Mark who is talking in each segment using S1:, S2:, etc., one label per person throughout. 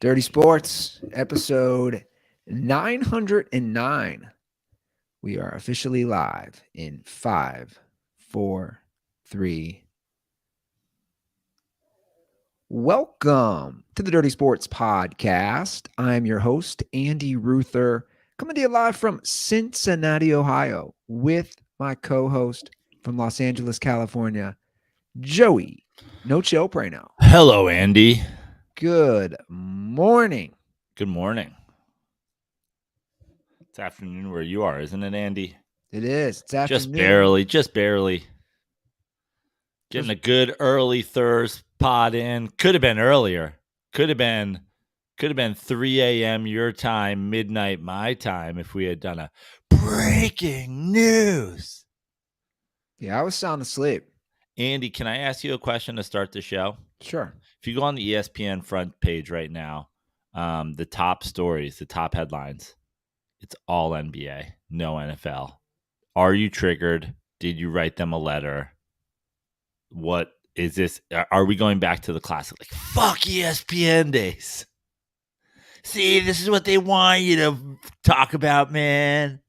S1: Dirty Sports, episode 909. We are officially live in 5, 4, 3. Welcome to the Dirty Sports Podcast. I'm your host, Andy Ruther, coming to you live from Cincinnati, Ohio, with my co host from Los Angeles, California, Joey No Chill Prano.
S2: Hello, Andy.
S1: Good morning.
S2: Good morning. It's afternoon where you are, isn't it, Andy?
S1: It is. It's afternoon.
S2: Just barely. Getting a good early Thursday pod in. Could have been earlier. Could have been 3 a.m. your time, midnight my time if we had done a breaking news.
S1: Yeah, I was sound asleep.
S2: Andy, can I ask you a question to start the show?
S1: Sure.
S2: If you go on the ESPN front page right now, the top stories, the top headlines, it's all NBA, no NFL. Are you triggered? Did you write them a letter? What is this? Are we going back to the classic, like, fuck ESPN days? See, this is what they want you to talk about, man.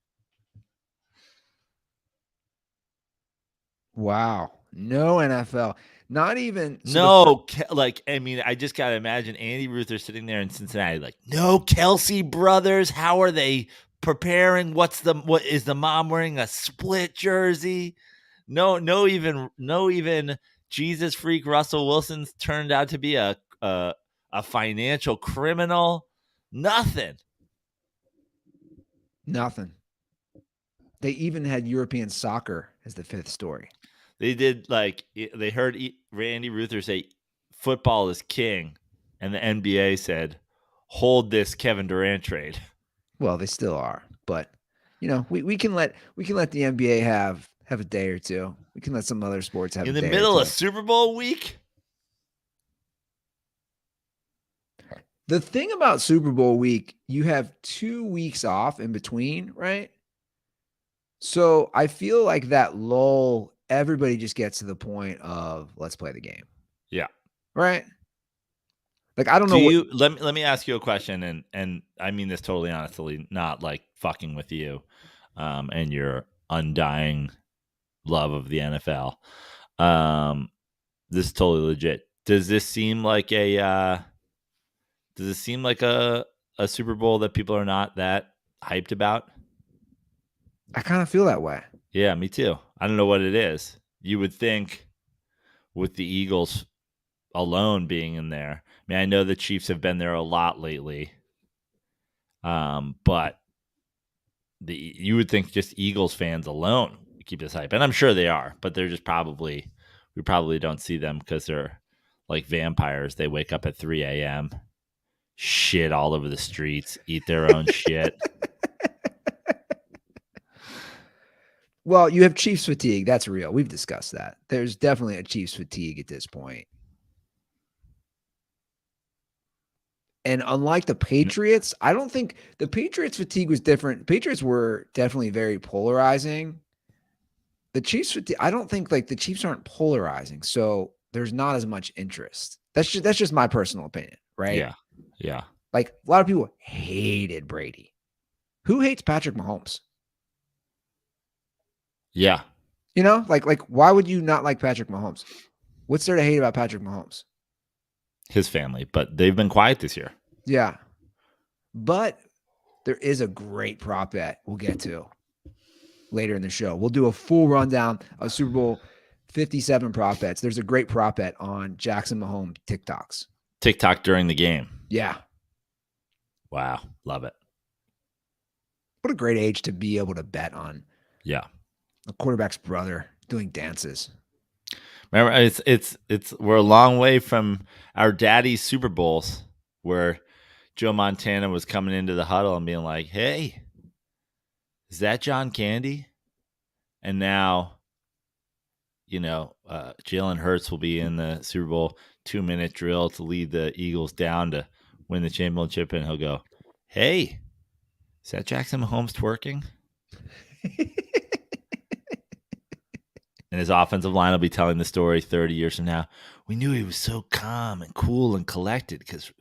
S1: Wow. No NFL. Not even.
S2: I just got to imagine Andy Ruther sitting there in Cincinnati, like, no Kelsey brothers. How are they preparing? What is the mom wearing a split jersey? No, even Jesus freak Russell Wilson's turned out to be a financial criminal. Nothing.
S1: They even had European soccer as the fifth story.
S2: They did, they heard Randy Ruther say football is king, and the NBA said, hold this Kevin Durant trade.
S1: Well, they still are, but we can let the NBA have a day or two. We can let some other sports have
S2: in
S1: a
S2: the
S1: day
S2: middle
S1: or
S2: of
S1: two.
S2: Super Bowl week.
S1: The thing about Super Bowl week, you have 2 weeks off in between, right? So I feel like that lull, everybody just gets to the point of let's play the game.
S2: Yeah.
S1: Right? Like, I don't know.
S2: Let me ask you a question, and I mean this totally honestly, not like fucking with you, and your undying love of the NFL. This is totally legit. Does this seem like a Super Bowl that people are not that hyped about?
S1: I kind of feel that way.
S2: Yeah, me too. I don't know what it is. You would think with the Eagles alone being in there. I mean, I know the Chiefs have been there a lot lately. But you would think just Eagles fans alone keep this hype. And I'm sure they are, but they're just we probably don't see them because they're like vampires. They wake up at 3 a.m., shit all over the streets, eat their own shit.
S1: Well, you have Chiefs fatigue. That's real. We've discussed that. There's definitely a Chiefs fatigue at this point. And unlike the Patriots, I don't think the Patriots fatigue was different. Patriots were definitely very polarizing. The Chiefs fatigue, I don't think the Chiefs aren't polarizing. So there's not as much interest. That's just my personal opinion, right?
S2: Yeah. Yeah.
S1: Like, a lot of people hated Brady. Who hates Patrick Mahomes?
S2: Yeah.
S1: Like why would you not like Patrick Mahomes? What's there to hate about Patrick Mahomes?
S2: His family, but they've been quiet this year.
S1: Yeah. But there is a great prop bet we'll get to later in the show. We'll do a full rundown of Super Bowl 57 prop bets. There's a great prop bet on Jackson Mahomes TikToks.
S2: TikTok during the game.
S1: Yeah.
S2: Wow. Love it.
S1: What a great age to be able to bet on.
S2: Yeah.
S1: A quarterback's brother doing dances.
S2: Remember, it's we're a long way from our daddy's Super Bowls where Joe Montana was coming into the huddle and being like, "Hey, is that John Candy?" And now, Jalen Hurts will be in the Super Bowl 2-minute drill to lead the Eagles down to win the championship, and he'll go, "Hey, is that Jackson Mahomes twerking?" And his offensive line will be telling the story 30 years from now. We knew he was so calm and cool and collected because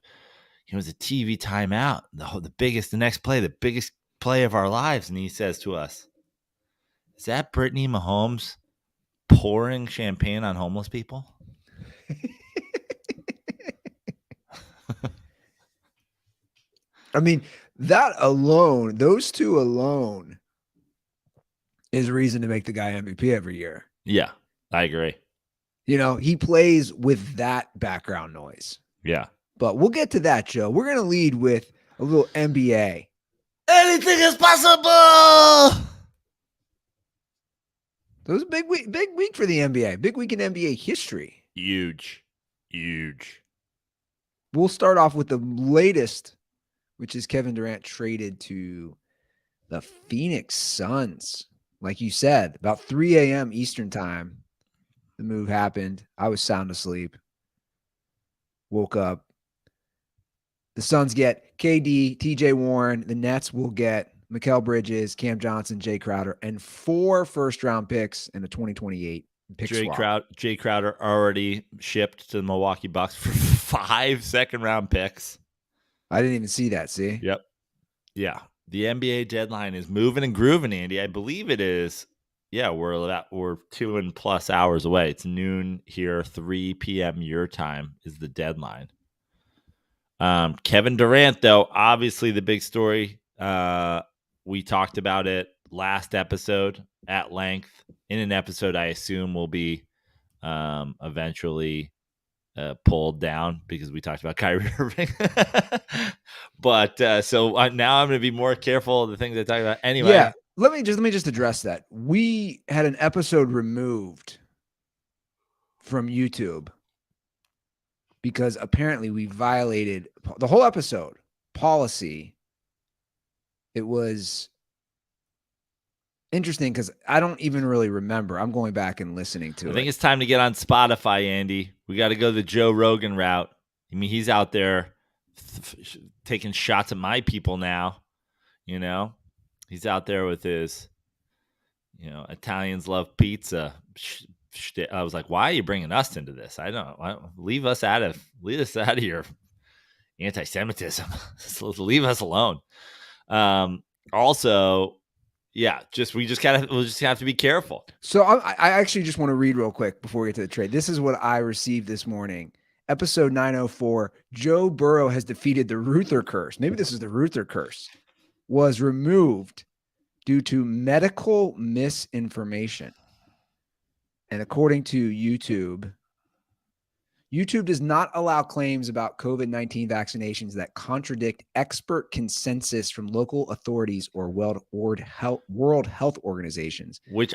S2: it was a TV timeout. The next play, the biggest play of our lives. And he says to us, is that Brittany Mahomes pouring champagne on homeless people?
S1: I mean, that alone, those two alone, is reason to make the guy MVP every year.
S2: Yeah, I agree.
S1: He plays with that background noise.
S2: Yeah.
S1: But we'll get to that, Joe. We're going to lead with a little NBA.
S2: Anything is possible.
S1: It was a big week for the NBA. Big week in NBA history.
S2: Huge.
S1: We'll start off with the latest, which is Kevin Durant traded to the Phoenix Suns. Like you said, about 3 a.m. Eastern time, the move happened. I was sound asleep. Woke up. The Suns get KD, TJ Warren. The Nets will get Mikal Bridges, Cam Johnson, Jay Crowder, and 4 first-round picks in a 2028 pick swap.
S2: Jay Crowder already shipped to the Milwaukee Bucks for 5 second-round picks.
S1: I didn't even see that, see?
S2: Yep. Yeah. The NBA deadline is moving and grooving, Andy. I believe it is. Yeah, we're 2+ hours away. It's noon here, 3 p.m. your time is the deadline. Kevin Durant, though, obviously the big story. We talked about it last episode at length. In an episode I assume will be eventually pulled down because we talked about Kyrie Irving. But so now I'm going to be more careful of the things I talk about. Anyway,
S1: yeah. Let me just address that. We had an episode removed from YouTube because apparently we violated the whole episode policy. It was interesting because I don't even really remember. I'm going back and listening to it.
S2: I think it's time to get on Spotify, Andy. We got to go the Joe Rogan route. I mean, he's out there taking shots at my people now. He's out there with his, Italians love pizza. I was like, why are you bringing us into this? Leave us out of your anti-Semitism. Leave us alone. Also, yeah, we'll just have to be careful.
S1: So I actually just want to read real quick before we get to the trade. This is what I received this morning. Episode 904, Joe Burrow has defeated the Ruther curse. Maybe this is the Ruther curse. Was removed due to medical misinformation. And according to YouTube does not allow claims about COVID-19 vaccinations that contradict expert consensus from local authorities or World Health Organizations.
S2: Which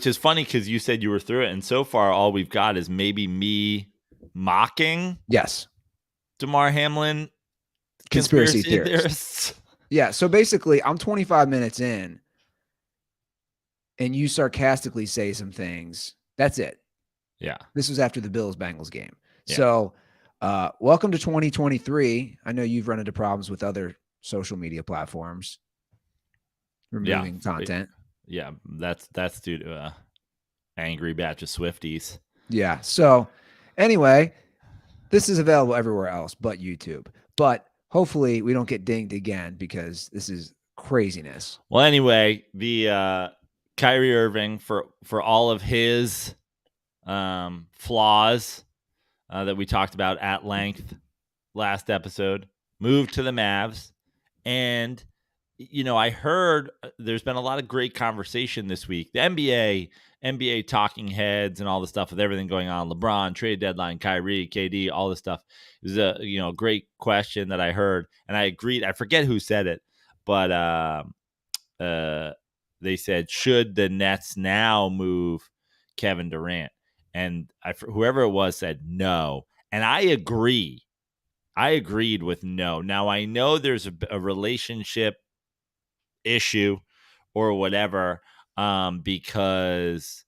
S2: is funny because you said you were through it, and so far all we've got is maybe me mocking.
S1: Yes.
S2: Damar Hamlin
S1: conspiracy theorists. Yeah. So basically, I'm 25 minutes in, and you sarcastically say some things. That's it.
S2: Yeah.
S1: This was after the Bills-Bengals game. Yeah. So welcome to 2023. I know you've run into problems with other social media platforms removing content.
S2: Yeah, that's due to angry batch of Swifties.
S1: Yeah. So anyway, this is available everywhere else but YouTube. But hopefully we don't get dinged again because this is craziness.
S2: Well, anyway, the Kyrie Irving for all of his flaws that we talked about at length last episode, moved to the Mavs. And, I heard there's been a lot of great conversation this week. The NBA talking heads and all the stuff with everything going on, LeBron, trade deadline, Kyrie, KD, all this stuff. It was a great question that I heard. And I agreed. I forget who said it, but they said, should the Nets now move Kevin Durant? And whoever it was said no. And I agree. I agreed with no. Now, I know there's a relationship issue or whatever because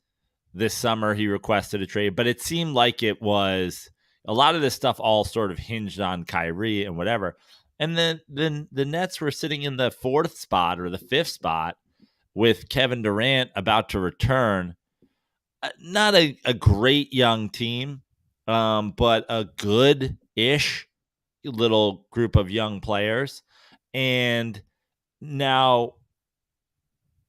S2: this summer he requested a trade. But it seemed like it was a lot of this stuff all sort of hinged on Kyrie and whatever. And then the Nets were sitting in the 4th spot or the 5th spot with Kevin Durant about to return. Not a great young team, but a good-ish little group of young players. And now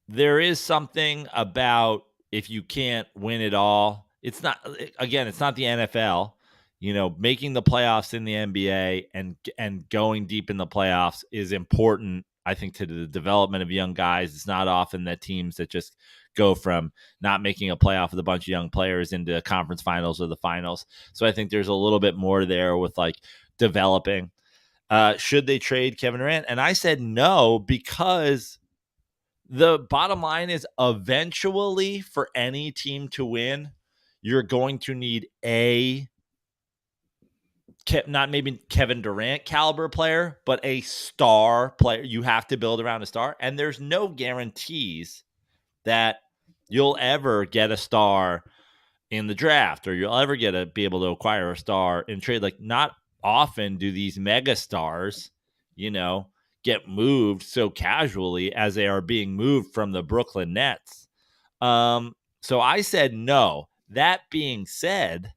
S2: there is something about if you can't win it all, it's not the NFL. Making the playoffs in the NBA and going deep in the playoffs is important, I think, to the development of young guys. It's not often that teams that just go from not making a playoff with a bunch of young players into conference finals or the finals. So I think there's a little bit more there with like developing. Should they trade Kevin Durant? And I said no, because the bottom line is eventually for any team to win, you're going to need not maybe Kevin Durant caliber player, but a star player. You have to build around a star. And there's no guarantees that you'll ever get a star in the draft or you'll ever be able to acquire a star in trade. Like, not often do these mega stars, get moved so casually as they are being moved from the Brooklyn Nets. So I said no. That being said,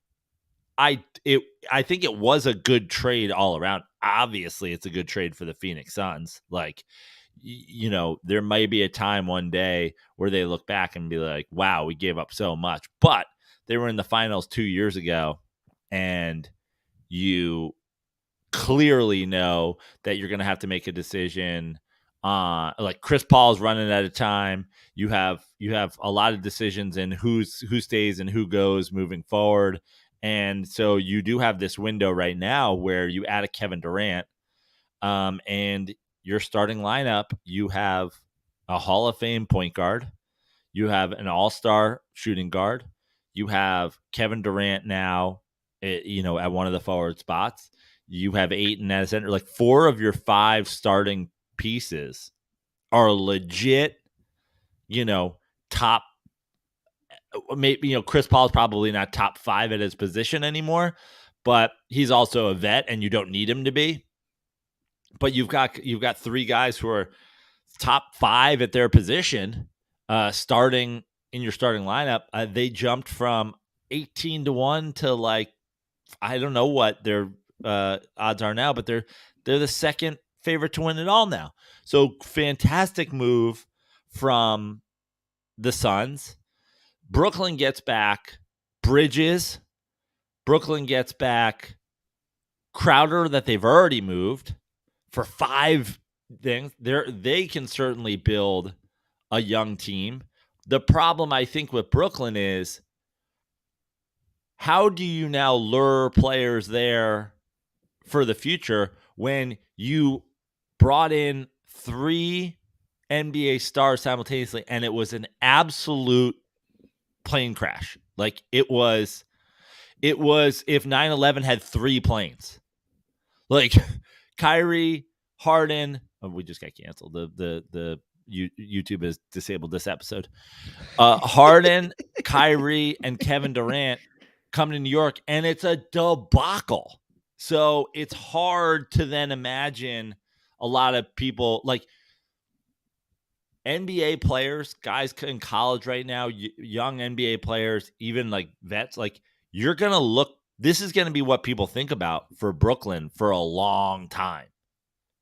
S2: I think it was a good trade all around. Obviously, it's a good trade for the Phoenix Suns. Like, there may be a time one day where they look back and be like, wow, we gave up so much. But they were in the finals 2 years ago, and you clearly know that you're going to have to make a decision. Like Chris Paul's running at a time. You have a lot of decisions in who stays and who goes moving forward. And so you do have this window right now where you add a Kevin Durant, and your starting lineup, you have a Hall of Fame point guard. You have an all-star shooting guard. You have Kevin Durant now, at one of the forward spots. You have Ayton at center. Like, 4 of your 5 starting pieces are legit, top. Maybe, Chris Paul's probably not top 5 at his position anymore, but he's also a vet and you don't need him to be. But you've got 3 guys who are top 5 at their position, starting in your starting lineup. They jumped from 18-1 to, like, I don't know what their odds are now, but they're the second favorite to win it all now. So fantastic move from the Suns. Brooklyn gets back Bridges. Brooklyn gets back Crowder that they've already moved for 5 things. They can certainly build a young team. The problem, I think, with Brooklyn is, how do you now lure players there for the future when you brought in 3 NBA stars simultaneously and it was an absolute plane crash? Like, it was if 9/11 had 3 planes. Like, Kyrie, Harden. Oh, we just got canceled. The YouTube has disabled this episode. Harden, Kyrie, and Kevin Durant come to New York, and it's a debacle. So it's hard to then imagine a lot of people, like NBA players, guys in college right now, young NBA players, even like vets, like, you're going to look, this is going to be what people think about for Brooklyn for a long time.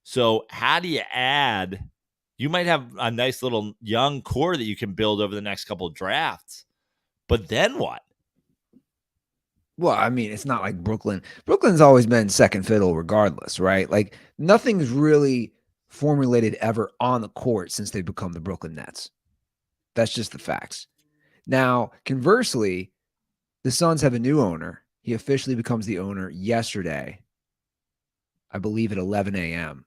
S2: So how do you add? You might have a nice little young core that you can build over the next couple of drafts, but then what?
S1: Well, I mean, it's not like Brooklyn. Brooklyn's always been second fiddle regardless, right? Like, nothing's really formulated ever on the court since they've become the Brooklyn Nets. That's just the facts. Now, conversely, the Suns have a new owner. He officially becomes the owner yesterday, I believe at 11 a.m.,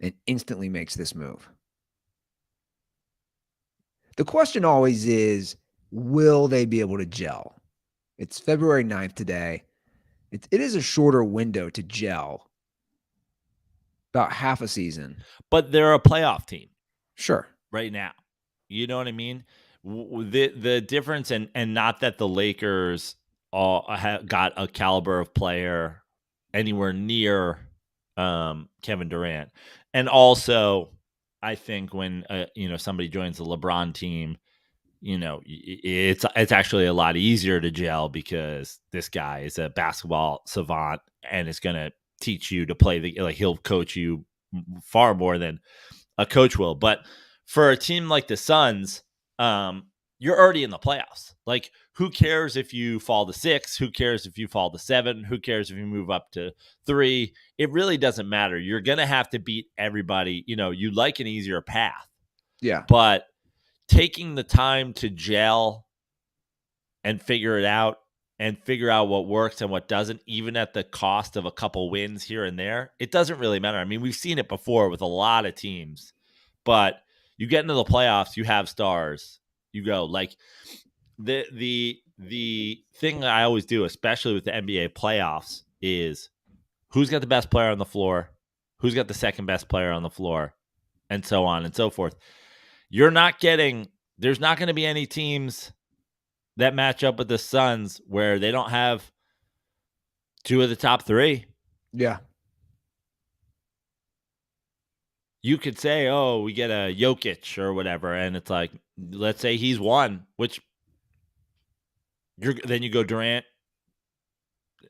S1: and instantly makes this move. The question always is, will they be able to gel? It's February 9th today. It is a shorter window to gel, about half a season.
S2: But they're a playoff team.
S1: Sure.
S2: Right now. You know what I mean? The difference, and not that the Lakers got a caliber of player anywhere near Kevin Durant. And also, I think when somebody joins the LeBron team, it's actually a lot easier to gel because this guy is a basketball savant and is going to teach you to play he'll coach you far more than a coach will. But for a team like the Suns, you're already in the playoffs. Like, who cares if you fall to 6? Who cares if you fall to 7? Who cares if you move up to 3? It really doesn't matter. You're going to have to beat everybody. You like an easier path.
S1: Yeah.
S2: But taking the time to gel and figure it out and figure out what works and what doesn't, even at the cost of a couple wins here and there, it doesn't really matter. I mean, we've seen it before with a lot of teams, but you get into the playoffs, you have stars, you go. Like, the thing that I always do, especially with the NBA playoffs, is who's got the best player on the floor, who's got the second best player on the floor, and so on and so forth. There's not going to be any teams that match up with the Suns where they don't have 2 of the top 3.
S1: Yeah.
S2: You could say, oh, we get a Jokic or whatever, and it's like, let's say he's 1, which then you go Durant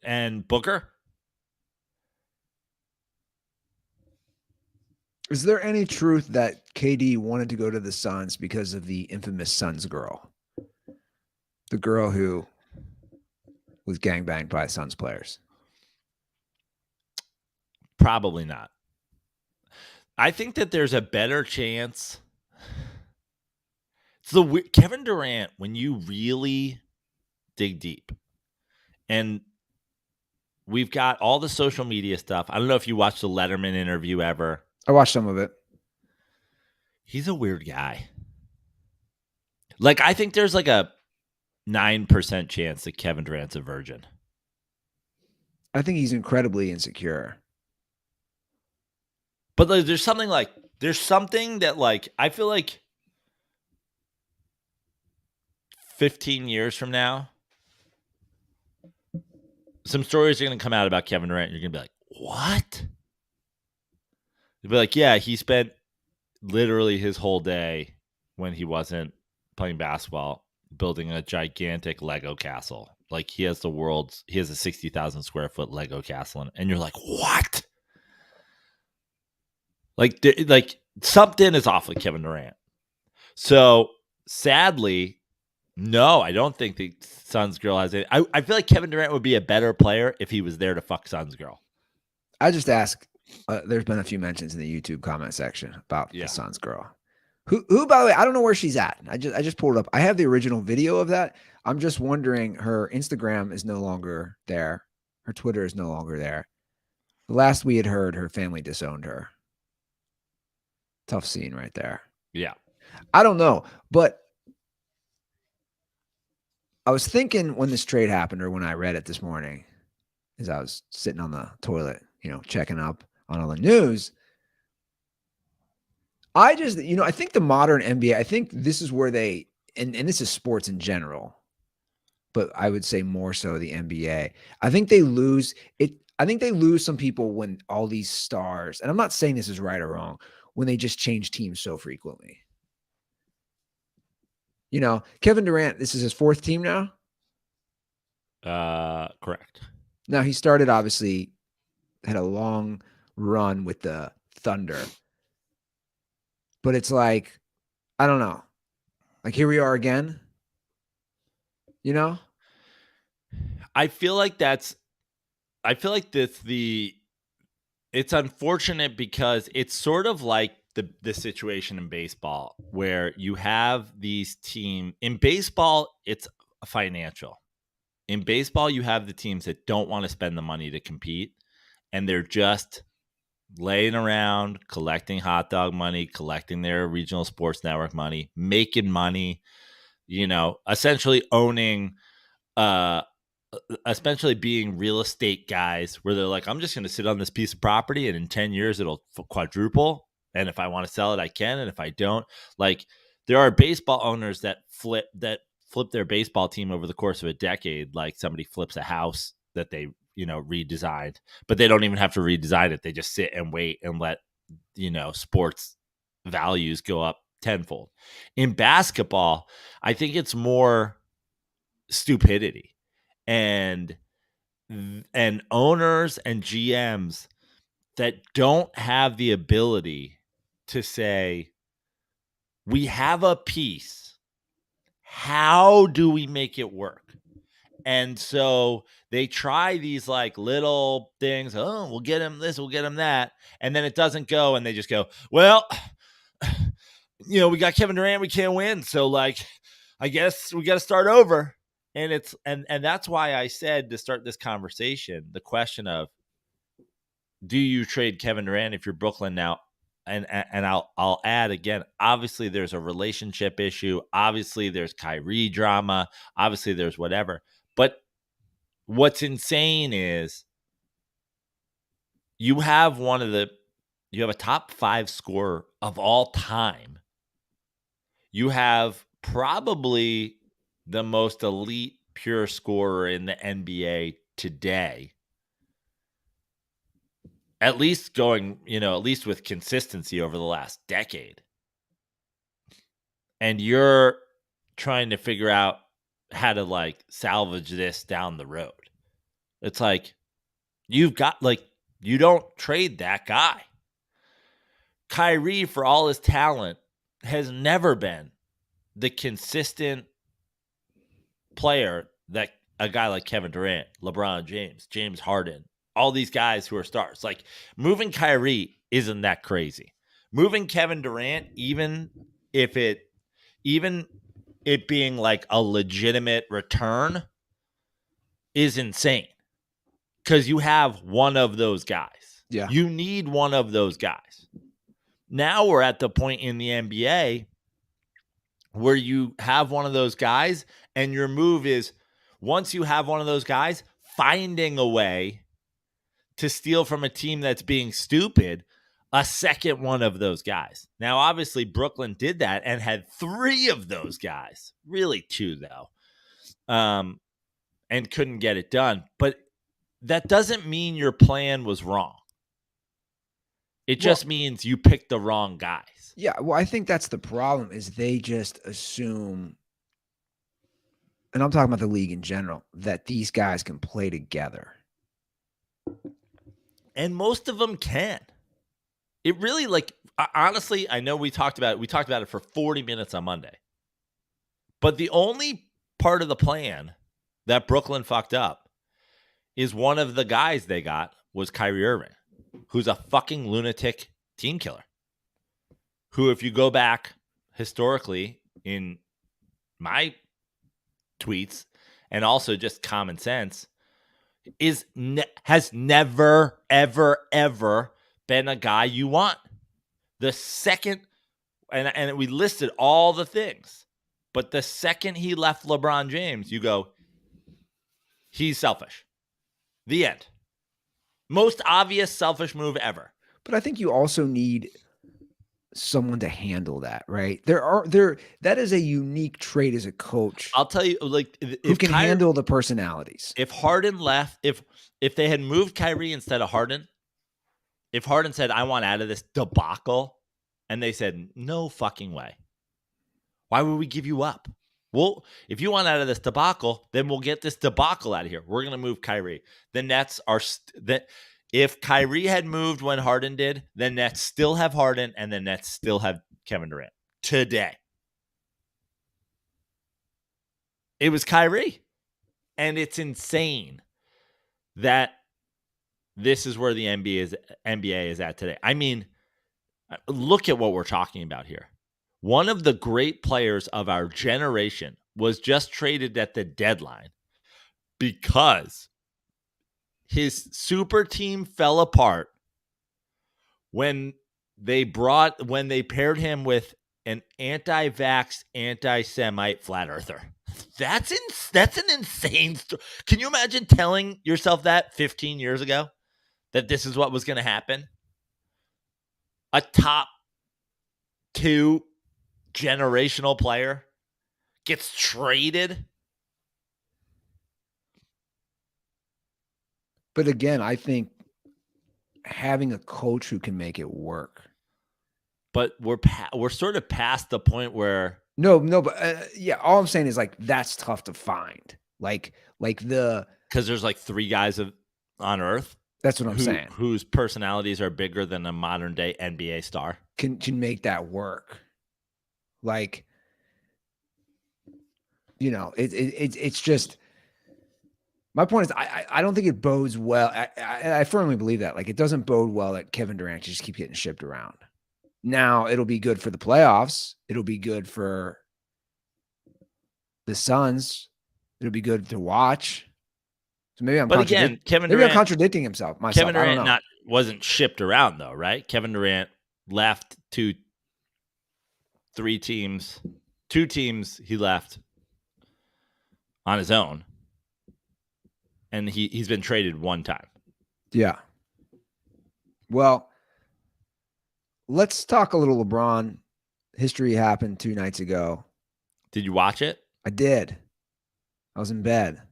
S2: and Booker.
S1: Is there any truth that KD wanted to go to the Suns because of the infamous Suns girl? The girl who was gangbanged by Suns players?
S2: Probably not. I think that there's a better chance. It's Kevin Durant, when you really dig deep, and we've got all the social media stuff. I don't know if you watched the Letterman interview ever.
S1: I watched some of it.
S2: He's a weird guy. Like, I think there's like a 9% chance that Kevin Durant's a virgin.
S1: I think he's incredibly insecure.
S2: But there's something that, like, I feel like 15 years from now, some stories are going to come out about Kevin Durant. You're going to be like, what? You'll be like, yeah, he spent literally his whole day when he wasn't playing basketball building a gigantic Lego castle. Like, he has a 60,000 square foot Lego castle. And you're like, what? Like something is off with Kevin Durant. So sadly, no, I don't think the Suns girl has it. I feel like Kevin Durant would be a better player if he was there to fuck Suns girl.
S1: I just ask. There's been a few mentions in the YouTube comment section about the Suns girl. Who, by the way, I don't know where she's at. I just pulled it up. I have the original video of that. I'm just wondering, her Instagram is no longer there. Her Twitter is no longer there. The last we had heard, her family disowned her. Tough scene right there.
S2: Yeah.
S1: I don't know, but I was thinking when this trade happened, or when I read it this morning, as I was sitting on the toilet, checking up on all the news, I think the modern NBA, I think this is where they, and this is sports in general, but I would say more so the NBA. I think they lose it. I think they lose some people when all these stars, and I'm not saying this is right or wrong, when they just change teams so frequently. Kevin Durant, this is his 4th team now?
S2: Correct.
S1: Now, he started, obviously, had a long run with the Thunder. But it's like, I don't know. Like, here we are again.
S2: I feel like it's unfortunate because it's sort of like the situation in baseball where you have these teams. In baseball, it's financial. In baseball, you have the teams that don't want to spend the money to compete, and they're just laying around, collecting hot dog money, collecting their regional sports network money, making money, essentially owning, essentially being real estate guys where they're like, I'm just going to sit on this piece of property and in 10 years it'll quadruple. And if I want to sell it, I can. And if I don't, like, there are baseball owners that flip their baseball team over the course of a decade. Like, somebody flips a house that they, redesigned, but they don't even have to redesign it. They just sit and wait and let, sports values go up tenfold. In basketball, I think it's more stupidity. And and owners and GMs that don't have the ability to say, we have a piece. How do we make it work? And so they try these like little things. Oh, we'll get him this, we'll get him that. And then it doesn't go. And they just go, well, we got Kevin Durant, we can't win. So like, I guess we got to start over. And it's, and that's why I said to start this conversation, the question of, do you trade Kevin Durant if you're Brooklyn now? And I'll add again, obviously there's a relationship issue. Obviously there's Kyrie drama. Obviously there's whatever. But what's insane is you have a top 5 scorer of all time. You have probably the most elite pure scorer in the NBA today. At least at least with consistency over the last decade. And you're trying to figure out how to like salvage this down the road. It's like, you don't trade that guy. Kyrie, for all his talent, has never been the consistent player that a guy like Kevin Durant, LeBron James, James Harden, all these guys who are stars. Like, moving Kyrie isn't that crazy. Moving Kevin Durant, even it being like a legitimate return, is insane. Because you have one of those guys.
S1: Yeah.
S2: You need one of those guys. Now we're at the point in the NBA where you have one of those guys, and your move is, once you have one of those guys, finding a way to steal from a team that's being stupid a second one of those guys. Now, obviously, Brooklyn did that and had 3 of those guys. Really 2, though. And couldn't get it done. But that doesn't mean your plan was wrong. It just means you picked the wrong guys.
S1: Yeah, well, I think that's the problem, is they just assume, and I'm talking about the league in general, that these guys can play together.
S2: And most of them can. It really, honestly, I know we talked about it for 40 minutes on Monday. But the only part of the plan that Brooklyn fucked up is one of the guys they got was Kyrie Irving, who's a fucking lunatic team killer. Who, if you go back historically in my tweets and also just common sense, has never, ever, ever been a guy you want. The second, and we listed all the things, but the second he left LeBron James, you go, he's selfish. The end. Most obvious selfish move ever.
S1: But I think you also need someone to handle that, right? That is a unique trait as a coach.
S2: I'll tell you,
S1: who can handle the personalities.
S2: If Harden left, if they had moved Kyrie instead of Harden, if Harden said, I want out of this debacle, and they said, no fucking way, why would we give you up? Well, if you want out of this debacle, then we'll get this debacle out of here. We're going to move Kyrie. The Nets are if Kyrie had moved when Harden did, the Nets still have Harden, and the Nets still have Kevin Durant today. It was Kyrie. And it's insane that this is where the NBA is at today. I mean, look at what we're talking about here. One of the great players of our generation was just traded at the deadline because his super team fell apart when they paired him with an anti-vax, anti-Semite flat earther. That's an insane story. Can you imagine telling yourself that 15 years ago, that this is what was going to happen? A top 2 generational player gets traded.
S1: But again, I think having a coach who can make it work.
S2: But we're sort of past the point where
S1: no, but yeah, all I'm saying is that's tough to find. Like the
S2: Because there's like 3 guys on Earth
S1: That's what I'm saying.
S2: whose personalities are bigger than a modern day NBA star.
S1: Can make that work. Like, it's just, my point is, I don't think it bodes well. I firmly believe that. Like, it doesn't bode well that Kevin Durant just keep getting shipped around. Now, it'll be good for the playoffs. It'll be good for the Suns. It'll be good to watch. So maybe I'm contradicting myself.
S2: Kevin
S1: I don't know.
S2: Durant wasn't shipped around though, right? Kevin Durant left to 2 teams he left on his own. And he's been traded 1 time.
S1: Yeah. Well, let's talk a little LeBron. History happened 2 nights ago.
S2: Did you watch it?
S1: I did. I was in bed.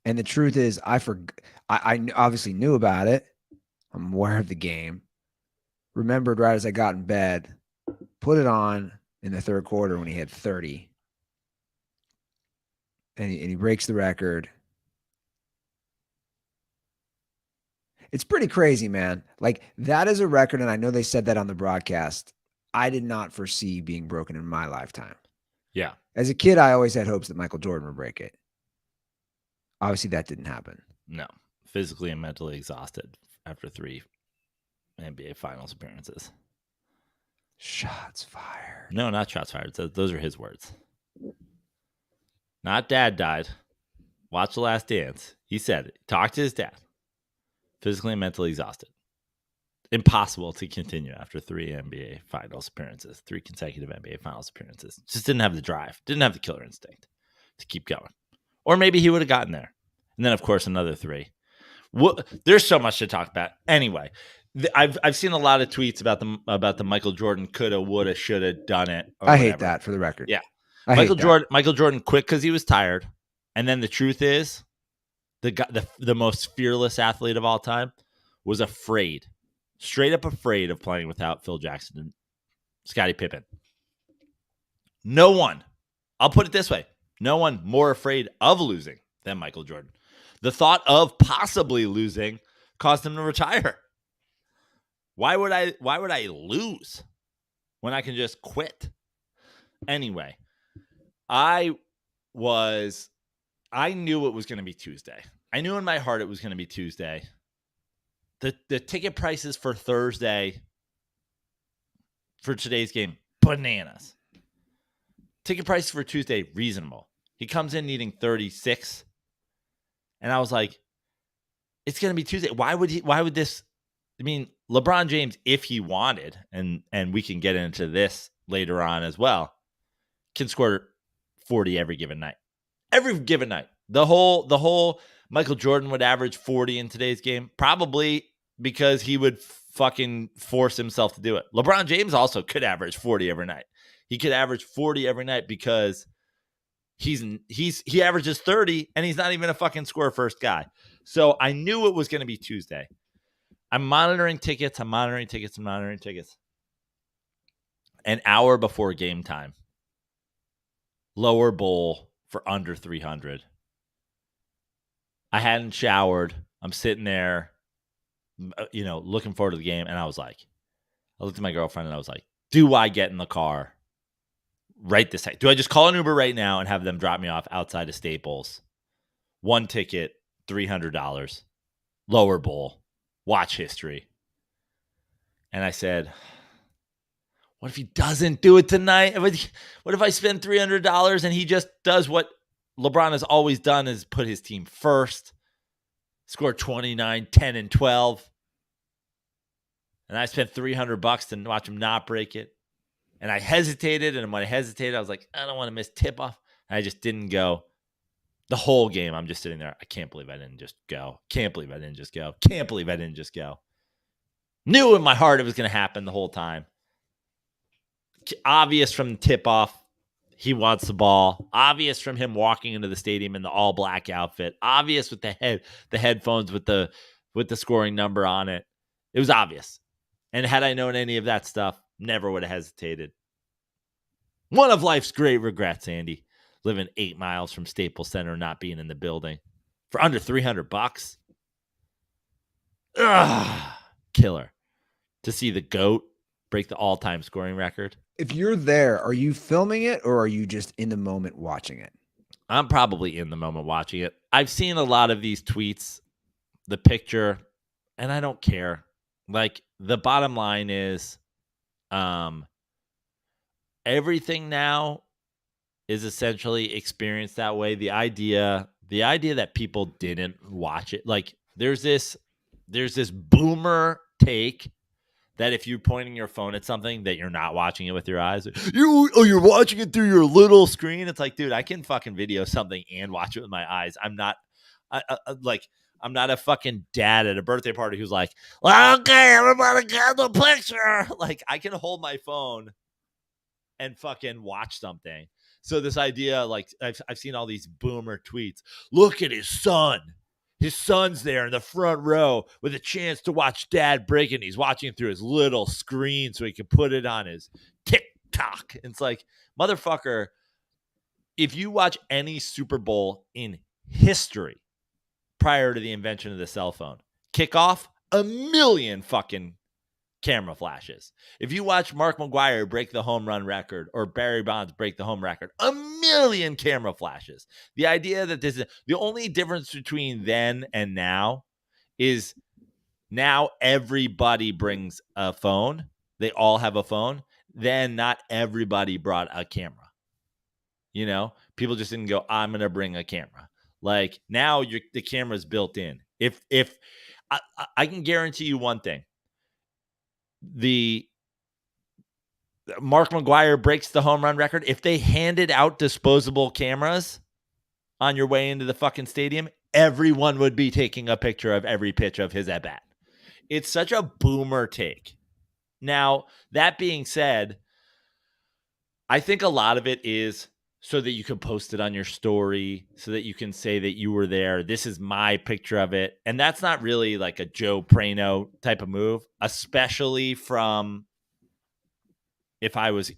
S1: And the truth is, I obviously knew about it. I'm aware of the game. Remembered right as I got in bed. Put it on in the 3rd quarter when he had 30. And he breaks the record. It's pretty crazy, man. Like, that is a record, and I know they said that on the broadcast. I did not foresee being broken in my lifetime.
S2: Yeah.
S1: As a kid, I always had hopes that Michael Jordan would break it. Obviously, that didn't happen.
S2: No. Physically and mentally exhausted after 3 NBA Finals appearances.
S1: Shots fired.
S2: No, not shots fired. Those are his words. Not dad died. Watch The Last Dance. He said it. Talked to his dad. Physically and mentally exhausted. Impossible to continue after 3 NBA Finals appearances, 3 consecutive NBA Finals appearances. Just didn't have the drive, didn't have the killer instinct to keep going. Or maybe he would have gotten there. And then, of course, another 3. There's so much to talk about. Anyway, I've seen a lot of tweets about the Michael Jordan coulda, woulda, shoulda done it.
S1: I hate that, for the record.
S2: Yeah, Michael Jordan quit because he was tired. And then the truth is, the most fearless athlete of all time was afraid, straight up afraid of playing without Phil Jackson and Scottie Pippen. No one, I'll put it this way, no one more afraid of losing than Michael Jordan. The thought of possibly losing caused him to retire. Why would I lose when I can just quit? Anyway, I knew it was going to be Tuesday. I knew in my heart it was going to be Tuesday. The ticket prices for Thursday for today's game, bananas. Ticket prices for Tuesday, reasonable. He comes in needing 36. And I was like, it's going to be Tuesday. Why would this? I mean, LeBron James, if he wanted, and we can get into this later on as well, can score 40 every given night. Every given night. The whole Michael Jordan would average 40 in today's game, probably because he would fucking force himself to do it. LeBron James also could average 40 every night. He could average 40 every night because he averages 30 and he's not even a fucking score first guy. So I knew it was going to be Tuesday. I'm monitoring tickets. An hour before game time. Lower bowl for under 300. I hadn't showered. I'm sitting there, looking forward to the game. And I looked at my girlfriend and I was like, do I get in the car right this second? Do I just call an Uber right now and have them drop me off outside of Staples? 1 ticket, $300, lower bowl, watch history. And I said, what if he doesn't do it tonight? What if I spend $300 and he just does what LeBron has always done, is put his team first, score 29, 10, and 12. And I spent $300 to watch him not break it. And I hesitated. And when I hesitated, I was like, I don't want to miss tip-off. And I just didn't go. The whole game, I'm just sitting there. I can't believe I didn't just go. Can't believe I didn't just go. Can't believe I didn't just go. Knew in my heart it was going to happen the whole time. Obvious from the tip-off, he wants the ball. Obvious from him walking into the stadium in the all-black outfit. Obvious with the headphones with the scoring number on it. It was obvious. And had I known any of that stuff, never would have hesitated. One of life's great regrets, Andy. Living 8 miles from Staples Center, not being in the building. for under $300. Ugh, killer. To see the GOAT break the all-time scoring record.
S1: If you're there, are you filming it or are you just in the moment watching it?
S2: I'm probably in the moment watching it. I've seen a lot of these tweets, the picture, and I don't care. Like, the bottom line is everything now is essentially experienced that way. The idea that people didn't watch it, like there's this boomer take that if you're pointing your phone at something that you're not watching it with your eyes, you're watching it through your little screen. It's like, dude, I can fucking video something and watch it with my eyes. I'm not I'm not a fucking dad at a birthday party who's like, well, okay, everybody get the picture. Like, I can hold my phone and fucking watch something. So this idea, like, I've seen all these boomer tweets. Look at his son. His son's there in the front row with a chance to watch dad break it. And he's watching through his little screen so he can put it on his TikTok. It's like, motherfucker, if you watch any Super Bowl in history prior to the invention of the cell phone, kickoff, 1,000,000 fucking camera flashes. If you watch Mark McGwire break the home run record or Barry Bonds break the home record, 1,000,000 camera flashes. The idea that this is the only difference between then and now is now everybody brings a phone. They all have a phone. Then not everybody brought a camera. You know, people just didn't go, I'm going to bring a camera. Like, now the camera's built in. If I can guarantee you one thing. The Mark McGwire breaks the home run record. If they handed out disposable cameras on your way into the fucking stadium, everyone would be taking a picture of every pitch of his at bat. It's such a boomer take. Now, that being said, I think a lot of it is so that you can post it on your story, so that you can say that you were there. This is my picture of it. And that's not really like a Joe Prano type of move, especially from if I was,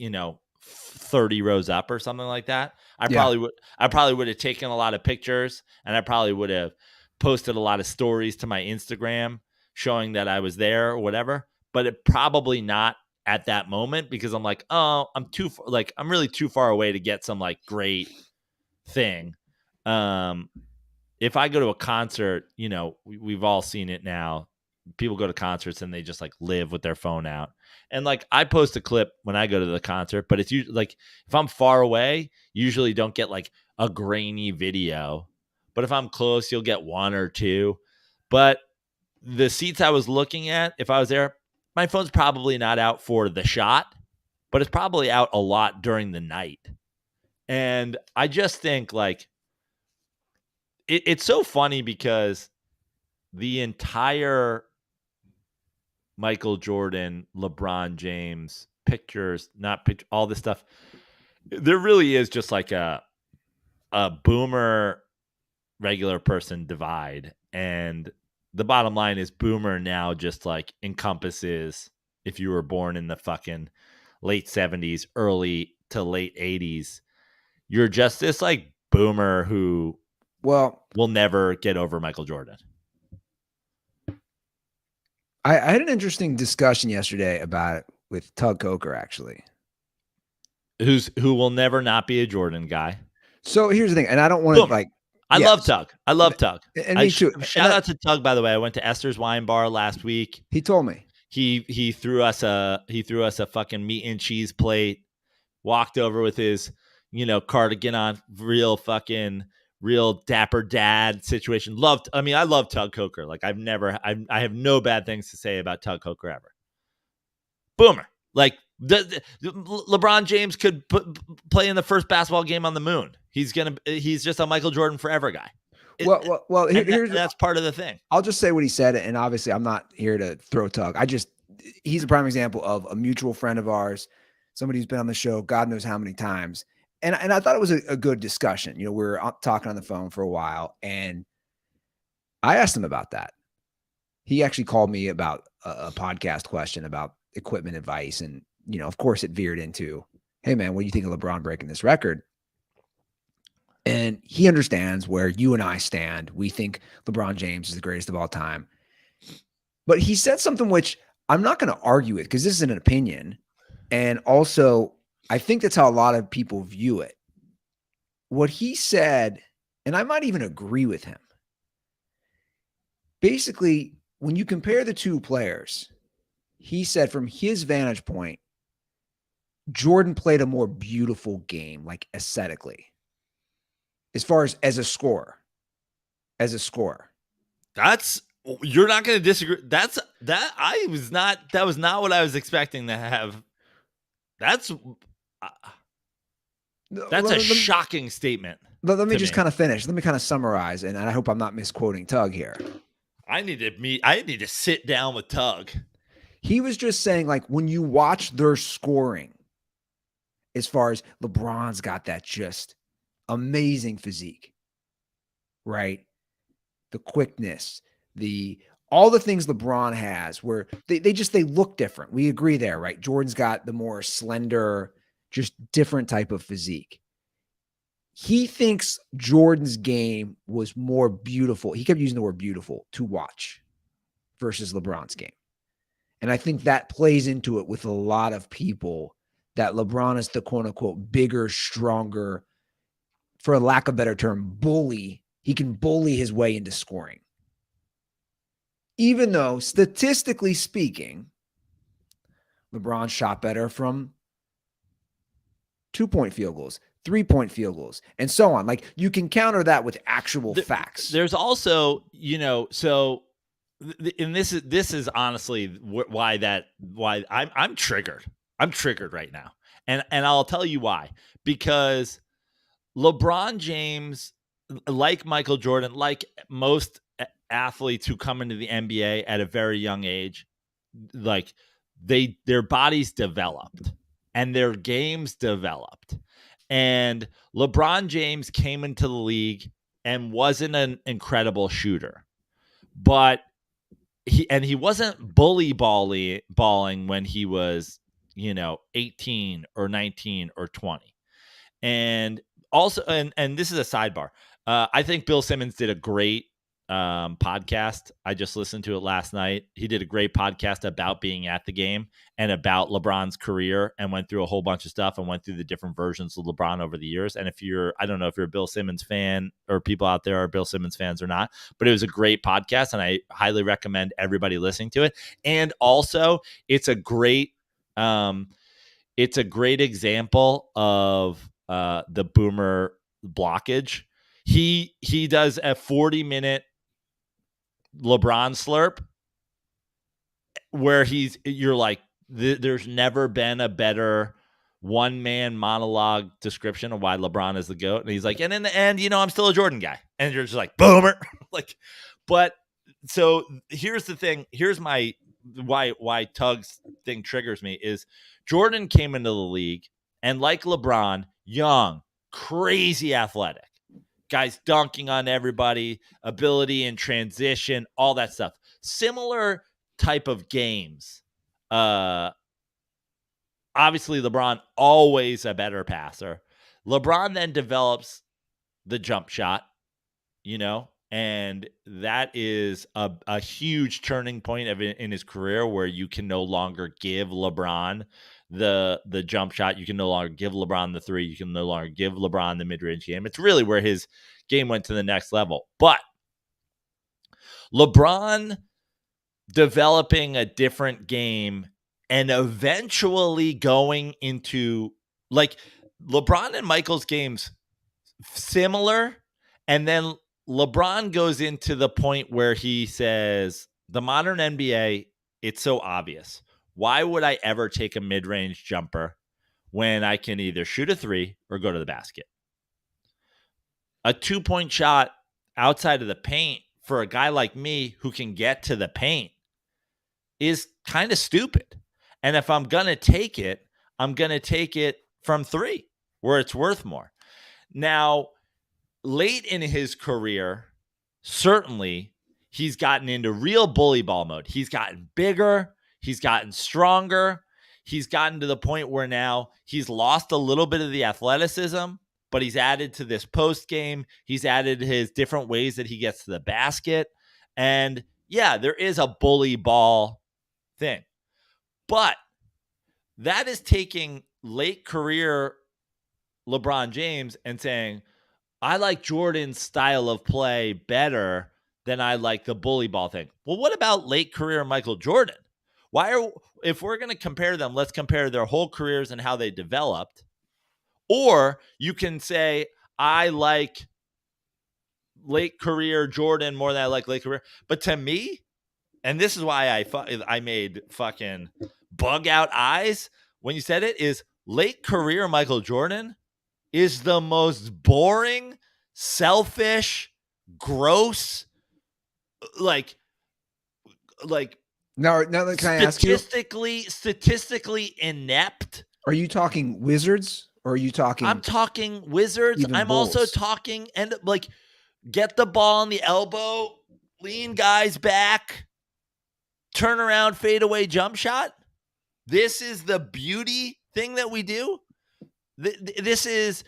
S2: 30 rows up or something like that. I probably would have taken a lot of pictures, and I probably would have posted a lot of stories to my Instagram showing that I was there or whatever, but it probably not at that moment, because I'm like, oh, I'm really too far away to get some like great thing. If I go to a concert, we've all seen it now. People go to concerts and they just like live with their phone out. And like, I post a clip when I go to the concert, but it's usually like, if I'm far away, usually don't get like a grainy video. But if I'm close, you'll get one or two. But the seats I was looking at, if I was there, my phone's probably not out for the shot, but it's probably out a lot during the night. And I just think like it's so funny because the entire Michael Jordan, LeBron James pictures, all this stuff, there really is just like a boomer regular person divide. And the bottom line is boomer now just like encompasses if you were born in the fucking late 70s, early to late 80s, you're just this like boomer who will never get over Michael Jordan.
S1: I had an interesting discussion yesterday about it with Tug Coker, actually.
S2: Who will never not be a Jordan guy.
S1: So here's the thing, and I don't want to like.
S2: I love Tug. I love Tug.
S1: And me too.
S2: Shout out to Tug, by the way. I went to Esther's Wine Bar last week.
S1: He told me
S2: he threw us a fucking meat and cheese plate. Walked over with his cardigan on, real dapper dad situation. I love Tug Coker. Like I have no bad things to say about Tug Coker ever. Boomer. Like LeBron James could play in the first basketball game on the moon. He's just a Michael Jordan forever guy.
S1: Well,
S2: that's part of the thing.
S1: I'll just say what he said, and obviously I'm not here to throw Tug. He's a prime example of a mutual friend of ours, somebody who's been on the show God knows how many times. And I thought it was a good discussion. We were talking on the phone for a while, and I asked him about that. He actually called me about a podcast question about equipment advice. And, of course it veered into, hey man, what do you think of LeBron breaking this record? And he understands where you and I stand. We think LeBron James is the greatest of all time. But he said something which I'm not going to argue with because this is an opinion. And also, I think that's how a lot of people view it. What he said, and I might even agree with him. Basically, when you compare the two players, he said from his vantage point, Jordan played a more beautiful game, like aesthetically, as far as a scorer. As a scorer.
S2: You're not going to disagree. That was not what I was expecting to have. That's a shocking statement.
S1: Let me just kind of finish. Let me kind of summarize, and I hope I'm not misquoting Tug here.
S2: I need to sit down with Tug.
S1: He was just saying, like, when you watch their scoring, as far as LeBron's got that just amazing physique, right? The quickness, all the things LeBron has, where they look different. We agree there, right? Jordan's got the more slender, just different type of physique. He thinks Jordan's game was more beautiful. He kept using the word beautiful to watch versus LeBron's game. And I think that plays into it with a lot of people, that LeBron is the quote unquote bigger, stronger, for a lack of a better term, bully. He can bully his way into scoring. Even though statistically speaking, LeBron shot better from 2-point field goals, 3-point field goals, and so on. Like, you can counter that with actual facts.
S2: There's also, and this is honestly why I'm triggered. I'm triggered right now. And I'll tell you why. Because LeBron James, like Michael Jordan, like most athletes who come into the NBA at a very young age, like their bodies developed and their games developed. And LeBron James came into the league and wasn't an incredible shooter, but he wasn't balling when he was, 18 or 19 or 20. And also, and this is a sidebar. I think Bill Simmons did a great podcast. I just listened to it last night. He did a great podcast about being at the game and about LeBron's career, and went through a whole bunch of stuff and went through the different versions of LeBron over the years. And I don't know if you're a Bill Simmons fan, or people out there are Bill Simmons fans or not, but it was a great podcast and I highly recommend everybody listening to it. And also it's a great example of the boomer blockage. He does a 40-minute LeBron slurp where you're like, there's never been a better one-man monologue description of why LeBron is the GOAT. And he's like, and in the end, I'm still a Jordan guy. And you're just like, boomer. But so here's the thing. Here's my why Tug's thing triggers me is Jordan came into the league, and like LeBron, young, crazy athletic. Guys dunking on everybody, ability in transition, all that stuff. Similar type of games. Obviously, LeBron, always a better passer. LeBron then develops the jump shot, and that is a huge turning point in his career, where you can no longer give LeBron the jump shot. You can no longer give LeBron the three. You can no longer give LeBron the mid-range game. It's really where his game went to the next level. But LeBron developing a different game and eventually going into, like, LeBron and Michael's games similar, and then LeBron goes into the point where he says, the modern NBA, it's so obvious. Why would I ever take a mid-range jumper when I can either shoot a three or go to the basket? A 2-point shot outside of the paint for a guy like me who can get to the paint is kind of stupid. And if I'm going to take it, I'm going to take it from three, where it's worth more. Now, late in his career, certainly he's gotten into real bully ball mode. He's gotten bigger. He's gotten stronger. He's gotten to the point where now he's lost a little bit of the athleticism, but he's added to this post game. He's added his different ways that he gets to the basket. And yeah, there is a bully ball thing. But that is taking late career LeBron James and saying, I like Jordan's style of play better than I like the bully ball thing. Well, what about late career Michael Jordan? If we're going to compare them, let's compare their whole careers and how they developed. Or you can say, I like late career Jordan more than I like late career. But to me, and this is why I made fucking bug out eyes when you said it, is late career Michael Jordan is the most boring, selfish, gross, like
S1: Now, can I ask you?
S2: statistically inept.
S1: Are you talking Wizards or are you talking?
S2: I'm talking Wizards. I'm
S1: Bulls?
S2: Also talking and like get the ball on the elbow, lean guys back, turn around, fade away, jump shot. This is the beauty thing that we do. This is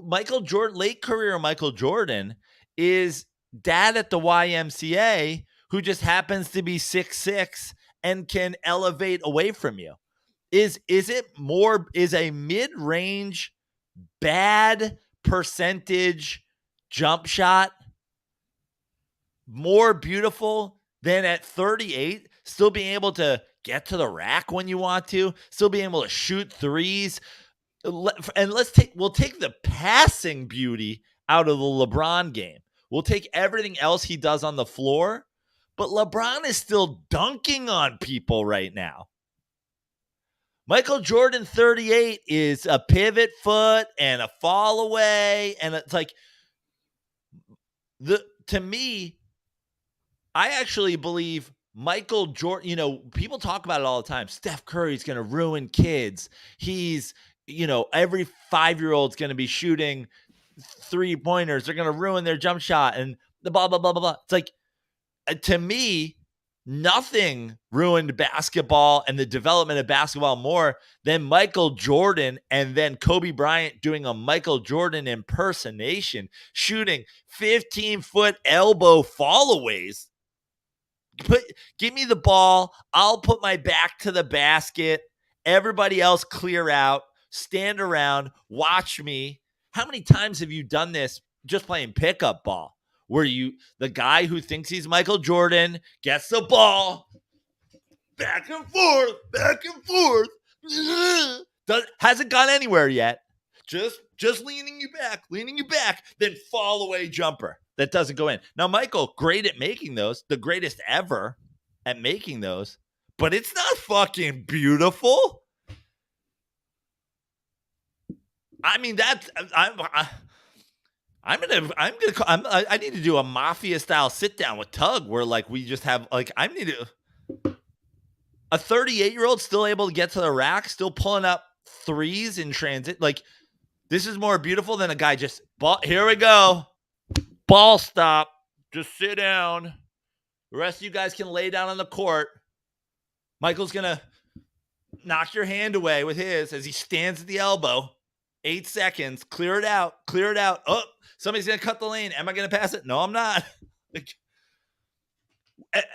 S2: Michael Jordan. Late career Michael Jordan is dad at the YMCA who just happens to be 6'6" and can elevate away from you. Is a mid-range bad percentage jump shot more beautiful than at 38 still being able to get to the rack when you want to, still being able to shoot threes? And we'll take the passing beauty out of the LeBron game. We'll take everything else he does on the floor, but LeBron is still dunking on people right now. Michael Jordan 38 is a pivot foot and a fall away. And it's like, to me, I actually believe Michael Jordan, people talk about it all the time. Steph Curry's going to ruin kids. He's, every 5-year-old's going to be shooting 3-pointers. They're going to ruin their jump shot and the blah, blah, blah, blah, blah. It's like, to me, nothing ruined basketball and the development of basketball more than Michael Jordan and then Kobe Bryant doing a Michael Jordan impersonation, shooting 15-foot elbow fallaways. Give me the ball. I'll put my back to the basket. Everybody else clear out. Stand around. Watch me. How many times have you done this just playing pickup ball? Where the guy who thinks he's Michael Jordan gets the ball back and forth, hasn't gone anywhere yet. Just leaning you back, then fall away jumper that doesn't go in. Now, Michael, great at making those, the greatest ever at making those, but it's not fucking beautiful. I mean, I need to do a mafia style sit down with Tug where like we just have like a 38-year-old still able to get to the rack, still pulling up threes in transit. Like, this is more beautiful than a guy just here we go. Ball stop. Just sit down. The rest of you guys can lay down on the court. Michael's gonna knock your hand away with his as he stands at the elbow. 8 seconds. Clear it out. Oh, somebody's going to cut the lane. Am I going to pass it? No, I'm not.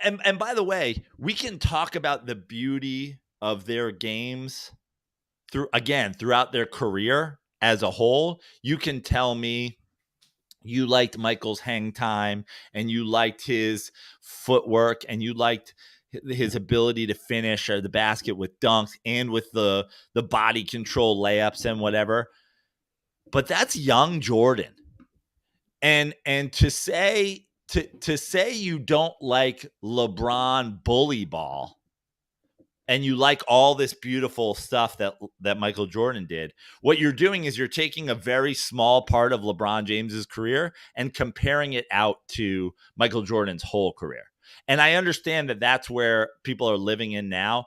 S2: And by the way, we can talk about the beauty of their games throughout their career as a whole. You can tell me you liked Michael's hang time and you liked his footwork and you liked his ability to finish the basket with dunks and with the body control layups and whatever. But that's young Jordan. And to say you don't like LeBron bully ball and you like all this beautiful stuff that Michael Jordan did, what you're doing is you're taking a very small part of LeBron James's career and comparing it out to Michael Jordan's whole career. And I understand that that's where people are living in now,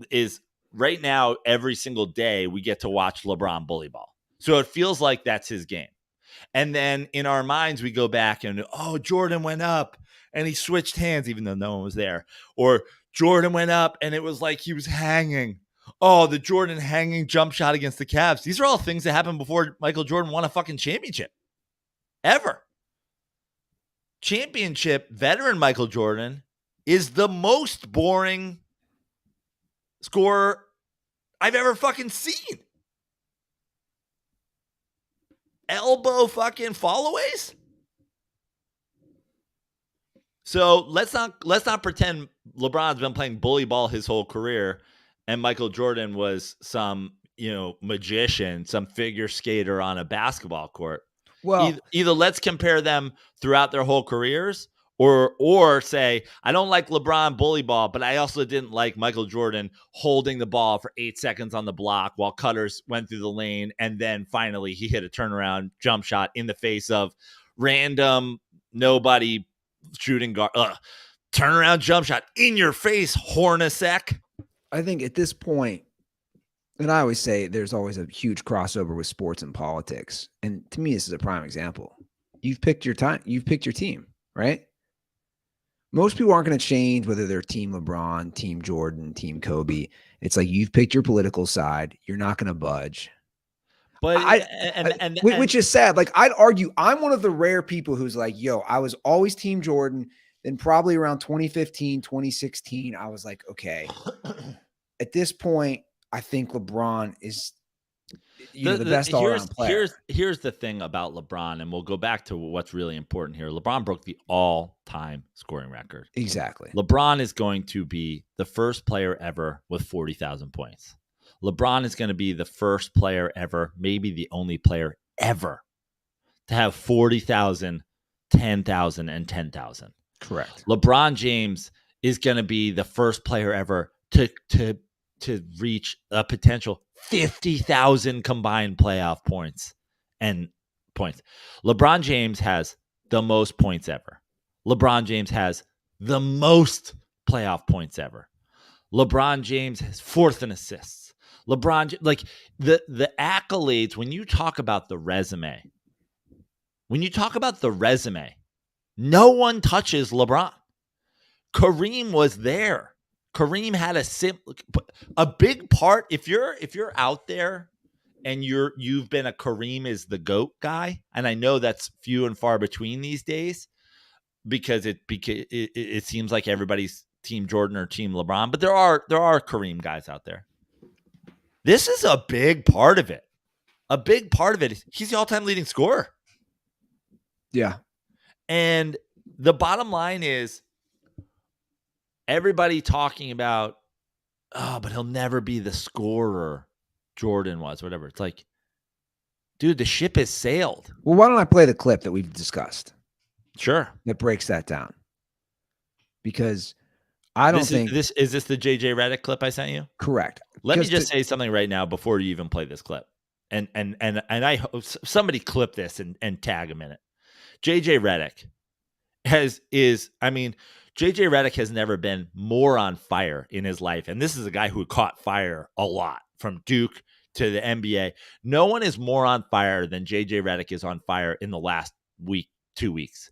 S2: is right now, every single day we get to watch LeBron bully ball. So it feels like that's his game. And then in our minds, we go back and, Jordan went up and he switched hands, even though no one was there. Or Jordan went up and it was like he was hanging. Oh, the Jordan hanging jump shot against the Cavs. These are all things that happened before Michael Jordan won a fucking championship. Ever. Championship veteran Michael Jordan is the most boring scorer I've ever fucking seen. Elbow fucking followaways. So let's not pretend LeBron's been playing bully ball his whole career and Michael Jordan was some, magician, some figure skater on a basketball court.
S1: Well,
S2: Either let's compare them throughout their whole careers, or say I don't like LeBron bully ball, but I also didn't like Michael Jordan holding the ball for 8 seconds on the block while cutters went through the lane, and then finally he hit a turnaround jump shot in the face of random nobody shooting guard. Turnaround jump shot in your face, Hornacek.
S1: I think at this point, and I always say there's always a huge crossover with sports and politics. And to me, this is a prime example. You've picked your time. You've picked your team, right? Most people aren't going to change whether they're Team LeBron, Team Jordan, Team Kobe. It's like you've picked your political side. You're not going to budge.
S2: But
S1: Which is sad. Like, I'd argue I'm one of the rare people who's like, yo, I was always Team Jordan. Then probably around 2015, 2016, I was like, okay, at this point, I think LeBron is the best all-around player.
S2: Here's the thing about LeBron, and we'll go back to what's really important here. LeBron broke the all-time scoring record.
S1: Exactly.
S2: LeBron is going to be the first player ever with 40,000 points. LeBron is going to be the first player ever, maybe the only player ever, to have 40,000, 10,000, and 10,000.
S1: Correct.
S2: LeBron James is going to be the first player ever to reach a potential 50,000 combined playoff points and points. LeBron James has the most points ever. LeBron James has the most playoff points ever. LeBron James has fourth in assists. LeBron, like the accolades, when you talk about the resume, no one touches LeBron. Kareem was there. Kareem had a big part. If you're out there and you've been a Kareem is the GOAT guy, and I know that's few and far between these days because it seems like everybody's Team Jordan or Team LeBron, but there are Kareem guys out there. This is a big part of it. A big part of it is he's the all-time leading scorer.
S1: Yeah.
S2: And the bottom line is everybody talking about, but he'll never be the scorer Jordan was, whatever. It's like, dude, the ship has sailed.
S1: Well, why don't I play the clip that we've discussed?
S2: Sure.
S1: That breaks that down. Because I don't think
S2: is this the JJ Redick clip I sent you?
S1: Correct.
S2: Let me just say something right now before you even play this clip. And I hope somebody clip this and tag him in it. JJ Redick JJ Redick has never been more on fire in his life. And this is a guy who caught fire a lot from Duke to the NBA. No one is more on fire than JJ Redick is on fire in the last week, 2 weeks.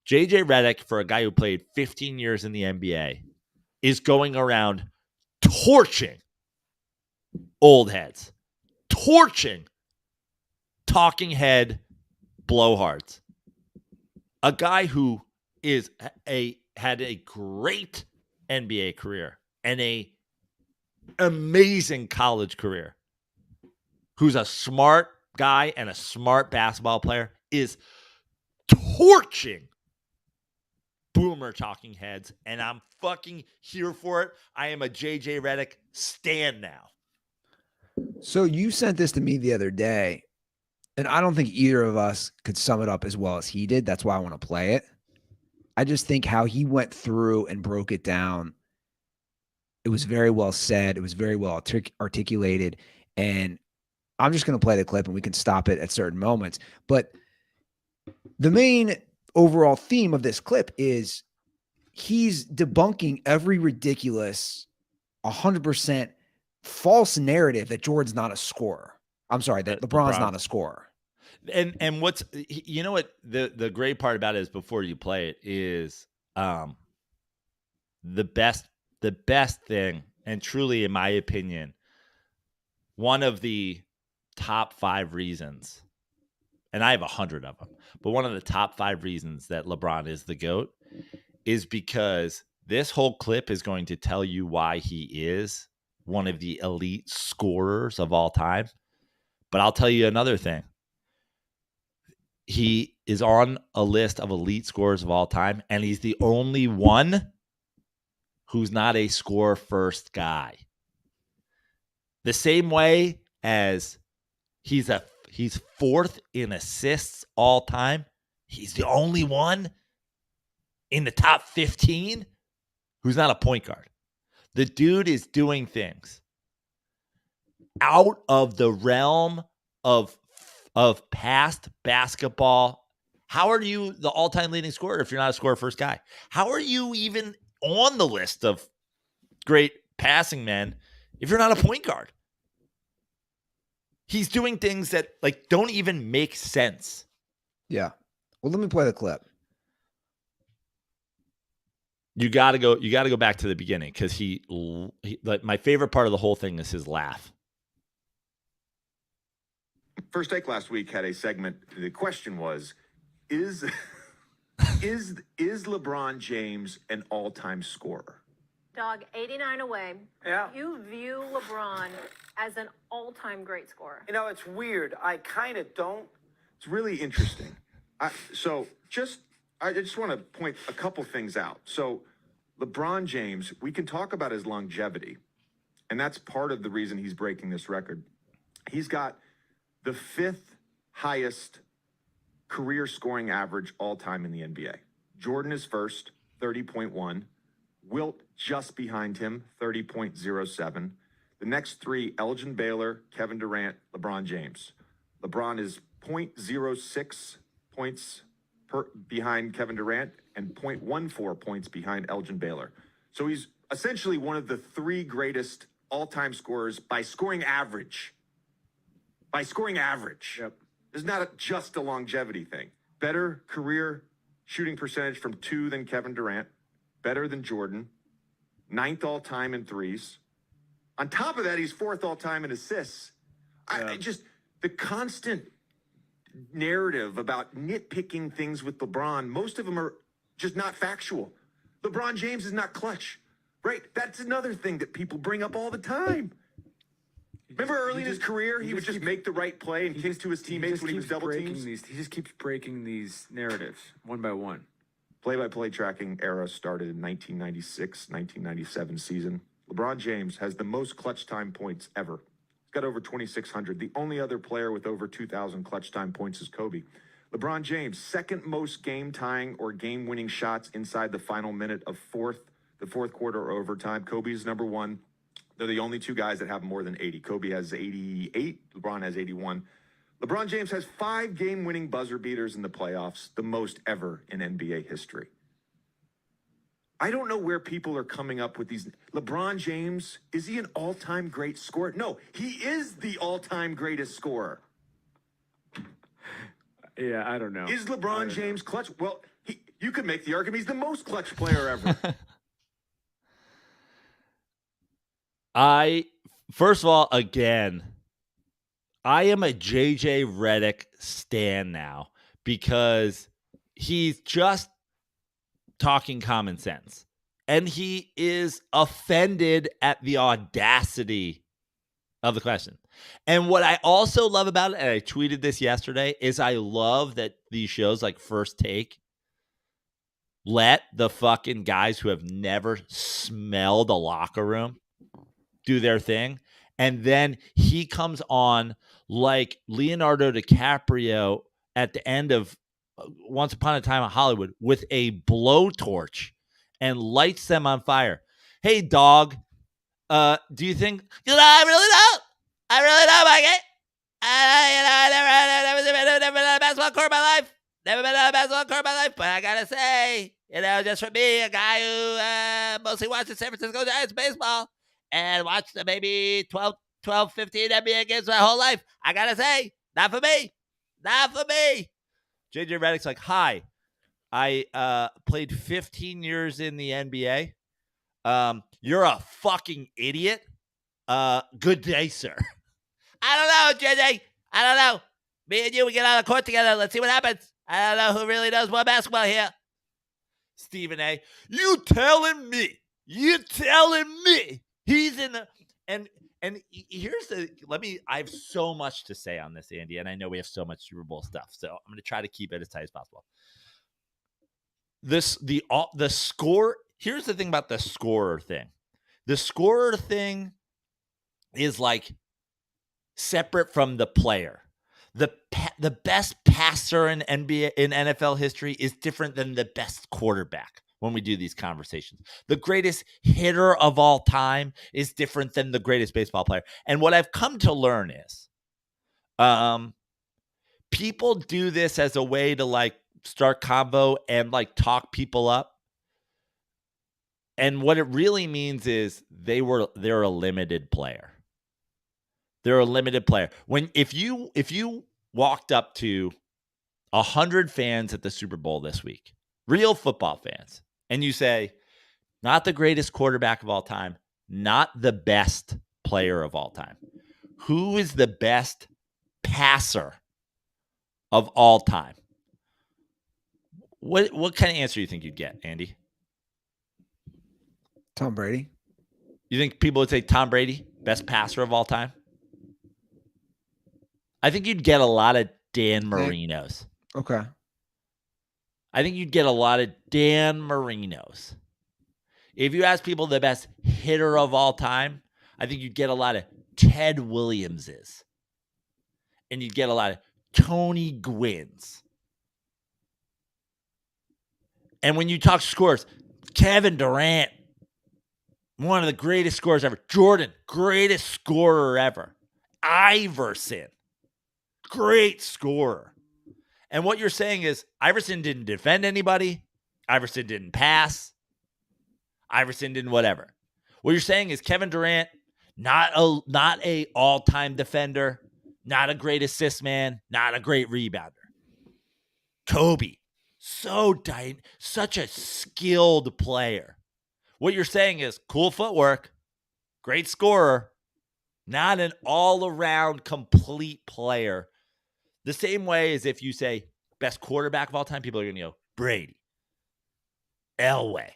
S2: JJ Redick, for a guy who played 15 years in the NBA, is going around torching old heads, torching talking head blowhards. A guy who had a great NBA career and a amazing college career, who's a smart guy and a smart basketball player, is torching boomer talking heads, and I'm fucking here for it. I am a JJ Redick stan now.
S1: So you sent this to me the other day, and I don't think either of us could sum it up as well as he did. That's why I want to play it. I just think how he went through and broke it down, it was very well said. It was very well articulated. And I'm just going to play the clip and we can stop it at certain moments. But the main overall theme of this clip is he's debunking every ridiculous 100% false narrative that Jordan's not a scorer. I'm sorry, that LeBron's not a scorer.
S2: And what's, you know what the great part about it is, before you play it, is the best thing, and truly in my opinion, one of the top 5 reasons, and I have 100 of them, but one of the top 5 reasons that LeBron is the GOAT is because this whole clip is going to tell you why he is one of the elite scorers of all time. But I'll tell you another thing. He is on a list of elite scorers of all time, and he's the only one who's not a score first guy. The same way as he's 4th in assists all time, he's the only one in the top 15 who's not a point guard. The dude is doing things out of the realm of past basketball. How are you the all-time leading scorer if you're not a scorer first guy? How are you even on the list of great passing men if you're not a point guard? He's doing things that like don't even make sense.
S1: Yeah. Well, let me play the clip.
S2: You got to go back to the beginning because he like my favorite part of the whole thing is his laugh.
S3: First Take last week had a segment. The question was, is LeBron James an all-time scorer?
S4: Dog, 89 away.
S5: Yeah.
S4: You view LeBron as an all-time great scorer.
S5: You know, it's weird. I kind of don't.
S3: It's really interesting. I just want to point a couple things out. So LeBron James, we can talk about his longevity, and that's part of the reason he's breaking this record. He's got the 5th highest career scoring average all time in the NBA. Jordan is first, 30.1. Wilt just behind him, 30.07. The next 3, Elgin Baylor, Kevin Durant, LeBron James. LeBron is 0.06 points behind Kevin Durant and 0.14 points behind Elgin Baylor. So he's essentially one of the 3 greatest all-time scorers by scoring average. By scoring average.
S5: Yep.
S3: It's not just a longevity thing. Better career shooting percentage from 2 than Kevin Durant. Better than Jordan. 9th all-time in threes. On top of that, he's 4th all-time in assists. I just the constant narrative about nitpicking things with LeBron, most of them are just not factual. LeBron James is not clutch, right? That's another thing that people bring up all the time. Remember early in his career, he would just make the right play and kick to his teammates when he was double teamed?
S5: He just keeps breaking these narratives one by one.
S3: Play-by-play tracking era started in 1996, 1997 season. LeBron James has the most clutch time points ever. He's got over 2,600. The only other player with over 2,000 clutch time points is Kobe. LeBron James, 2nd most game-tying or game-winning shots inside the final minute of the fourth quarter or overtime. Kobe's number 1. They're the only 2 guys that have more than 80. Kobe has 88. LeBron has 81. LeBron James has 5 game-winning buzzer beaters in the playoffs, the most ever in NBA history. I don't know where people are coming up with these. LeBron James, is he an all-time great scorer? No, he is the all-time greatest scorer.
S5: Yeah, I don't know.
S3: Is LeBron James clutch? Well, you could make the argument he's the most clutch player ever.
S2: First of all, again, I am a JJ Redick stan now because he's just talking common sense. And he is offended at the audacity of the question. And what I also love about it, and I tweeted this yesterday, is I love that these shows like First Take let the fucking guys who have never smelled a locker room do their thing. And then he comes on like Leonardo DiCaprio at the end of Once Upon a Time in Hollywood with a blowtorch and lights them on fire. Hey, dog, do you think, I really don't like it. I never been on a basketball court in my life. Never been on a basketball court in my life. But I got to say, just for me, a guy who mostly watches San Francisco Giants baseball and watched maybe 12, 15 NBA games my whole life. I got to say, not for me. Not for me. JJ Redick's like, hi, I played 15 years in the NBA. You're a fucking idiot. Good day, sir. I don't know, JJ. I don't know. Me and you, we get on the court together. Let's see what happens. I don't know who really knows more basketball here. Stephen A. You telling me? He's in the and here's the I have so much to say on this, Andy, and I know we have so much Super Bowl stuff, so I'm going to try to keep it as tight as possible. The score. Here's the thing about the scorer thing. The scorer thing is like separate from the player. The best passer in NFL history is different than the best quarterback when we do these conversations. The greatest hitter of all time is different than the greatest baseball player. And what I've come to learn is people do this as a way to like start convo and like talk people up. And what it really means is they're a limited player. They're a limited player. If you walked up to 100 fans at the Super Bowl this week, real football fans, and you say, not the greatest quarterback of all time, not the best player of all time. Who is the best passer of all time? What kind of answer do you think you'd get, Andy?
S1: Tom Brady.
S2: You think people would say Tom Brady, best passer of all time? I think you'd get a lot of Dan Marinos.
S1: Okay.
S2: I think you'd get a lot of Dan Marinos. If you ask people the best hitter of all time, I think you'd get a lot of Ted Williamses. And you'd get a lot of Tony Gwynns. And when you talk scores, Kevin Durant, one of the greatest scorers ever. Jordan, greatest scorer ever. Iverson, great scorer. And what you're saying is Iverson didn't defend anybody. Iverson didn't pass. Iverson didn't whatever. What you're saying is Kevin Durant, not a all-time defender, not a great assist man, not a great rebounder. Kobe, such a skilled player. What you're saying is cool footwork, great scorer, not an all-around complete player. The same way as if you say best quarterback of all time, people are going to go Brady, Elway,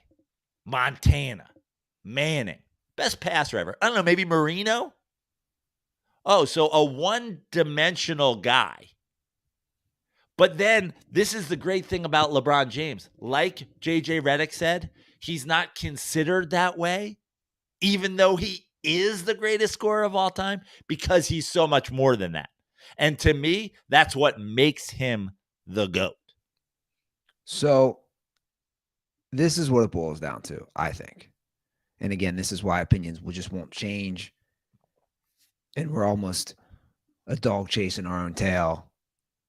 S2: Montana, Manning, best passer ever. I don't know, maybe Marino? Oh, so a one-dimensional guy. But then this is the great thing about LeBron James. Like JJ Redick said, he's not considered that way, even though he is the greatest scorer of all time, because he's so much more than that. And to me, that's what makes him the GOAT.
S1: So this is what it boils down to, I think. And again, this is why opinions just won't change. And we're almost a dog chasing our own tail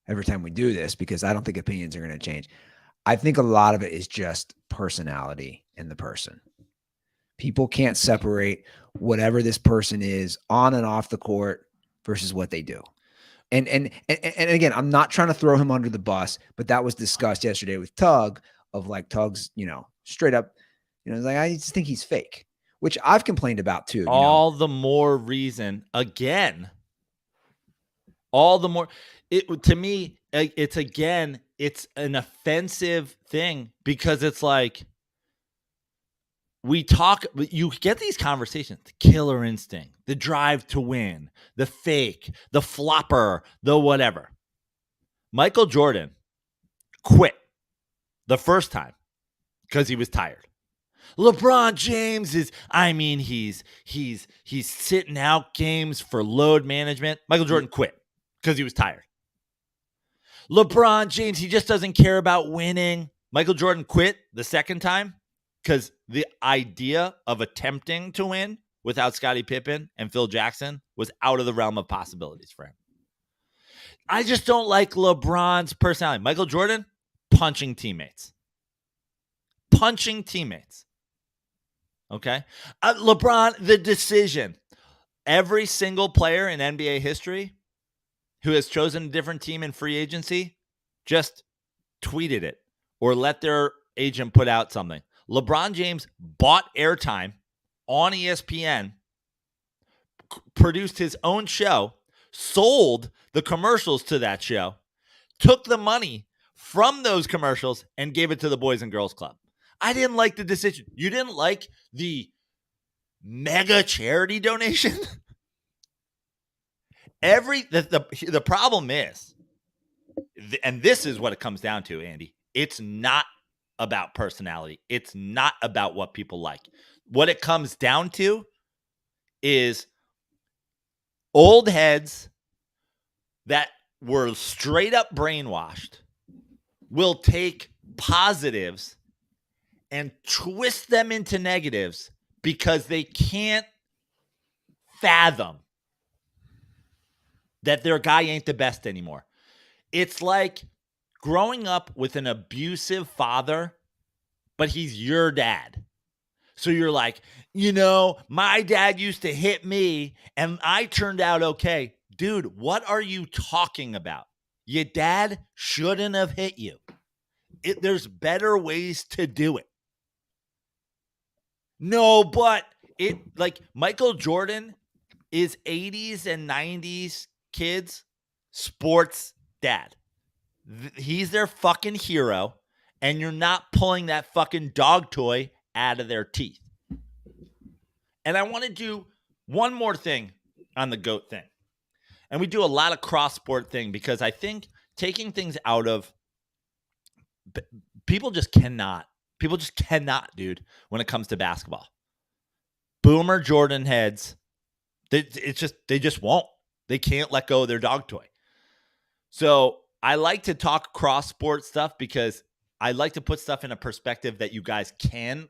S1: every time we do this, because I don't think opinions are going to change. I think a lot of it is just personality in the person. People can't separate whatever this person is on and off the court versus what they do. And again, I'm not trying to throw him under the bus, but that was discussed yesterday with Tug, of like Tug's, straight up, like, I just think he's fake, which I've complained about too.
S2: All the more reason, again, all the more, to me, it's an offensive thing, because it's like, you get these conversations, the killer instinct, the drive to win, the fake, the flopper, the whatever. Michael Jordan quit the first time because he was tired. LeBron James he's sitting out games for load management. Michael Jordan quit because he was tired. LeBron James, he just doesn't care about winning. Michael Jordan quit the second time because the idea of attempting to win without Scottie Pippen and Phil Jackson was out of the realm of possibilities for him. I just don't like LeBron's personality. Michael Jordan, punching teammates. Okay? LeBron, the decision. Every single player in NBA history who has chosen a different team in free agency just tweeted it or let their agent put out something. LeBron James bought airtime on ESPN, produced his own show, sold the commercials to that show, took the money from those commercials and gave it to the Boys and Girls Club. I didn't like the decision. You didn't like the mega charity donation? The problem is, and this is what it comes down to, Andy, it's not about personality. It's not about what people like. What it comes down to is old heads that were straight up brainwashed will take positives and twist them into negatives because they can't fathom that their guy ain't the best anymore. It's like growing up with an abusive father, but he's your dad. So you're like, my dad used to hit me and I turned out okay. Dude, what are you talking about? Your dad shouldn't have hit you. There's better ways to do it. No, but Michael Jordan is 80s and 90s kids' sports dad. He's their fucking hero, and you're not pulling that fucking dog toy out of their teeth. And I want to do one more thing on the GOAT thing. And we do a lot of cross-sport thing because I think taking things out of people just cannot, dude, when it comes to basketball. Boomer Jordan heads, they just won't. They can't let go of their dog toy. So I like to talk cross-sport stuff because I like to put stuff in a perspective that you guys can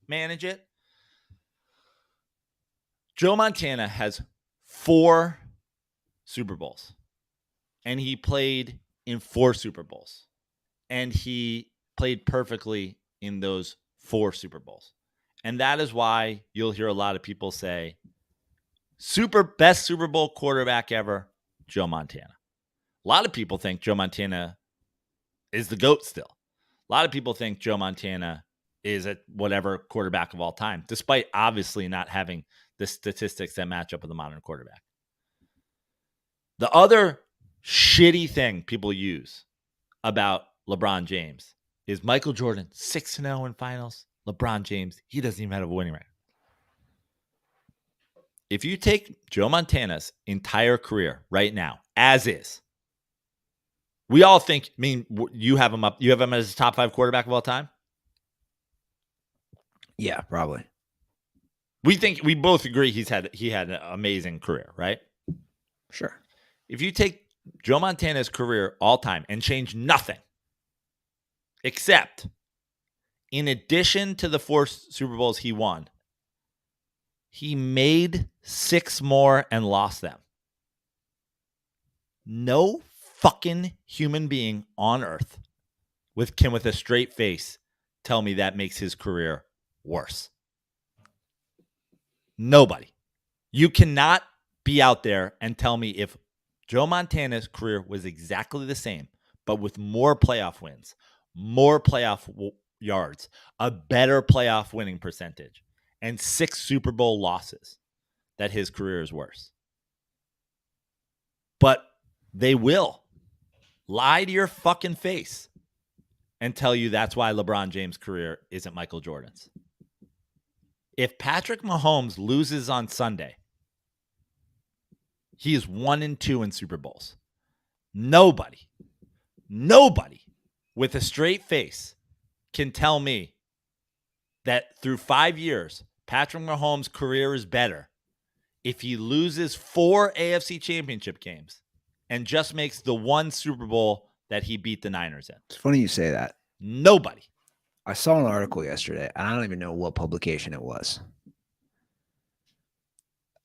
S2: manage it. Joe Montana has 4 Super Bowls, and he played in 4 Super Bowls, and he played perfectly in those 4 Super Bowls. And that is why you'll hear a lot of people say, best Super Bowl quarterback ever, Joe Montana. A lot of people think Joe Montana is the GOAT still. A lot of people think Joe Montana is a whatever quarterback of all time, despite obviously not having the statistics that match up with a modern quarterback. The other shitty thing people use about LeBron James is Michael Jordan, 6-0 in finals. LeBron James, he doesn't even have a winning record. If you take Joe Montana's entire career right now, as is, we all think, you have him as a top 5 quarterback of all time?
S1: Yeah, probably.
S2: We both agree he had an amazing career, right?
S1: Sure.
S2: If you take Joe Montana's career all time and change nothing, except in addition to the 4 Super Bowls he won, he made 6 more and lost them. No fucking human being on earth can with a straight face tell me that makes his career worse. Nobody. You cannot be out there and tell me if Joe Montana's career was exactly the same, but with more playoff wins, more playoff yards, a better playoff winning percentage, and 6 Super Bowl losses, that his career is worse. But they will lie to your fucking face and tell you that's why LeBron James' career isn't Michael Jordan's. If Patrick Mahomes loses on Sunday, he is 1-2 in Super Bowls. Nobody with a straight face can tell me that through 5 years, Patrick Mahomes' career is better if he loses 4 AFC championship games and just makes the 1 Super Bowl that he beat the Niners in.
S1: It's funny you say that.
S2: Nobody.
S1: I saw an article yesterday, and I don't even know what publication it was.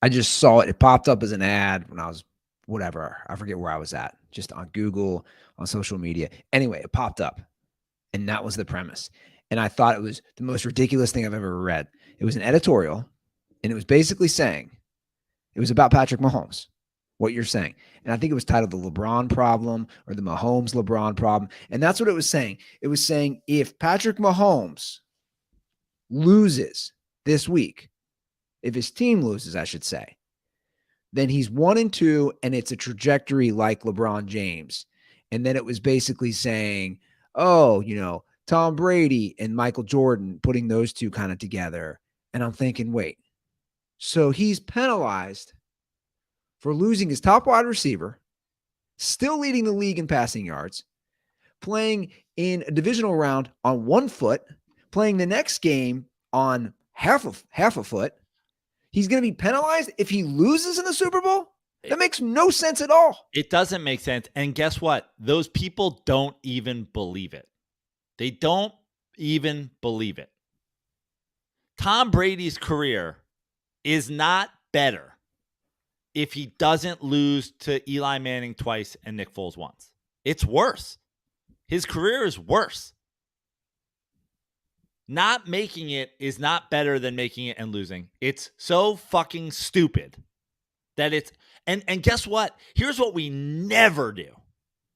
S1: I just saw it. It popped up as an ad when I was whatever. I forget where I was at, just on Google, on social media. Anyway, it popped up, and that was the premise. And I thought it was the most ridiculous thing I've ever read. It was an editorial, and it was basically saying, it was about Patrick Mahomes, what you're saying. And I think it was titled The LeBron Problem or The Mahomes-LeBron Problem. And that's what it was saying. It was saying if Patrick Mahomes loses this week, if his team loses, I should say, then he's 1-2, and it's a trajectory like LeBron James. And then it was basically saying, oh, Tom Brady and Michael Jordan, putting those two kind of together. And I'm thinking, wait, so he's penalized for losing his top wide receiver, still leading the league in passing yards, playing in a divisional round on 1 foot, playing the next game on half a foot. He's going to be penalized if he loses in the Super Bowl? That makes no sense at all.
S2: It doesn't make sense. And guess what? Those people don't even believe it. They don't even believe it. Tom Brady's career is not better if he doesn't lose to Eli Manning twice and Nick Foles once. It's worse. His career is worse. Not making it is not better than making it and losing. It's so fucking stupid that it's... And guess what? Here's what we never do.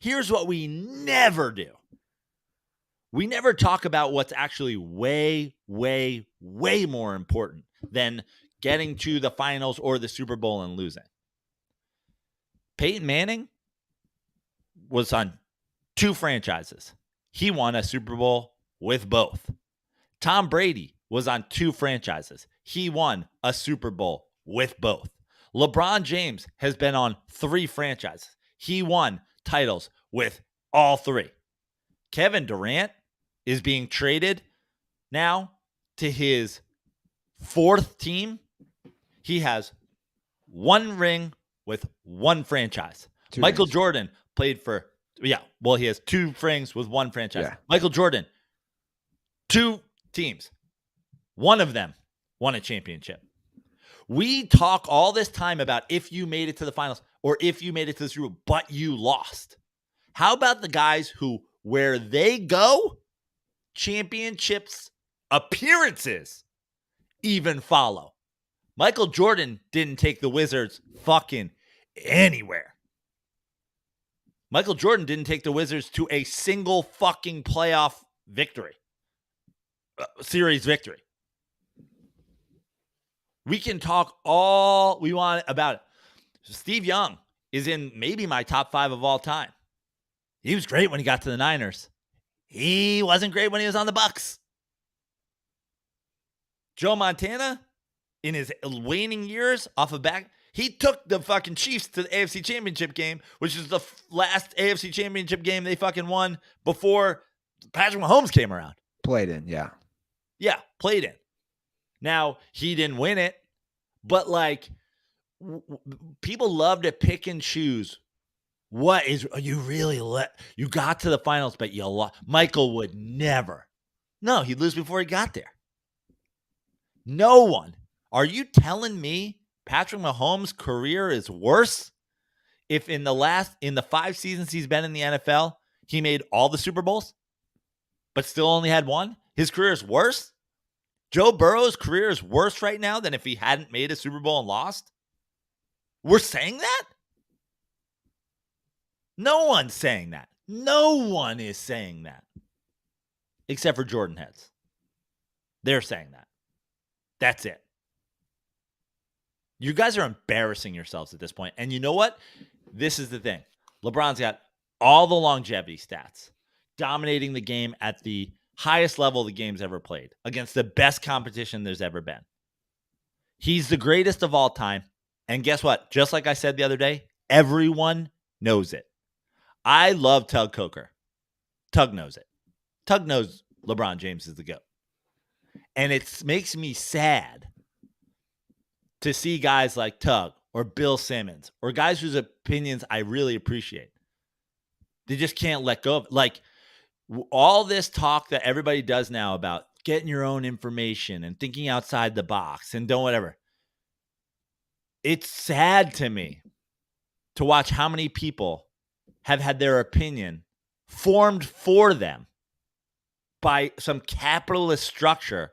S2: Here's what we never do. We never talk about what's actually way, way, way more important than getting to the finals or the Super Bowl and losing. Peyton Manning was on 2 franchises. He won a Super Bowl with both. Tom Brady was on 2 franchises. He won a Super Bowl with both. LeBron James has been on 3 franchises. He won titles with all 3. Kevin Durant is being traded now to his 4th team. He has 1 ring with 1 franchise. Michael Jordan played for, he has 2 rings with 1 franchise. Yeah. Michael Jordan, 2 teams. 1 of them won a championship. We talk all this time about if you made it to the finals or if you made it to the Super Bowl, but you lost. How about the guys who, where they go, championships, appearances even follow? Michael Jordan didn't take the Wizards fucking anywhere. Michael Jordan didn't take the Wizards to a single fucking playoff victory. Series victory. We can talk all we want about it. Steve Young is in maybe my top 5 of all time. He was great when he got to the Niners. He wasn't great when he was on the Bucks. Joe Montana, in his waning years off of back, he took the fucking Chiefs to the AFC Championship game, which is the last AFC Championship game they fucking won before Patrick Mahomes came around.
S1: Played in, yeah.
S2: Yeah, played in. Now, he didn't win it, but like people love to pick and choose. What is you really you got to the finals, but you lost. Michael would never. No, he'd lose before he got there. No one. Are you telling me Patrick Mahomes' career is worse if in the 5 seasons he's been in the NFL, he made all the Super Bowls, but still only had 1? His career is worse? Joe Burrow's career is worse right now than if he hadn't made a Super Bowl and lost? We're saying that? No one's saying that. No one is saying that. Except for Jordan heads. They're saying that. That's it. You guys are embarrassing yourselves at this point. And you know what? This is the thing. LeBron's got all the longevity stats, dominating the game at the highest level the game's ever played against the best competition there's ever been. He's the greatest of all time. And guess what? Just like I said the other day, everyone knows it. I love Tug Coker. Tug knows it. Tug knows LeBron James is the GOAT. And it makes me sad to see guys like Tug or Bill Simmons or guys whose opinions I really appreciate. They just can't let go of it. Like, all this talk that everybody does now about getting your own information and thinking outside the box and doing whatever. It's sad to me to watch how many people have had their opinion formed for them by some capitalist structure.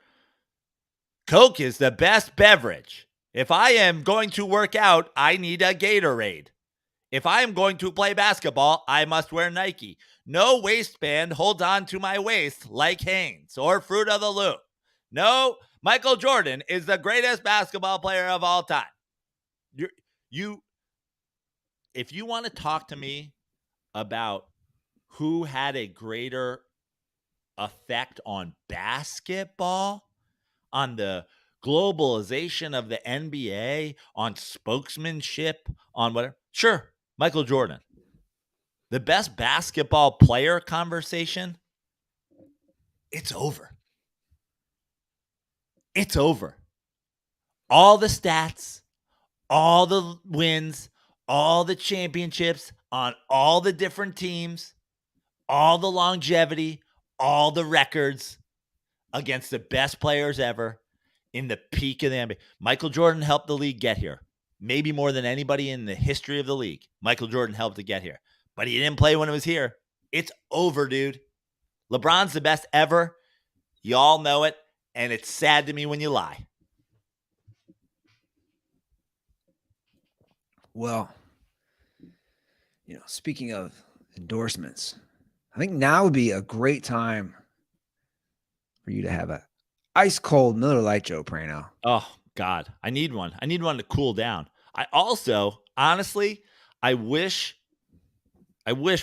S2: Coke is the best beverage. If I am going to work out, I need a Gatorade. If I am going to play basketball, I must wear Nike. No waistband holds on to my waist like Hanes or Fruit of the Loom. No, Michael Jordan is the greatest basketball player of all time. If you want to talk to me about who had a greater effect on basketball, on the globalization of the NBA, on spokesmanship, on whatever, sure, Michael Jordan. The best basketball player conversation, it's over. It's over. All the stats, all the wins, all the championships on all the different teams, all the longevity, all the records against the best players ever in the peak of the NBA. Michael Jordan helped the league get here. Maybe more than anybody in the history of the league. Michael Jordan helped to get here. But he didn't play when it was here. It's over, dude. LeBron's the best ever. Y'all know it. And it's sad to me when you lie.
S1: Well, speaking of endorsements, I think now would be a great time for you to have a ice cold Miller Lite, Joe Prano.
S2: Oh, God. I need one. I need one to cool down. I also, honestly, I wish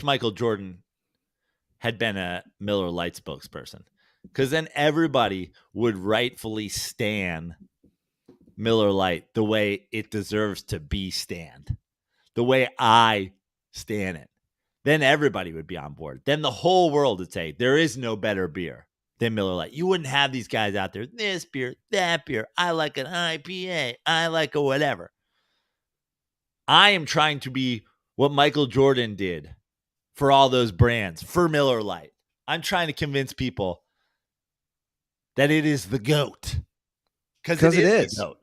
S2: Michael Jordan had been a Miller Lite spokesperson, because then everybody would rightfully stan Miller Lite the way it deserves to be stand, the way I stan it. Then everybody would be on board. Then the whole world would say there is no better beer than Miller Lite. You wouldn't have these guys out there, this beer, that beer. I like an IPA. I like a whatever. I am trying to be what Michael Jordan did for all those brands, for Miller Lite. I'm trying to convince people that it is the GOAT.
S1: Because it is.
S2: The GOAT.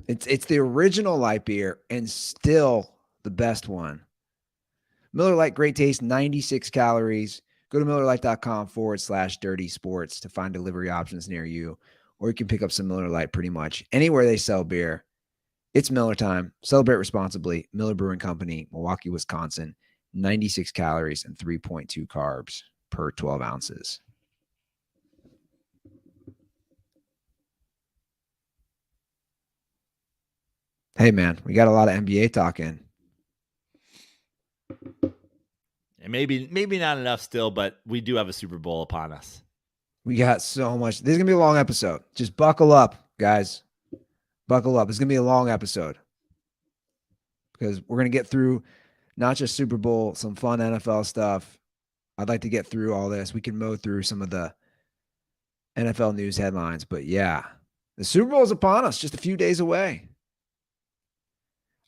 S1: It's the original light beer and still the best one. Miller Lite, great taste, 96 calories. Go to MillerLite.com/dirty sports to find delivery options near you, or you can pick up some Miller Lite pretty much anywhere they sell beer. It's Miller time. Celebrate responsibly. Miller Brewing Company, Milwaukee, Wisconsin. 96 calories and 3.2 carbs per 12 ounces. Hey, man, we got a lot of NBA talking.
S2: And maybe not enough still, but we do have a Super Bowl upon us.
S1: We got so much. This is going to be a long episode. Just buckle up, guys. Buckle up. It's going to be a long episode because we're going to get through not just Super Bowl, some fun NFL stuff. I'd like to get through all this. We can mow through some of the NFL news headlines, but yeah, the Super Bowl is upon us, just a few days away.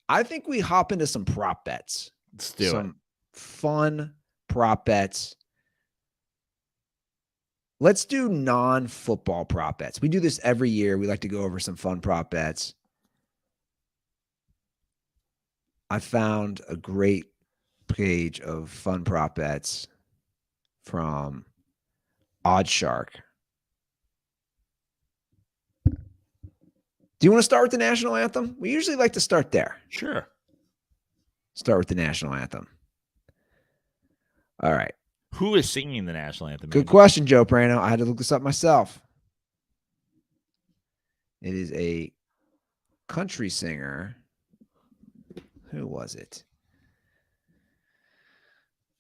S1: I think we hop into some prop bets.
S2: Let's do
S1: some fun prop bets. Let's do non-football prop bets. We do this every year. We like to go over some fun prop bets. I found a great page of fun prop bets from OddsShark. Do you want to start with the national anthem? We usually like to start there.
S2: Sure.
S1: Start with the national anthem. All right.
S2: Who is singing the national anthem?
S1: Good question, Joe Prano. I had to look this up myself. It is a country singer. Who was it?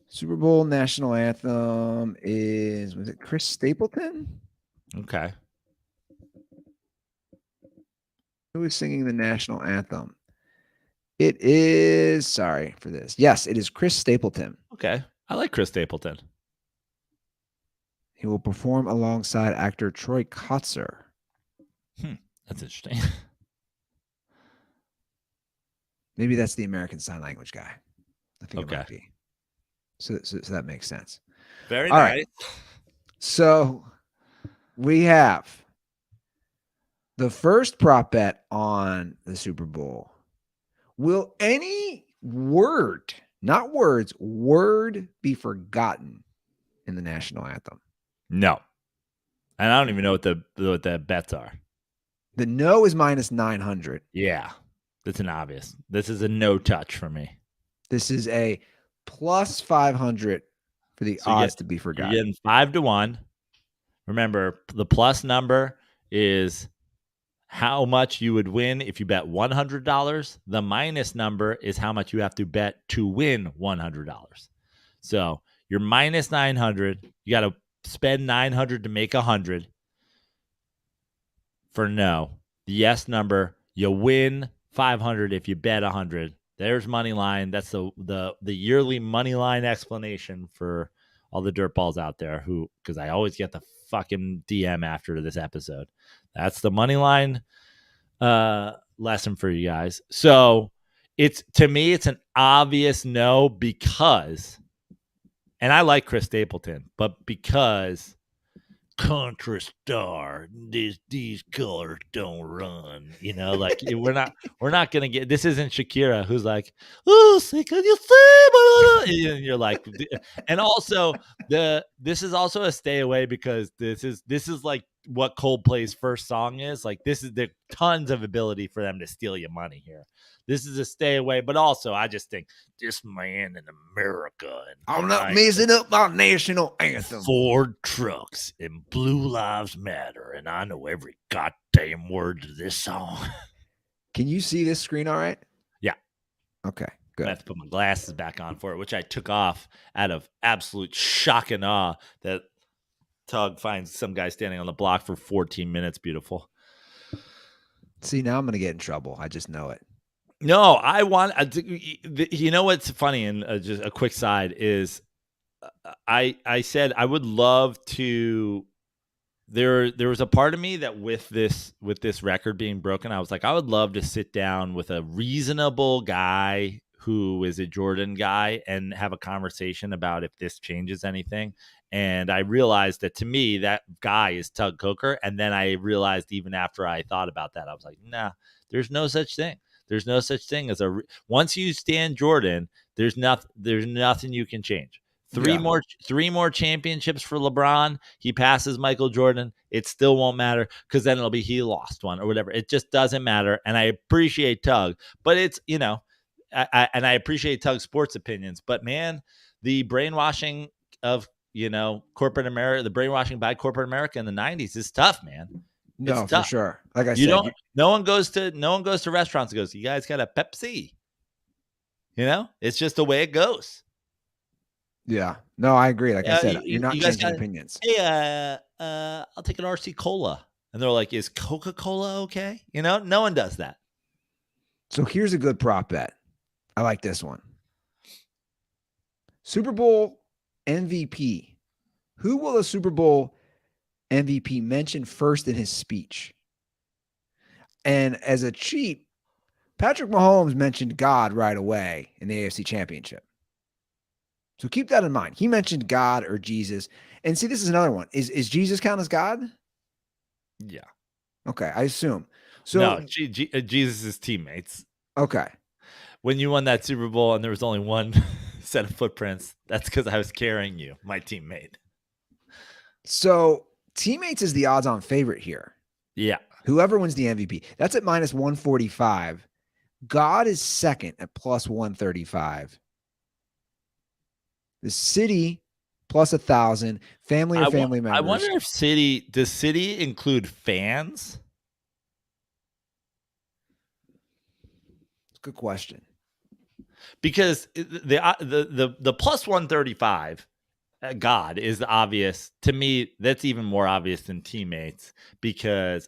S1: Super Bowl national anthem was it Chris Stapleton?
S2: Okay.
S1: Who is singing the national anthem? It is, sorry for this. Yes, it is Chris Stapleton.
S2: Okay. I like Chris Stapleton.
S1: He will perform alongside actor Troy Kotzer.
S2: That's interesting.
S1: Maybe that's the American Sign Language guy. I think
S2: Okay.
S1: it might be. So that makes sense.
S2: Very
S1: All
S2: nice.
S1: right. So we have the first prop bet on the Super Bowl. Will any word, not words, word be forgotten in the national anthem?
S2: No. And I don't even know what the bets are.
S1: The no is minus 900.
S2: Yeah. That's an obvious. This is a no touch for me.
S1: This is a plus 500 for the odds to be
S2: You're
S1: forgotten.
S2: getting 5-1. Remember, the plus number is how much you would win if you bet $100. The minus number is how much you have to bet to win $100. So you're minus 900. You got to spend 900 to make 100 for no. The yes number, you win 500 if you bet 100. There's money line. That's the yearly money line explanation for all the dirt balls out there who, because I always get the fucking DM after this episode. That's the money line lesson for you guys. So it's, to me, it's an obvious no because, and I like Chris Stapleton, but because Contra Star, these colors don't run, like we're not gonna get, this isn't Shakira who's like, oh, say, can you say, and you're like, and also this is also a stay away because this is like what Coldplay's first song is. Like, this is the tons of ability for them to steal your money here. This is a stay away, but also I just think this man in America, and
S1: I'm not messing up my national anthem.
S2: Ford trucks and Blue Lives Matter, and I know every goddamn word to this song.
S1: Can you see this screen all right?
S2: Yeah.
S1: Okay,
S2: I
S1: good.
S2: have to put my glasses back on for it, which I took off out of absolute shock and awe that Tug finds some guy standing on the block for 14 minutes. Beautiful.
S1: See, now I'm going to get in trouble. I just know it.
S2: No, I want, what's funny, and just a quick side is I said I would love to, there was a part of me that with this record being broken, I was like, I would love to sit down with a reasonable guy who is a Jordan guy and have a conversation about if this changes anything. And I realized that, to me, that guy is Tug Coker. And then I realized, even after I thought about that, I was like, nah, there's no such thing. There's no such thing as once you stand Jordan, there's nothing you can change. Three more championships for LeBron. He passes Michael Jordan. It still won't matter because then it'll be he lost one or whatever. It just doesn't matter. And I appreciate Tug, but it's, I appreciate Tug's sports opinions, but man, the brainwashing of, corporate America, the brainwashing by corporate America in the 90s is tough, man.
S1: No, for sure. Like I said,
S2: no one goes to restaurants and goes, you guys got a Pepsi? It's just the way it goes.
S1: Yeah. No, I agree. Like I said, you're not changing opinions.
S2: Hey, I'll take an RC Cola. And they're like, is Coca-Cola okay? No one does that.
S1: So here's a good prop bet. I like this one. Super Bowl MVP. Who will the Super Bowl MVP mention first in his speech? And as a cheat, Patrick Mahomes mentioned God right away in the AFC Championship. So keep that in mind. He mentioned God or Jesus. And see, this is another one. Is Jesus count as God?
S2: Yeah.
S1: Okay, I assume. So
S2: no, Jesus' teammates.
S1: Okay.
S2: When you won that Super Bowl and there was only one set of footprints, that's because I was carrying you, my teammate.
S1: So teammates is the odds-on favorite here.
S2: Yeah.
S1: Whoever wins the MVP. That's at minus 145. God is second at plus 135. The city plus 1,000. Family or family members.
S2: I wonder if does city include fans?
S1: Good question.
S2: Because the plus 135 God is the obvious. To me, that's even more obvious than teammates, because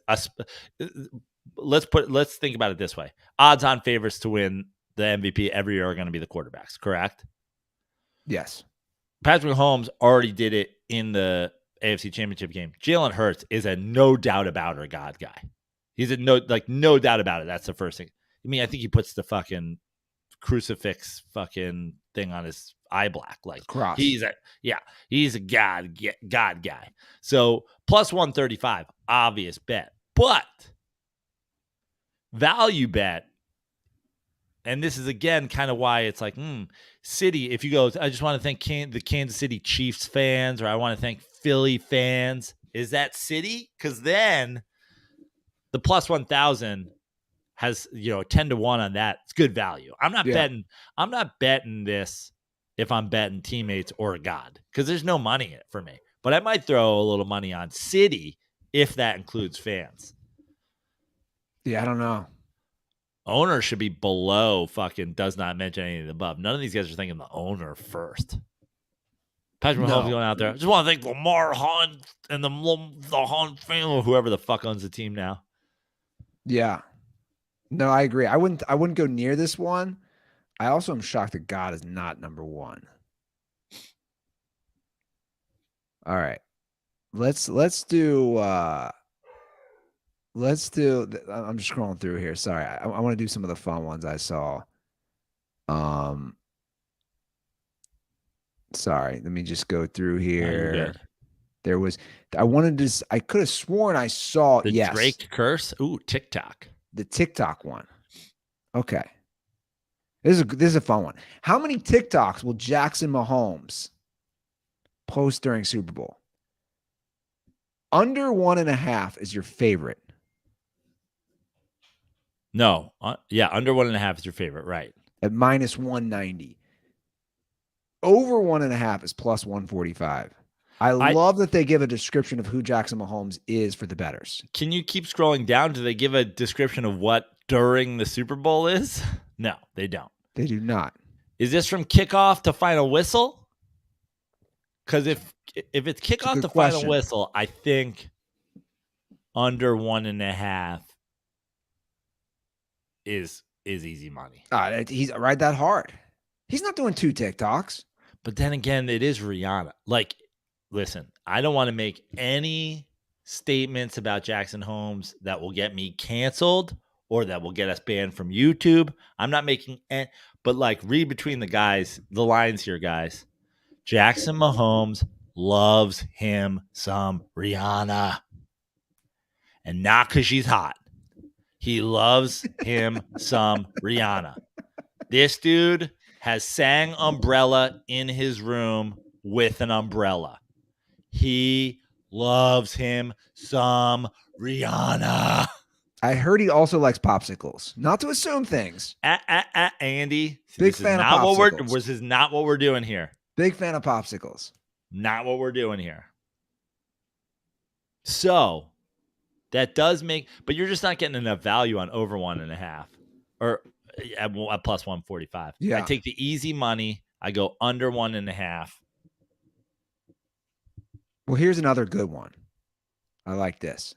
S2: let's think about it this way. Odds on favorites to win the MVP every year are going to be the quarterbacks, correct?
S1: Yes.
S2: Patrick Mahomes already did it in the AFC Championship game. Jalen Hurts is a no doubt about it God guy. He's a no doubt about it. That's the first thing. I mean, I think he puts the fucking crucifix fucking thing on his eye black, like
S1: cross.
S2: He's a God guy. So plus 135, obvious bet, but value bet. And this is, again, kind of why it's like, city, if you go, I just want to thank the Kansas City Chiefs fans, or I want to thank Philly fans. Is that city? Because then the plus 1,000 has, 10 to 1 on that. It's good value. I'm not betting this if I'm betting teammates or God, because there's no money in it for me. But I might throw a little money on city if that includes fans.
S1: Yeah, I don't know.
S2: Owner should be below fucking does not mention anything above. None of these guys are thinking the owner first. Patrick Mahomes
S1: No.
S2: going out there. I just want to thank Lamar Hunt and the Hunt family, whoever the fuck owns the team now.
S1: Yeah. No, I agree. I wouldn't go near this one. I also am shocked that God is not number one. All right. Let's do I'm just scrolling through here. Sorry. I want to do some of the fun ones I saw. Sorry. Let me just go through
S2: No, you're
S1: here.
S2: good.
S1: There was I could have sworn I saw
S2: The Drake curse. Ooh, TikTok.
S1: the TikTok one. Okay. This is a fun one. How many TikToks will Jackson Mahomes post during Super Bowl? Under 1.5 is your favorite.
S2: No. Yeah, under 1.5 is your favorite, right?
S1: At minus 190. Over 1.5 is plus 145. I love that they give a description of who Jackson Mahomes is for the bettors.
S2: Can you keep scrolling down? Do they give a description of what during the Super Bowl is? No, they don't.
S1: They do not.
S2: Is this from kickoff to final whistle? Because if it's kickoff to final whistle, I think under 1.5 is easy money.
S1: He's right that hard. He's not doing 2 TikToks.
S2: But then again, it is Rihanna. Like, listen, I don't want to make any statements about Jackson Holmes that will get me canceled or that will get us banned from YouTube. I'm not making any, but like read between the lines here, guys. Jackson Mahomes loves him some Rihanna. And not because she's hot. He loves him some Rihanna. This dude has sang Umbrella in his room with an umbrella. He loves him some Rihanna.
S1: I heard he also likes popsicles. Not to assume things.
S2: Andy.
S1: Big fan of popsicles.
S2: This is not what we're doing here.
S1: Big fan of popsicles.
S2: Not what we're doing here. So that does make, but you're just not getting enough value on over 1.5 or at plus 145.
S1: Yeah.
S2: I take the easy money. I go under 1.5.
S1: Well, here's another good one. I like this.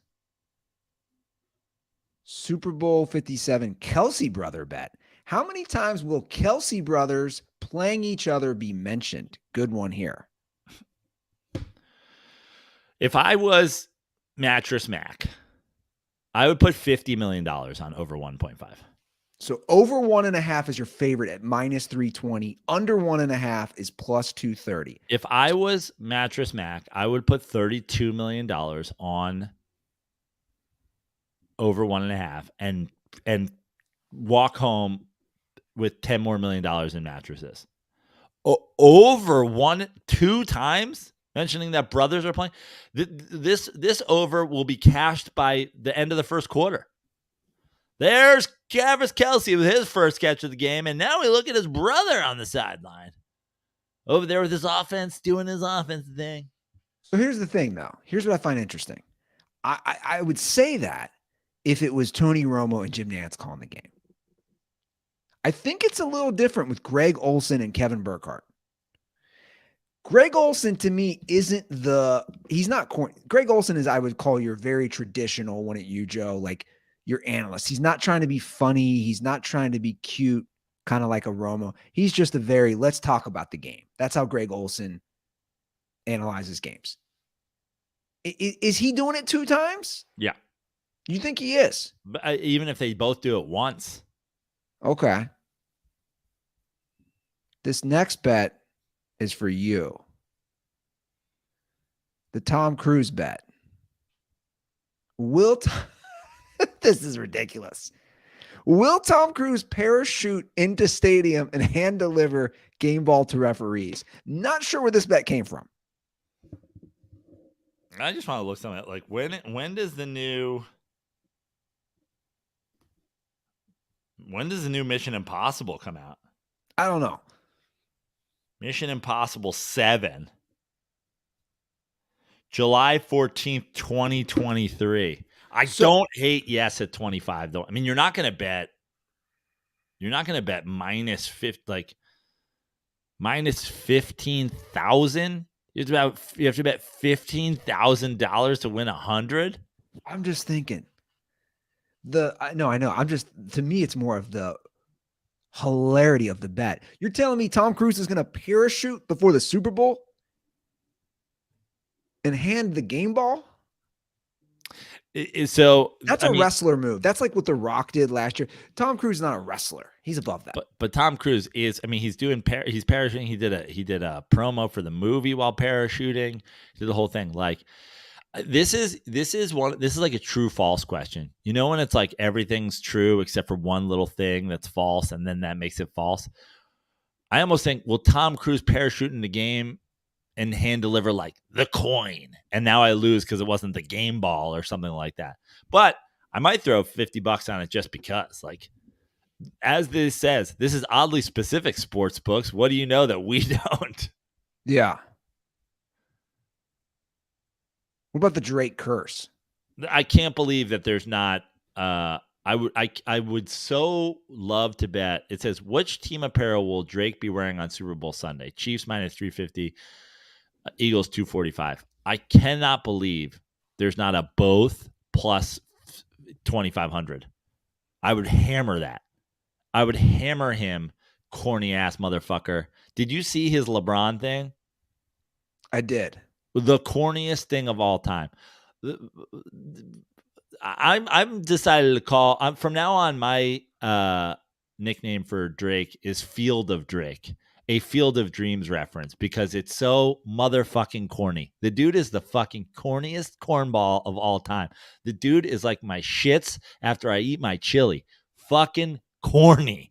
S1: Super Bowl 57 Kelsey brother bet. How many times will Kelsey brothers playing each other be mentioned? Good one here.
S2: If I was Mattress Mac, I would put $50 million on over 1.5.
S1: So over 1.5 is your favorite at minus 320. Under 1.5 is plus 230.
S2: If I was Mattress Mac, I would put $32 million on over 1.5 and walk home with $10 more million in mattresses. Over 2 times, mentioning that brothers are playing. This over will be cashed by the end of the first quarter. There's Travis Kelce with his first catch of the game, and now we look at his brother on the sideline. Over there with his offense, doing his offense thing.
S1: So here's the thing, though. Here's what I find interesting. I would say that if it was Tony Romo and Jim Nantz calling the game. I think it's a little different with Greg Olsen and Kevin Burkhardt. Greg Olsen, to me, he's not corny. Greg Olsen is, I would call your very traditional, wouldn't you, Joe? Like your analyst. He's not trying to be funny. He's not trying to be cute, kind of like a Romo. He's just let's talk about the game. That's how Greg Olsen analyzes games. Is he doing it 2 times?
S2: Yeah.
S1: You think he is?
S2: But even if they both do it once.
S1: Okay. This next bet is for you. The Tom Cruise bet. This is ridiculous. Will Tom Cruise parachute into stadium and hand deliver game ball to referees? Not sure where this bet came from.
S2: I just want to look something like when does the new Mission Impossible come out?
S1: I don't know.
S2: Mission Impossible 7. July 14th, 2023. I don't hate yes at 25 though. I mean, you're not going to bet minus 50, like minus 15,000. You have to bet $15,000 to win 100.
S1: I'm just thinking. I know. To me, it's more of the hilarity of the bet. You're telling me Tom Cruise is going to parachute before the Super Bowl and hand the game ball?
S2: So
S1: that's a wrestler move. That's like what The Rock did last year. Tom Cruise is not a wrestler. He's above that.
S2: But Tom Cruise is. I mean, he's parachuting. He did a promo for the movie while parachuting. He did the whole thing. Like this is like a true false question. You know, when it's like everything's true except for one little thing that's false, and then that makes it false. I almost think, will Tom Cruise parachute in the game and hand deliver like the coin, and now I lose because it wasn't the game ball or something like that? But I might throw $50 on it just because, like, as this says, this is oddly specific sports books. What do you know that we don't?
S1: Yeah. What about the Drake curse?
S2: I can't believe that there's not. I would so love to bet. It says, which team apparel will Drake be wearing on Super Bowl Sunday? Chiefs minus 350, Eagles 245. I cannot believe there's not a both plus 2,500. I would hammer that. I would hammer him, corny ass motherfucker. Did you see his LeBron thing?
S1: I did.
S2: The corniest thing of all time. I'm decided to call. From now on, my nickname for Drake is Field of Drake, a Field of Dreams reference, because it's so motherfucking corny. The dude is the fucking corniest cornball of all time. The dude is like my shits after I eat my chili. Fucking corny.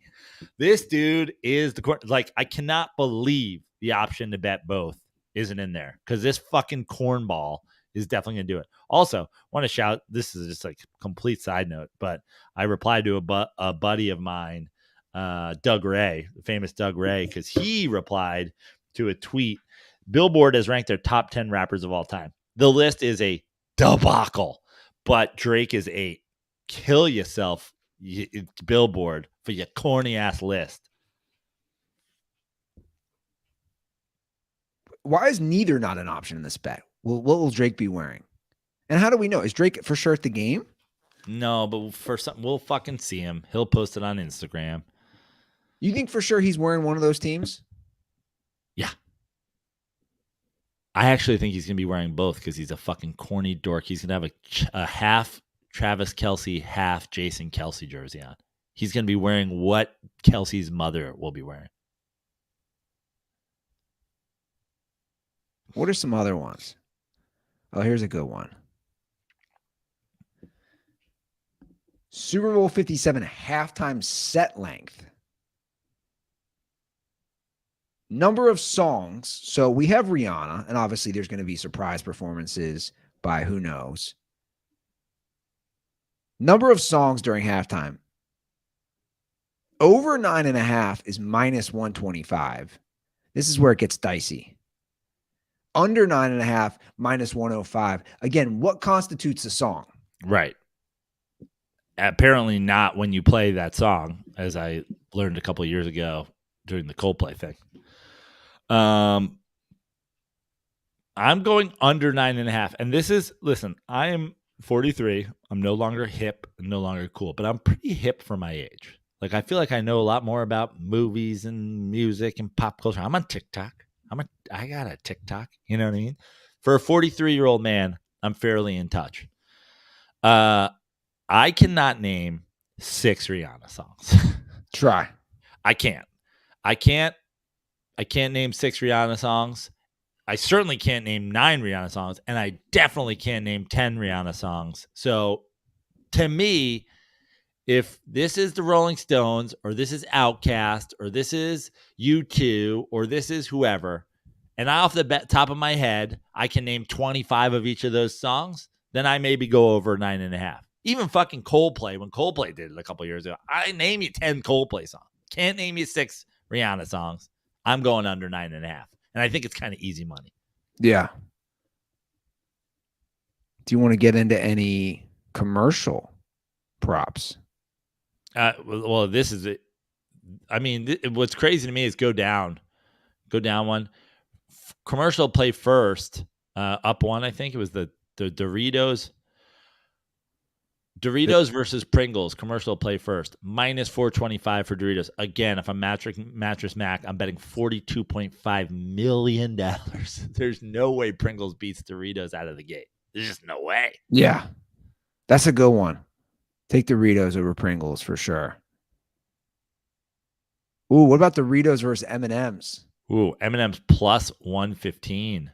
S2: This dude is the corn. Like, I cannot believe the option to bet both isn't in there, because this fucking cornball is definitely going to do it. Also, want to shout, this is just like complete side note, but I replied to a buddy of mine, Doug Ray, the famous Doug Ray, because he replied to a tweet. Billboard has ranked their top 10 rappers of all time. The list is a debacle, but Drake is a kill yourself Billboard for your corny ass list.
S1: Why is neither not an option in this bet? What will Drake be wearing? And how do we know? Is Drake for sure at the game?
S2: No, but for something, we'll fucking see him. He'll post it on Instagram.
S1: You think for sure he's wearing one of those teams?
S2: Yeah. I actually think he's going to be wearing both, because he's a fucking corny dork. He's going to have a half Travis Kelce, half Jason Kelce jersey on. He's going to be wearing what Kelce's mother will be wearing.
S1: What are some other ones? Oh, here's a good one. Super Bowl 57 halftime set length. Number of songs. So we have Rihanna, and obviously there's going to be surprise performances by who knows. Number of songs during halftime. Over 9.5 is minus 125. This is where it gets dicey. Under 9.5, minus 105. Again, what constitutes a song? Right.
S2: Apparently not when you play that song, as I learned a couple of years ago during the Coldplay thing. I'm going under 9.5. And this is, listen, I am 43. I'm no longer hip, no longer cool, but I'm pretty hip for my age. Like, I feel like I know a lot more about movies and music and pop culture. I'm on TikTok. I got a TikTok. You know what I mean? For a 43-year-old man, I'm fairly in touch. I cannot name 6 Rihanna songs.
S1: Try.
S2: I can't name 6 Rihanna songs. I certainly can't name 9 Rihanna songs, and I definitely can't name 10 Rihanna songs. So to me, if this is the Rolling Stones, or this is Outkast, or this is U2, or this is whoever, and off the top of my head, I can name 25 of each of those songs, then I maybe go over 9.5. Even fucking Coldplay, when Coldplay did it a couple years ago, I name you 10 Coldplay songs. Can't name you 6 Rihanna songs. I'm going under 9.5. And I think it's kind of easy money.
S1: Yeah. Do you want to get into any commercial props.
S2: Well, this is it. I mean, what's crazy to me is go down one. Commercial play first, up one. I think it was the Doritos versus Pringles. Commercial play first, minus 425 for Doritos. Again, if I'm Mattress Mac, I'm betting $42.5 million. There's no way Pringles beats Doritos out of the gate. There's just no way.
S1: Yeah, that's a good one. Take Doritos over Pringles for sure. Ooh, what about Doritos versus M&M's?
S2: Ooh, M&M's plus 115.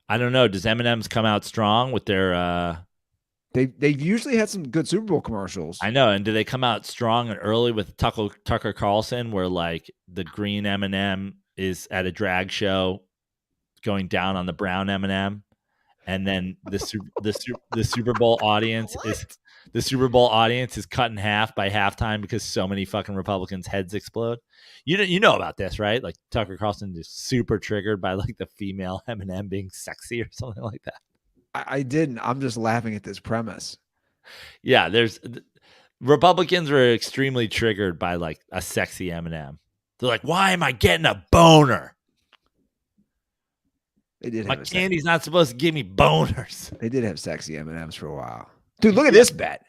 S2: I don't know. Does M&M's come out strong with their
S1: They've usually had some good Super Bowl commercials.
S2: I know, and do they come out strong and early with Tucker Carlson, where like the green M&M is at a drag show going down on the brown M&M, and then the Super Bowl audience is cut in half by halftime because so many fucking Republicans' heads explode. You know about this, right? Like Tucker Carlson is super triggered by like the female M&M being sexy or something like that.
S1: I didn't. I'm just laughing at this premise.
S2: Yeah, Republicans were extremely triggered by like a sexy M&M. They're like, "Why am I getting a boner?
S1: They did.
S2: My candy's not supposed to give me boners."
S1: They did have sexy M&Ms for a while, dude. Look at this bet.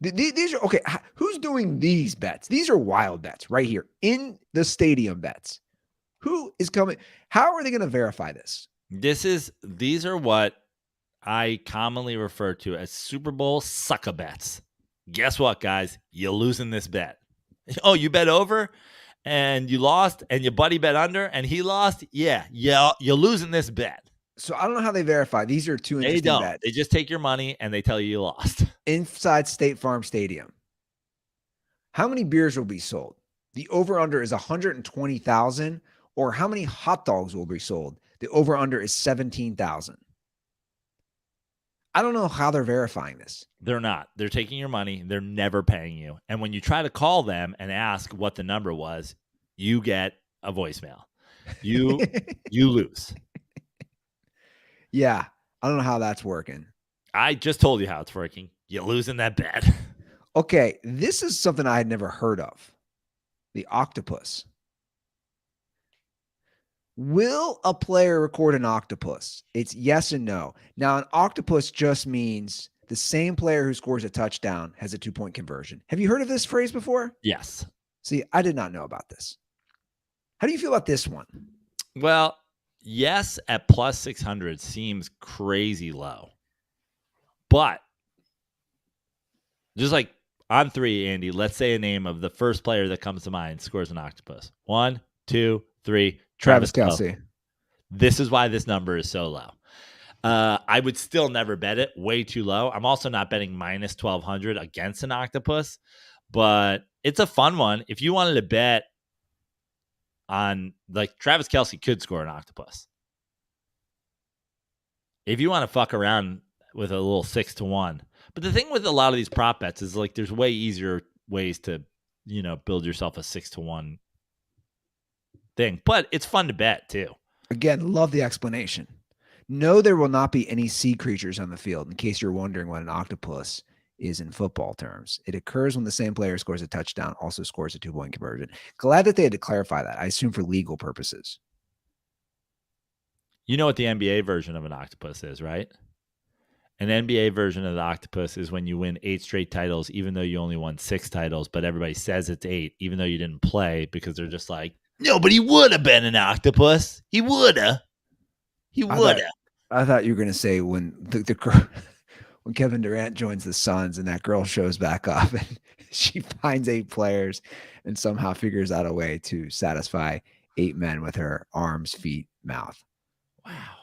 S1: These are okay. Who's doing these bets? These are wild bets right here in the stadium bets. Who is coming? How are they going to verify this?
S2: These are what I commonly refer to as Super Bowl sucker bets. Guess what, guys? You're losing this bet. Oh, you bet over and you lost, and your buddy bet under and he lost? Yeah, you're losing this bet.
S1: So I don't know how they verify. These are two interesting bets. They don't.
S2: They just take your money and they tell you lost.
S1: Inside State Farm Stadium. How many beers will be sold? The over-under is 120,000. Or how many hot dogs will be sold? The over-under is 17,000. I don't know how they're verifying this.
S2: They're not. They're taking your money. They're never paying you. And when you try to call them and ask what the number was, you get a voicemail. You lose.
S1: Yeah. I don't know how that's working.
S2: I just told you how it's working. You're losing that bet.
S1: Okay. This is something I had never heard of. The octopus. Will a player record an octopus? It's yes and no. Now, an octopus just means the same player who scores a touchdown has a 2-point conversion. Have you heard of this phrase before?
S2: Yes.
S1: See, I did not know about this. How do you feel about this one?
S2: Well, yes, at plus 600 seems crazy low. But just like on 3, Andy, let's say a name of the first player that comes to mind scores an octopus. 1, 2, 3.
S1: Travis Kelce.
S2: This is why this number is so low. I would still never bet it. Way too low. I'm also not betting minus 1,200 against an octopus, but it's a fun one. If you wanted to bet on, like, Travis Kelce could score an octopus. If you want to fuck around with a little 6-1. But the thing with a lot of these prop bets is, like, there's way easier ways to, build yourself a 6-1 thing, but it's fun to bet too.
S1: Again, love the explanation. No, there will not be any sea creatures on the field, in case you're wondering what an octopus is in football terms. It occurs when the same player scores a touchdown, also scores a 2-point conversion. Glad that they had to clarify that. I assume for legal purposes.
S2: You know what the NBA version of an octopus is, right? An NBA version of the octopus is when you win 8 straight titles, even though you only won 6 titles, but everybody says it's 8, even though you didn't play, because they're just like, no, but he would have been an octopus. He would have.
S1: I thought you were going to say when the girl, when Kevin Durant joins the Suns and that girl shows back up and she finds 8 players and somehow figures out a way to satisfy 8 men with her arms, feet, mouth.
S2: Wow.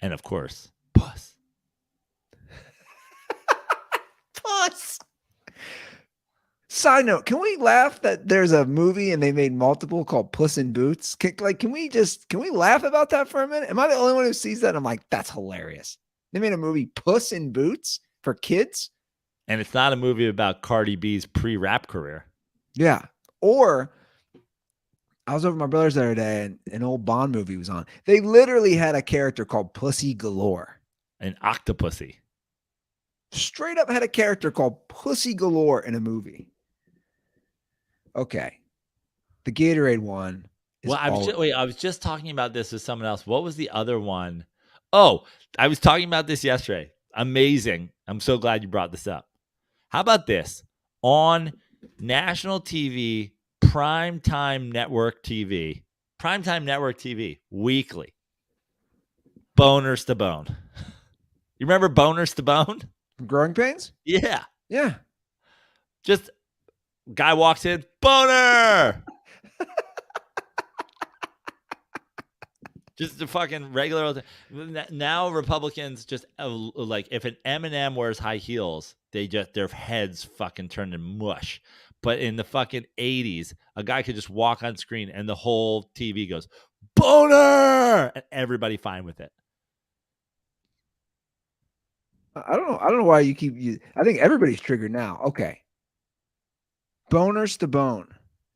S2: And of course, puss.
S1: Puss. Side note, can we laugh that there's a movie and they made multiple called Puss in Boots? Can we laugh about that for a minute? Am I the only one who sees that? I'm like, that's hilarious. They made a movie Puss in Boots for kids.
S2: And it's not a movie about Cardi B's pre-rap career.
S1: Yeah. Or I was over at my brother's the other day and an old Bond movie was on. They literally had a character called Pussy Galore.
S2: An octopussy.
S1: Straight up had a character called Pussy Galore in a movie. Okay. The Gatorade one.
S2: Well, I was just talking about this with someone else. What was the other one? Oh, I was talking about this yesterday. Amazing. I'm so glad you brought this up. How about this? On national TV, primetime network TV, weekly, Boners to Bone. You remember Boners to Bone?
S1: Growing Pains?
S2: Yeah.
S1: Yeah.
S2: Just guy walks in, boner. Just the fucking regular old. Now Republicans just like if an Eminem wears high heels, their heads fucking turn to mush. But in the fucking 80s, a guy could just walk on screen and the whole TV goes boner, and everybody fine with it.
S1: I don't know. I don't know why you keep. I think everybody's triggered now. Okay. Boners to Bone.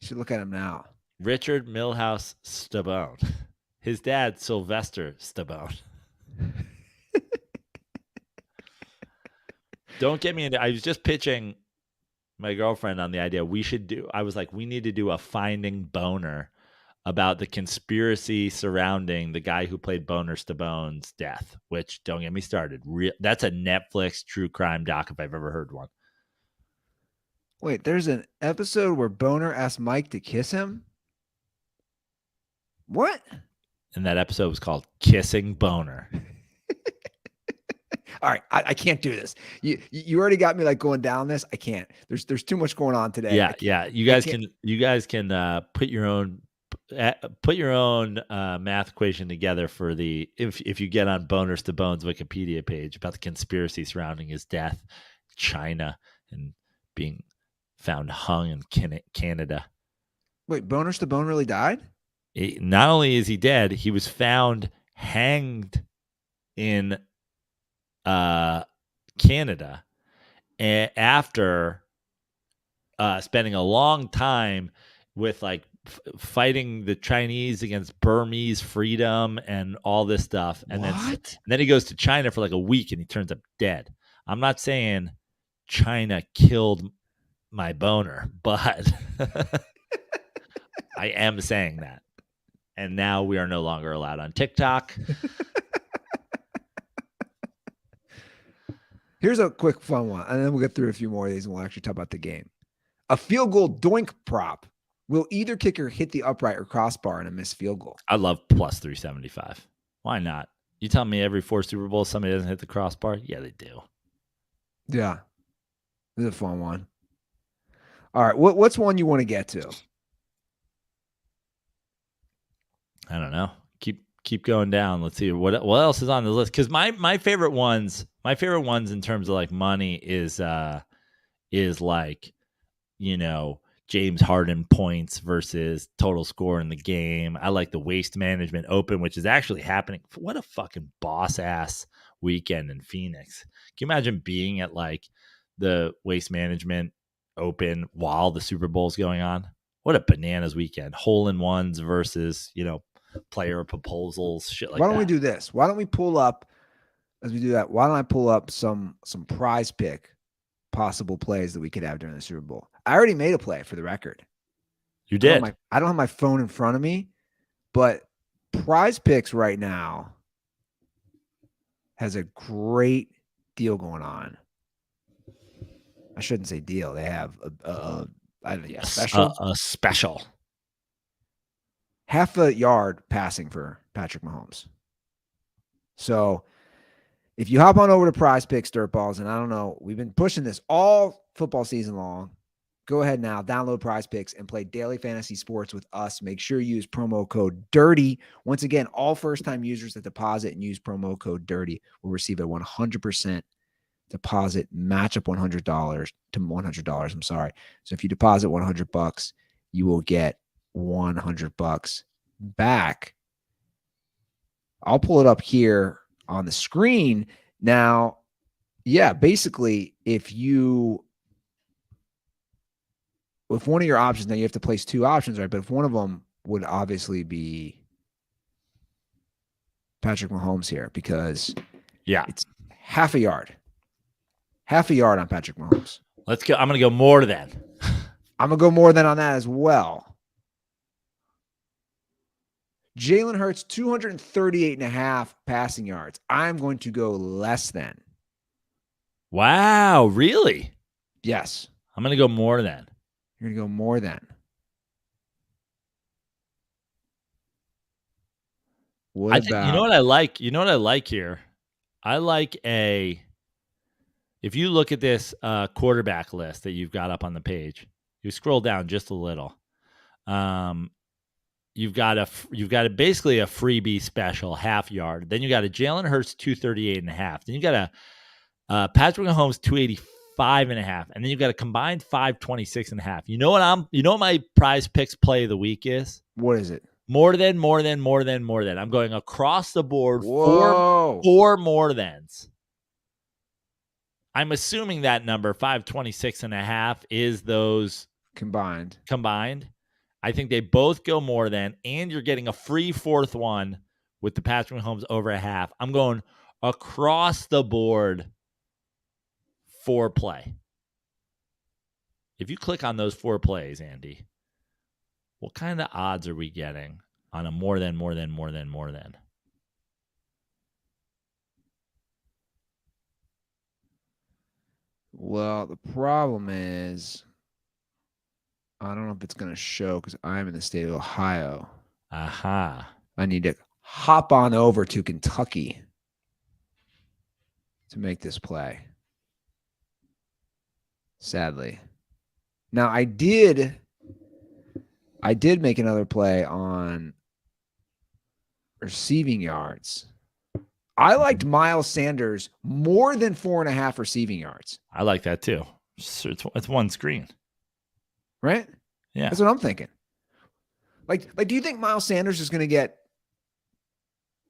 S1: You should look at him now.
S2: Richard Milhouse Stabone. His dad, Sylvester Stabone. Don't get me into. I was just pitching my girlfriend on the idea I was like, we need to do a Finding Boner about the conspiracy surrounding the guy who played Boner Stabone's death, which, don't get me started. That's a Netflix true crime doc if I've ever heard one.
S1: Wait, there's an episode where Boner asked Mike to kiss him? What?
S2: And that episode was called Kissing Boner.
S1: All right, I can't do this. You already got me like going down this. I can't. There's too much going on today.
S2: Yeah. You guys can put your own math equation together for the if you get on Boners to Bone's Wikipedia page about the conspiracy surrounding his death, China, and being found hung in Canada.
S1: Wait, Boners to Bone really died?
S2: Not only is he dead, he was found hanged in Canada after spending a long time with like fighting the Chinese against Burmese freedom and all this stuff. And then he goes to China for like a week and he turns up dead. I'm not saying China killed my boner, but I am saying that. And now we are no longer allowed on TikTok.
S1: Here's a quick fun one, and then we'll get through a few more of these, and we'll actually talk about the game. A field goal doink prop. Will either kicker hit the upright or crossbar in a missed field goal?
S2: I love plus 375. Why not? You tell me every 4 Super Bowls somebody doesn't hit the crossbar? Yeah, they do.
S1: Yeah. This is a fun one. All right. What's one you want to get to?
S2: I don't know. Keep going down. Let's see what else is on the list. Because my favorite ones in terms of like money is like, James Harden points versus total score in the game. I like the Waste Management Open, which is actually happening. What a fucking boss ass weekend in Phoenix. Can you imagine being at like the Waste Management Open while the Super Bowl's going on? What a bananas weekend. Hole in ones versus, player proposals, shit like that.
S1: Why don't we do this? Why don't we pull up, as we do that, why don't I pull up some prize pick possible plays that we could have during the Super Bowl? I already made a play for the record.
S2: You did?
S1: I don't have my phone in front of me, but Prize Picks right now has a great deal going on. I shouldn't say deal. They have a special.
S2: A special.
S1: Half a yard passing for Patrick Mahomes. So if you hop on over to Prize Picks, Dirtballs, and I don't know, we've been pushing this all football season long. Go ahead now, download Prize Picks and play daily fantasy sports with us. Make sure you use promo code DIRTY. Once again, all first-time users that deposit and use promo code DIRTY will receive a 100% deposit match up $100 to $100. I'm sorry. So if you deposit $100, you will get $100 back. I'll pull it up here on the screen now. Yeah, basically, if one of your options, now you have to place 2 options, right? But if one of them would obviously be Patrick Mahomes here, because it's half a yard. half a yard on Patrick Mahomes.
S2: Let's go. I'm going to go more than.
S1: I'm going to go more than on that as well. Jalen Hurts, 238.5 passing yards. I'm going to go less than.
S2: Wow, really?
S1: Yes.
S2: I'm going to go more than.
S1: You're going to go more than. What about?
S2: You know what I like? You know what I like here? I like if you look at this quarterback list that you've got up on the page, you scroll down just a little. You've got basically a freebie special half yard. Then you got a Jalen Hurts 238.5. Then you got a Patrick Mahomes 285.5, and then you got a combined 526.5. You know what my prize picks play of the week is?
S1: What is it?
S2: More than. I'm going across the board.
S1: Whoa.
S2: Four more thans. I'm assuming that number 526.5 is those
S1: Combined.
S2: I think they both go more than, and you're getting a free fourth one with the Patrick Mahomes over a half. I'm going across the board for play. If you click on those 4 plays, Andy, what kind of odds are we getting on a more than?
S1: Well, the problem is, I don't know if it's going to show because I'm in the state of Ohio.
S2: Aha.
S1: I need to hop on over to Kentucky to make this play. Sadly. Now, I did make another play on receiving yards. I liked Miles Sanders more than 4.5 receiving yards.
S2: I like that too. It's one screen.
S1: Right?
S2: Yeah.
S1: That's what I'm thinking. Like, do you think Miles Sanders is going to get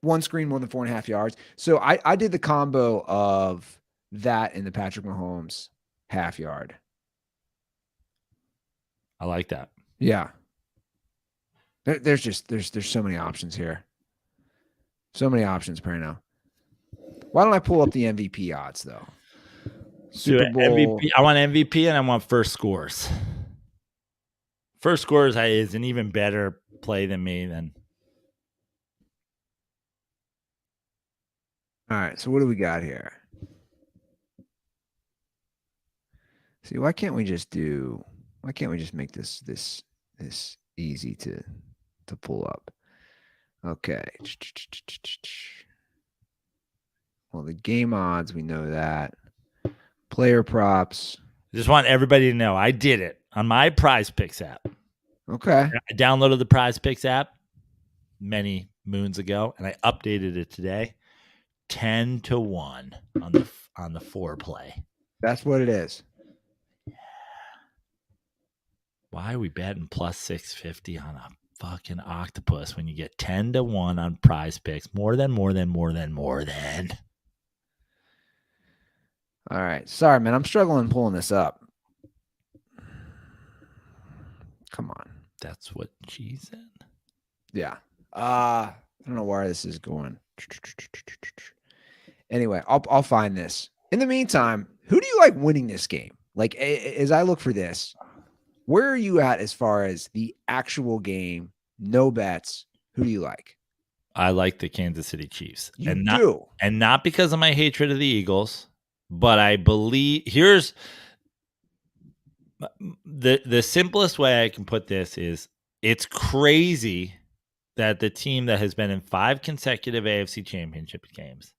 S1: one screen more than 4.5 yards? So I did the combo of that and the Patrick Mahomes half yard.
S2: I like that.
S1: Yeah. There's so many options here. So many options, Perino. Why don't I pull up the MVP odds though? Super Bowl
S2: MVP. I want MVP and I want first scores. First scores is an even better play than me. Then.
S1: All right. So what do we got here? See, why can't we just make this easy to pull up? Okay. Well, the game odds, we know that. Player props.
S2: Just want everybody to know I did it on my Prize Picks app.
S1: Okay.
S2: I downloaded the Prize Picks app many moons ago, and I updated it today. 10-1 on the 4 play.
S1: That's what it is.
S2: Why are we betting plus 650 on a fucking octopus when you get 10-1 on Prize Picks? More than.
S1: All right. Sorry, man. I'm struggling pulling this up. Come on.
S2: That's what she said.
S1: Yeah. I don't know where this is going. Anyway, I'll find this. In the meantime, who do you like winning this game? Like, as I look for this, where are you at as far as the actual game? No bets. Who do you like?
S2: I like the Kansas City Chiefs.
S1: You do.
S2: And not because of my hatred of the Eagles, but I believe here's the simplest way I can put this is it's crazy that the team that has been in 5 consecutive AFC Championship games,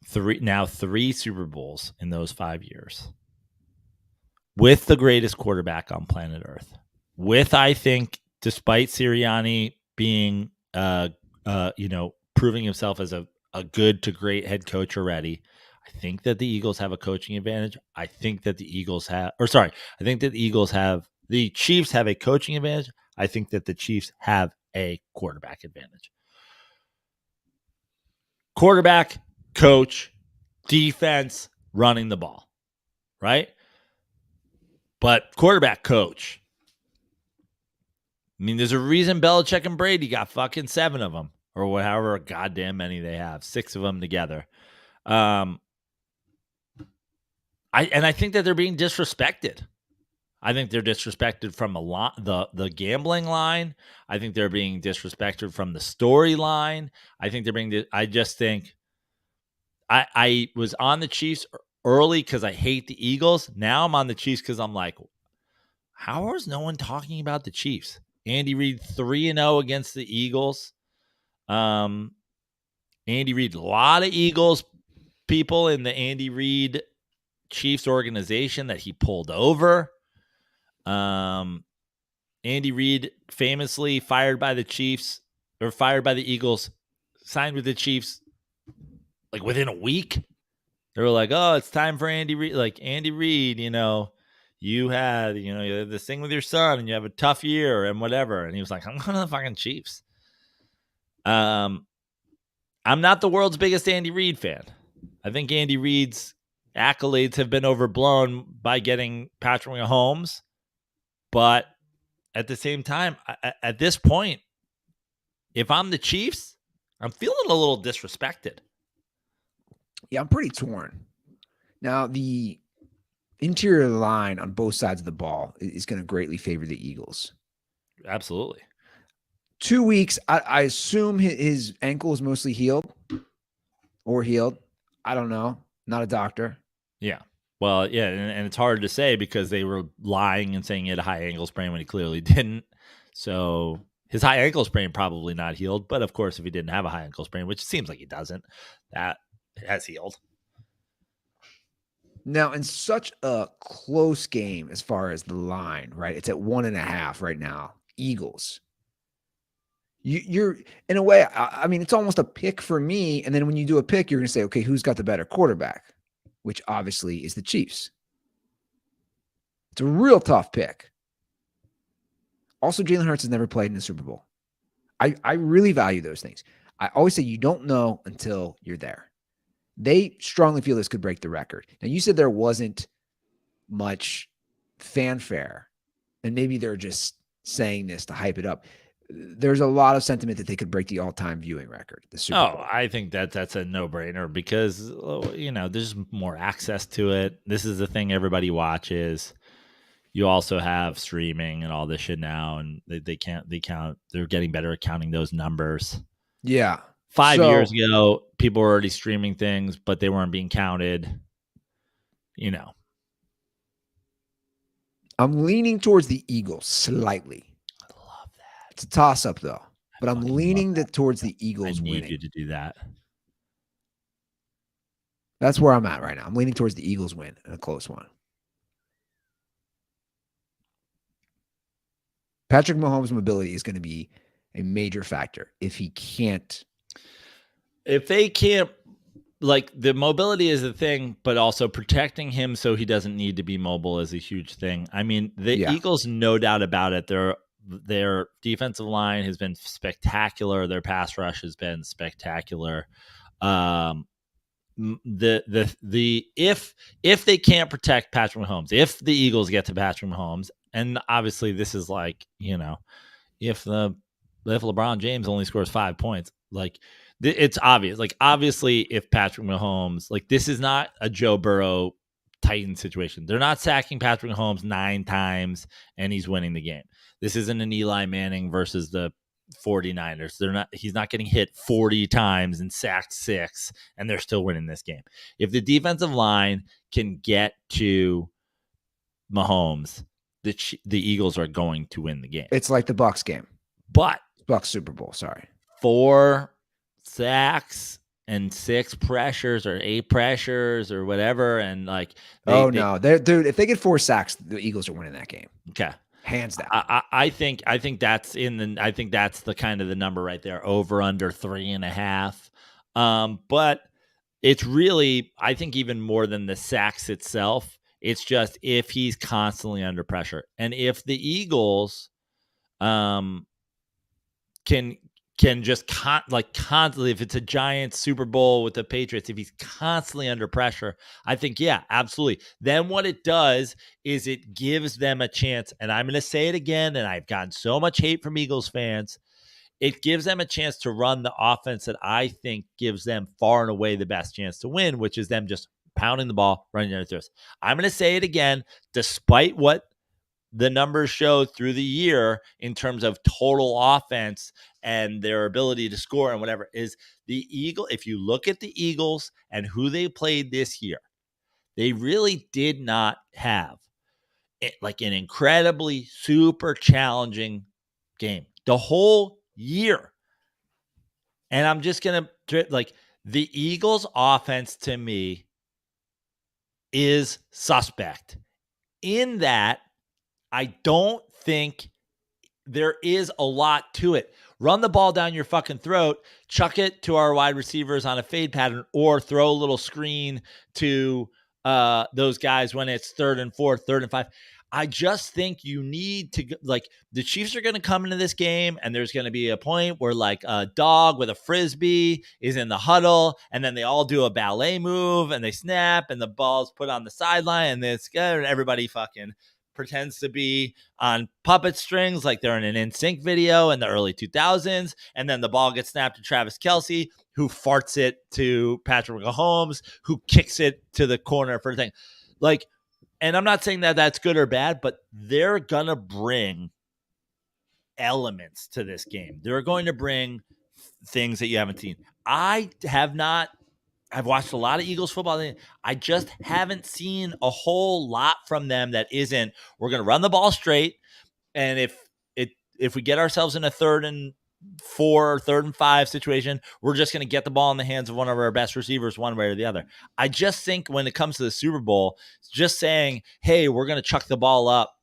S2: 3 Super Bowls in those 5 years, with the greatest quarterback on planet Earth, with, I think, despite Sirianni being, proving himself as a good to great head coach already, I think that the Eagles have a coaching advantage. I think that the Chiefs have a coaching advantage. I think that the Chiefs have a quarterback advantage. Quarterback, coach, defense, running the ball, right? But quarterback, coach. I mean, there's a reason Belichick and Brady got fucking 7 of them, or however goddamn many they have, 6 of them together. I think that they're being disrespected. I think they're disrespected from the gambling line. I think they're being disrespected from the storyline. I think they're being. I just think I was on the Chiefs early because I hate the Eagles. Now I'm on the Chiefs because I'm like, how is no one talking about the Chiefs? Andy Reid 3-0 against the Eagles. Andy Reid, a lot of Eagles people in the Andy Reid Chiefs organization that he pulled over. Andy Reid, famously fired by the Chiefs or fired by the Eagles, signed with the Chiefs like within a week. They were like, "Oh, it's time for Andy Reid." Like, Andy Reid, you had this thing with your son, and you have a tough year and whatever. And he was like, "I'm going to the fucking Chiefs." I'm not the world's biggest Andy Reid fan. I think Andy Reid's accolades have been overblown by getting Patrick Mahomes, but at the same time, at this point, if I'm the Chiefs, I'm feeling a little disrespected.
S1: Yeah, I'm pretty torn. Now, the interior line on both sides of the ball is going to greatly favor the Eagles.
S2: Absolutely.
S1: 2 weeks, I assume his ankle is mostly healed or healed. I don't know. Not a doctor.
S2: Yeah. Well, yeah, and it's hard to say because they were lying and saying he had a high ankle sprain when he clearly didn't. So his high ankle sprain probably not healed. But, of course, if he didn't have a high ankle sprain, which it seems like he doesn't, that has healed.
S1: Now, in such a close game as far as the line, right? It's at 1.5 right now. Eagles. You're in a way, I mean, it's almost a pick for me. And then when you do a pick, you're going to say, okay, who's got the better quarterback? Which obviously is the Chiefs. It's a real tough pick. Also, Jalen Hurts has never played in the Super Bowl. I really value those things. I always say you don't know until you're there. They strongly feel this could break the record. Now, you said there wasn't much fanfare, and maybe they're just saying this to hype it up. There's a lot of sentiment that they could break the all-time viewing record. The Super Bowl.
S2: I think that's a no-brainer because there's more access to it. This is the thing everybody watches. You also have streaming and all this shit now, and they count. They're getting better at counting those numbers.
S1: Yeah.
S2: 5 years ago, people were already streaming things, but they weren't being counted.
S1: I'm leaning towards the Eagles slightly.
S2: I love that.
S1: It's a toss-up, though. But I'm leaning towards the Eagles winning.
S2: I need you to do that.
S1: That's where I'm at right now. I'm leaning towards the Eagles win in a close one. Patrick Mahomes' mobility is going to be a major factor if they can't,
S2: like, the mobility is a thing, but also protecting him so he doesn't need to be mobile is a huge thing. I mean, the Eagles, no doubt about it, their defensive line has been spectacular. Their pass rush has been spectacular. If they can't protect Patrick Mahomes, if the Eagles get to Patrick Mahomes, and obviously this is like, if LeBron James only scores 5 points, like, it's obvious. Like, obviously, if Patrick Mahomes, like, this is not a Joe Burrow Titan situation. They're not sacking Patrick Mahomes 9 times and he's winning the game. This isn't an Eli Manning versus the 49ers. He's not getting hit 40 times and sacked 6 and they're still winning this game. If the defensive line can get to Mahomes, the Eagles are going to win the game.
S1: It's like the Bucs game.
S2: But
S1: Bucs Super Bowl, sorry.
S2: 4 sacks and 6 pressures or 8 pressures or whatever, and like
S1: dude, if they get 4 sacks, the Eagles are winning that game.
S2: Okay.
S1: Hands down.
S2: I think that's the kind of the number right there, over under 3.5. But it's really, I think, even more than the sacks itself. It's just if he's constantly under pressure, and if the Eagles can just constantly, if it's a Giants Super Bowl with the Patriots, if he's constantly under pressure, I think, yeah, absolutely. Then what it does is it gives them a chance, and I'm going to say it again, and I've gotten so much hate from Eagles fans. It gives them a chance to run the offense that I think gives them far and away the best chance to win, which is them just pounding the ball, running down their throats. I'm going to say it again, despite what the numbers show through the year in terms of total offense and their ability to score and whatever, is the Eagle. If you look at the Eagles and who they played this year, they really did not have like an incredibly super challenging game the whole year. And I'm just going to like the Eagles offense to me is suspect in that I don't think there is a lot to it. Run the ball down your fucking throat, chuck it to our wide receivers on a fade pattern, or throw a little screen to those guys when it's 3rd and 4, 3rd and 5. I just think you need to, like, the Chiefs are going to come into this game and there's going to be a point where like a dog with a Frisbee is in the huddle and then they all do a ballet move and they snap and the ball's put on the sideline and this guy and everybody fucking pretends to be on puppet strings like they're in an NSYNC video in the early 2000s. And then the ball gets snapped to Travis Kelce, who farts it to Patrick Mahomes, who kicks it to the corner for the thing. Like, and I'm not saying that that's good or bad, but they're going to bring elements to this game. They're going to bring things that you haven't seen. I've watched a lot of Eagles football. I just haven't seen a whole lot from them that isn't, we're going to run the ball straight. And if we get ourselves in a 3rd and 4 or 3rd and 5 situation, we're just going to get the ball in the hands of one of our best receivers one way or the other. I just think when it comes to the Super Bowl, just saying, hey, we're going to chuck the ball up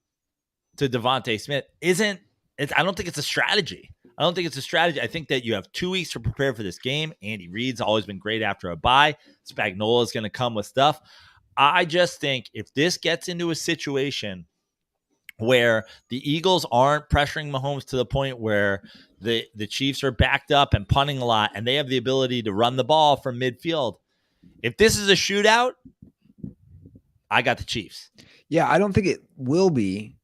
S2: to Devontae Smith I don't think it's a strategy. I think that you have 2 weeks to prepare for this game. Andy Reid's always been great after a bye. Spagnuolo is going to come with stuff. I just think if this gets into a situation where the Eagles aren't pressuring Mahomes to the point where the Chiefs are backed up and punting a lot and they have the ability to run the ball from midfield, if this is a shootout, I got the Chiefs.
S1: Yeah, I don't think it will be.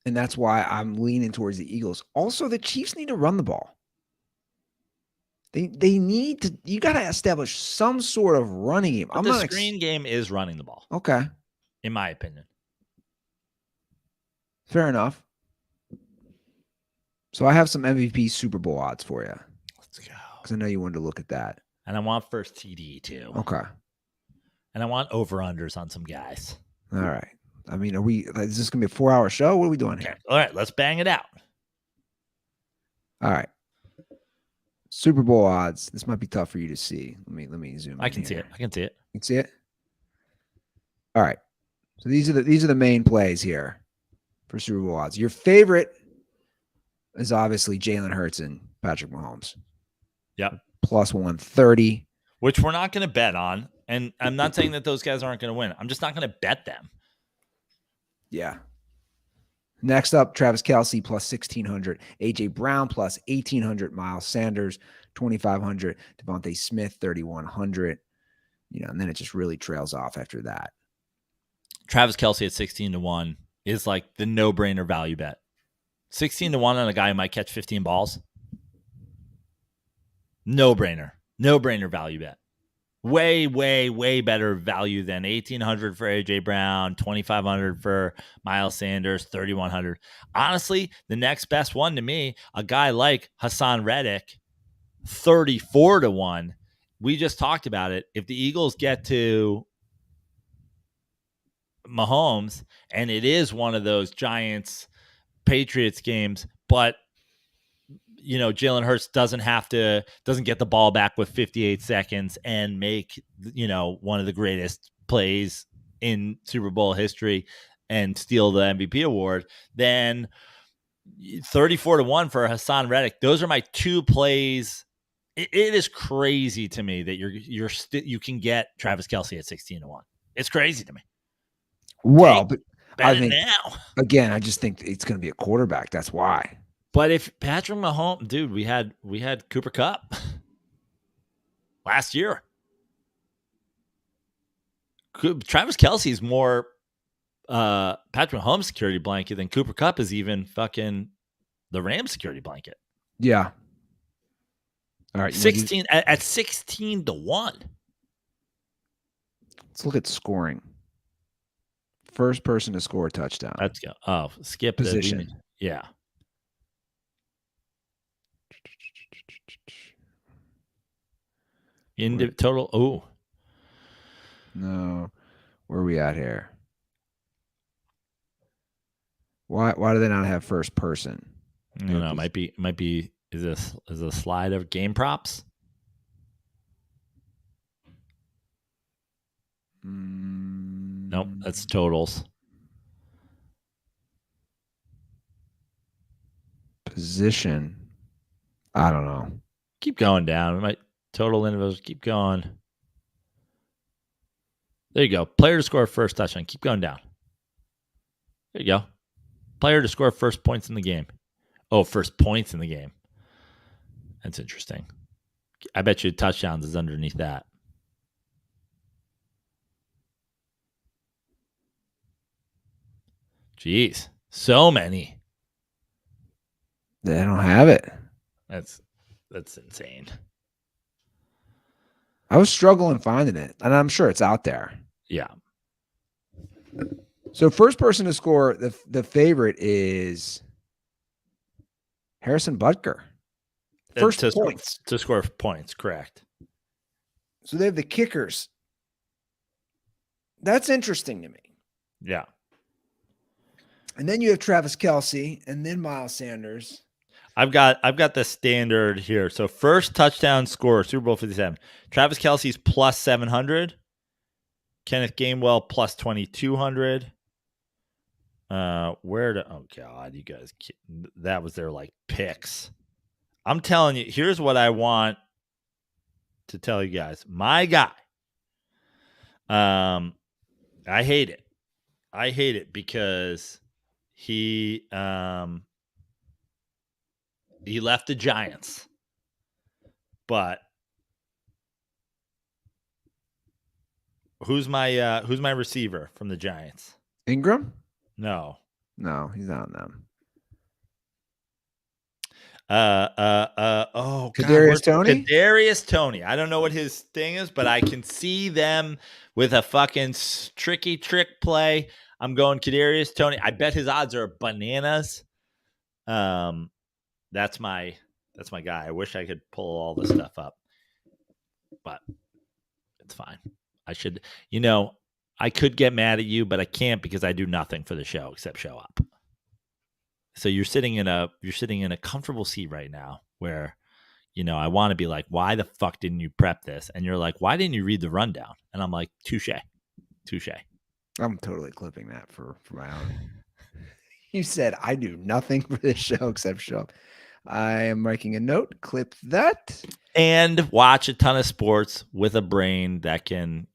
S1: And that's why I'm leaning towards the Eagles. Also, the Chiefs need to run the ball. They need to. You got to establish some sort of running game.
S2: But the screen game is running the ball.
S1: Okay,
S2: in my opinion.
S1: Fair enough. So I have some MVP Super Bowl odds for you.
S2: Let's go.
S1: Because I know you wanted to look at that.
S2: And I want first TD too.
S1: Okay.
S2: And I want over-unders on some guys.
S1: All right. I mean, is this going to be a 4-hour show? What are we doing here?
S2: All right, let's bang it out.
S1: All right. Super Bowl odds. This might be tough for you to see. Let me zoom in.
S2: I can see it.
S1: You can see it? All right. So these are the main plays here for Super Bowl odds. Your favorite is obviously Jalen Hurts and Patrick Mahomes.
S2: Yep.
S1: Plus 130.
S2: Which we're not going to bet on. And I'm not saying that those guys aren't going to win. I'm just not going to bet them.
S1: Yeah. Next up, Travis Kelce plus 1,600. A.J. Brown plus 1,800. Miles Sanders, 2,500. Devontae Smith, 3,100. And then it just really trails off after that.
S2: Travis Kelce at 16-1 is like the no-brainer value bet. 16-1 on a guy who might catch 15 balls. No-brainer. No-brainer value bet. Way, way, way better value than 1,800 for A.J. Brown, 2,500 for Miles Sanders, 3,100. Honestly, the next best one to me, a guy like Hassan Reddick, 34-1. We just talked about it. If the Eagles get to Mahomes, and it is one of those Giants-Patriots games, but Jalen Hurts doesn't get the ball back with 58 seconds and make, one of the greatest plays in Super Bowl history and steal the MVP award, then 34-1 for Hassan Reddick. Those are my two plays. It is crazy to me that you can get Travis Kelce at 16-1. It's crazy to me.
S1: Well, but I think
S2: now,
S1: again, I just think it's going to be a quarterback. That's why.
S2: But if Patrick Mahomes, dude, we had Cooper Kupp last year. Travis Kelce is more Patrick Mahomes security blanket than Cooper Kupp is even fucking the Rams security blanket.
S1: Yeah. All right.
S2: 16 at 16-1.
S1: Let's look at scoring. First person to score a touchdown.
S2: Let's go. Oh, skip
S1: Position.
S2: Yeah. Total. Oh.
S1: No. Where are we at here? Why do they not have first person?
S2: No, it might be. Is this a slide of game props? Nope, that's totals.
S1: Position. I don't know.
S2: Keep going down. Total individuals. Keep going. There you go. Player to score first touchdown. Keep going down. There you go. Player to score first points in the game. Oh, first points in the game. That's interesting. I bet you touchdowns is underneath that. Jeez. So many.
S1: They don't have it.
S2: That's insane.
S1: I was struggling finding it, and I'm sure it's out there.
S2: Yeah.
S1: So first person to score, the favorite is Harrison Butker. First points.
S2: To score points, correct.
S1: So they have the kickers. That's interesting to me.
S2: Yeah.
S1: And then you have Travis Kelce, and then Miles Sanders.
S2: I've got the standard here. So first touchdown scorer, Super Bowl 57. Travis Kelce's plus 700. Kenneth Gainwell plus 2,200. Oh God, you guys, that was their like picks. I'm telling you, here's what I want to tell you guys. My guy. I hate it. I hate it because he left the Giants. But who's my receiver from the Giants?
S1: Ingram?
S2: No,
S1: he's not on them.
S2: Kadarius Toney? Kadarius Toney. I don't know what his thing is, but I can see them with a fucking tricky trick play. I'm going Kadarius Toney. I bet his odds are bananas. That's my guy. I wish I could pull all this stuff up, but it's fine. I could get mad at you, but I can't because I do nothing for the show except show up. So you're sitting in a comfortable seat right now where, I want to be like, why the fuck didn't you prep this? And you're like, why didn't you read the rundown? And I'm like, touche.
S1: I'm totally clipping that for my own. You said I do nothing for this show except show up. I am making a note. Clip that.
S2: And watch a ton of sports with a brain that can,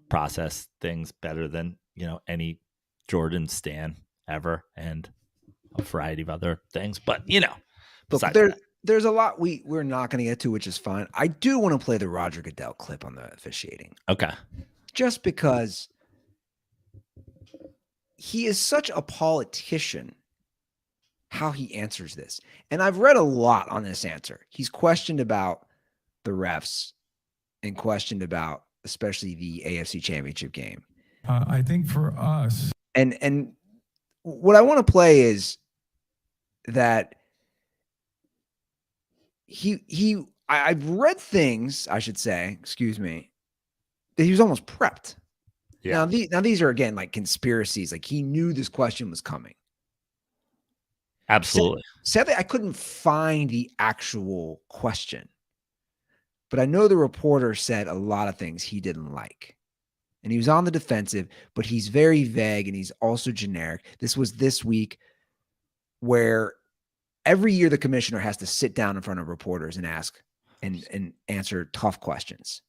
S2: process things better than, any Jordan stan ever. And a variety of other things. But,
S1: look, there's a lot we're not going to get to, which is fine. I do want to play the Rodger Goodell clip on the officiating.
S2: Okay.
S1: Just because he is such a politician, how he answers this. And I've read a lot on this answer. He's questioned about the refs and questioned about especially the AFC Championship game.
S6: I think for us.
S1: And what I want to play is that I've read things, I should say, excuse me, that he was almost prepped.
S2: Yeah.
S1: Now these are, again, like conspiracies. Like he knew this question was coming.
S2: Absolutely.
S1: Sadly, I couldn't find the actual question. But I know the reporter said a lot of things he didn't like. And he was on the defensive, but he's very vague and he's also generic. This was this week where every year the commissioner has to sit down in front of reporters and ask and answer tough questions.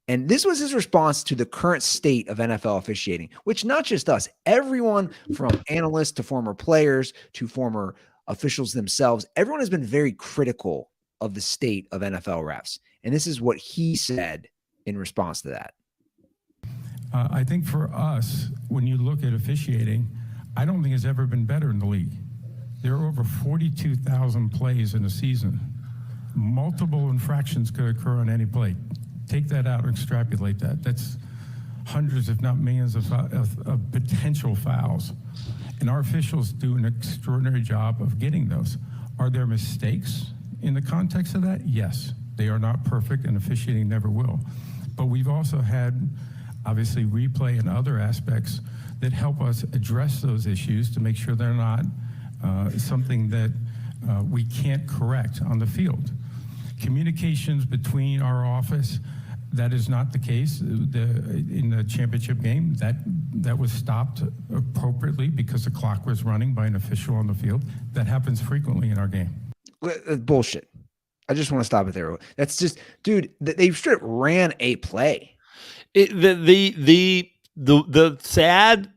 S1: And this was his response to the current state of NFL officiating, which not just us, everyone from analysts to former players to former officials themselves, everyone has been very critical of the state of NFL refs. And this is what he said in response to that.
S6: I think for us, when you look at officiating, I don't think it's ever been better in the league. There are over 42,000 plays in a season. Multiple infractions could occur on any play. Take that out and extrapolate that. That's hundreds, if not millions, of potential fouls. And our officials do an extraordinary job of getting those. Are there mistakes in the context of that? Yes. They are not perfect, and officiating never will. But we've also had, obviously, replay and other aspects that help us address those issues to make sure they're not something that we can't correct on the field. Communications between our office, that is not the case. In the championship game, that was stopped appropriately because the clock was running by an official on the field. That happens frequently in our game.
S1: Bullshit. I just want to stop it there. That's just, dude, they straight ran a play.
S2: The sad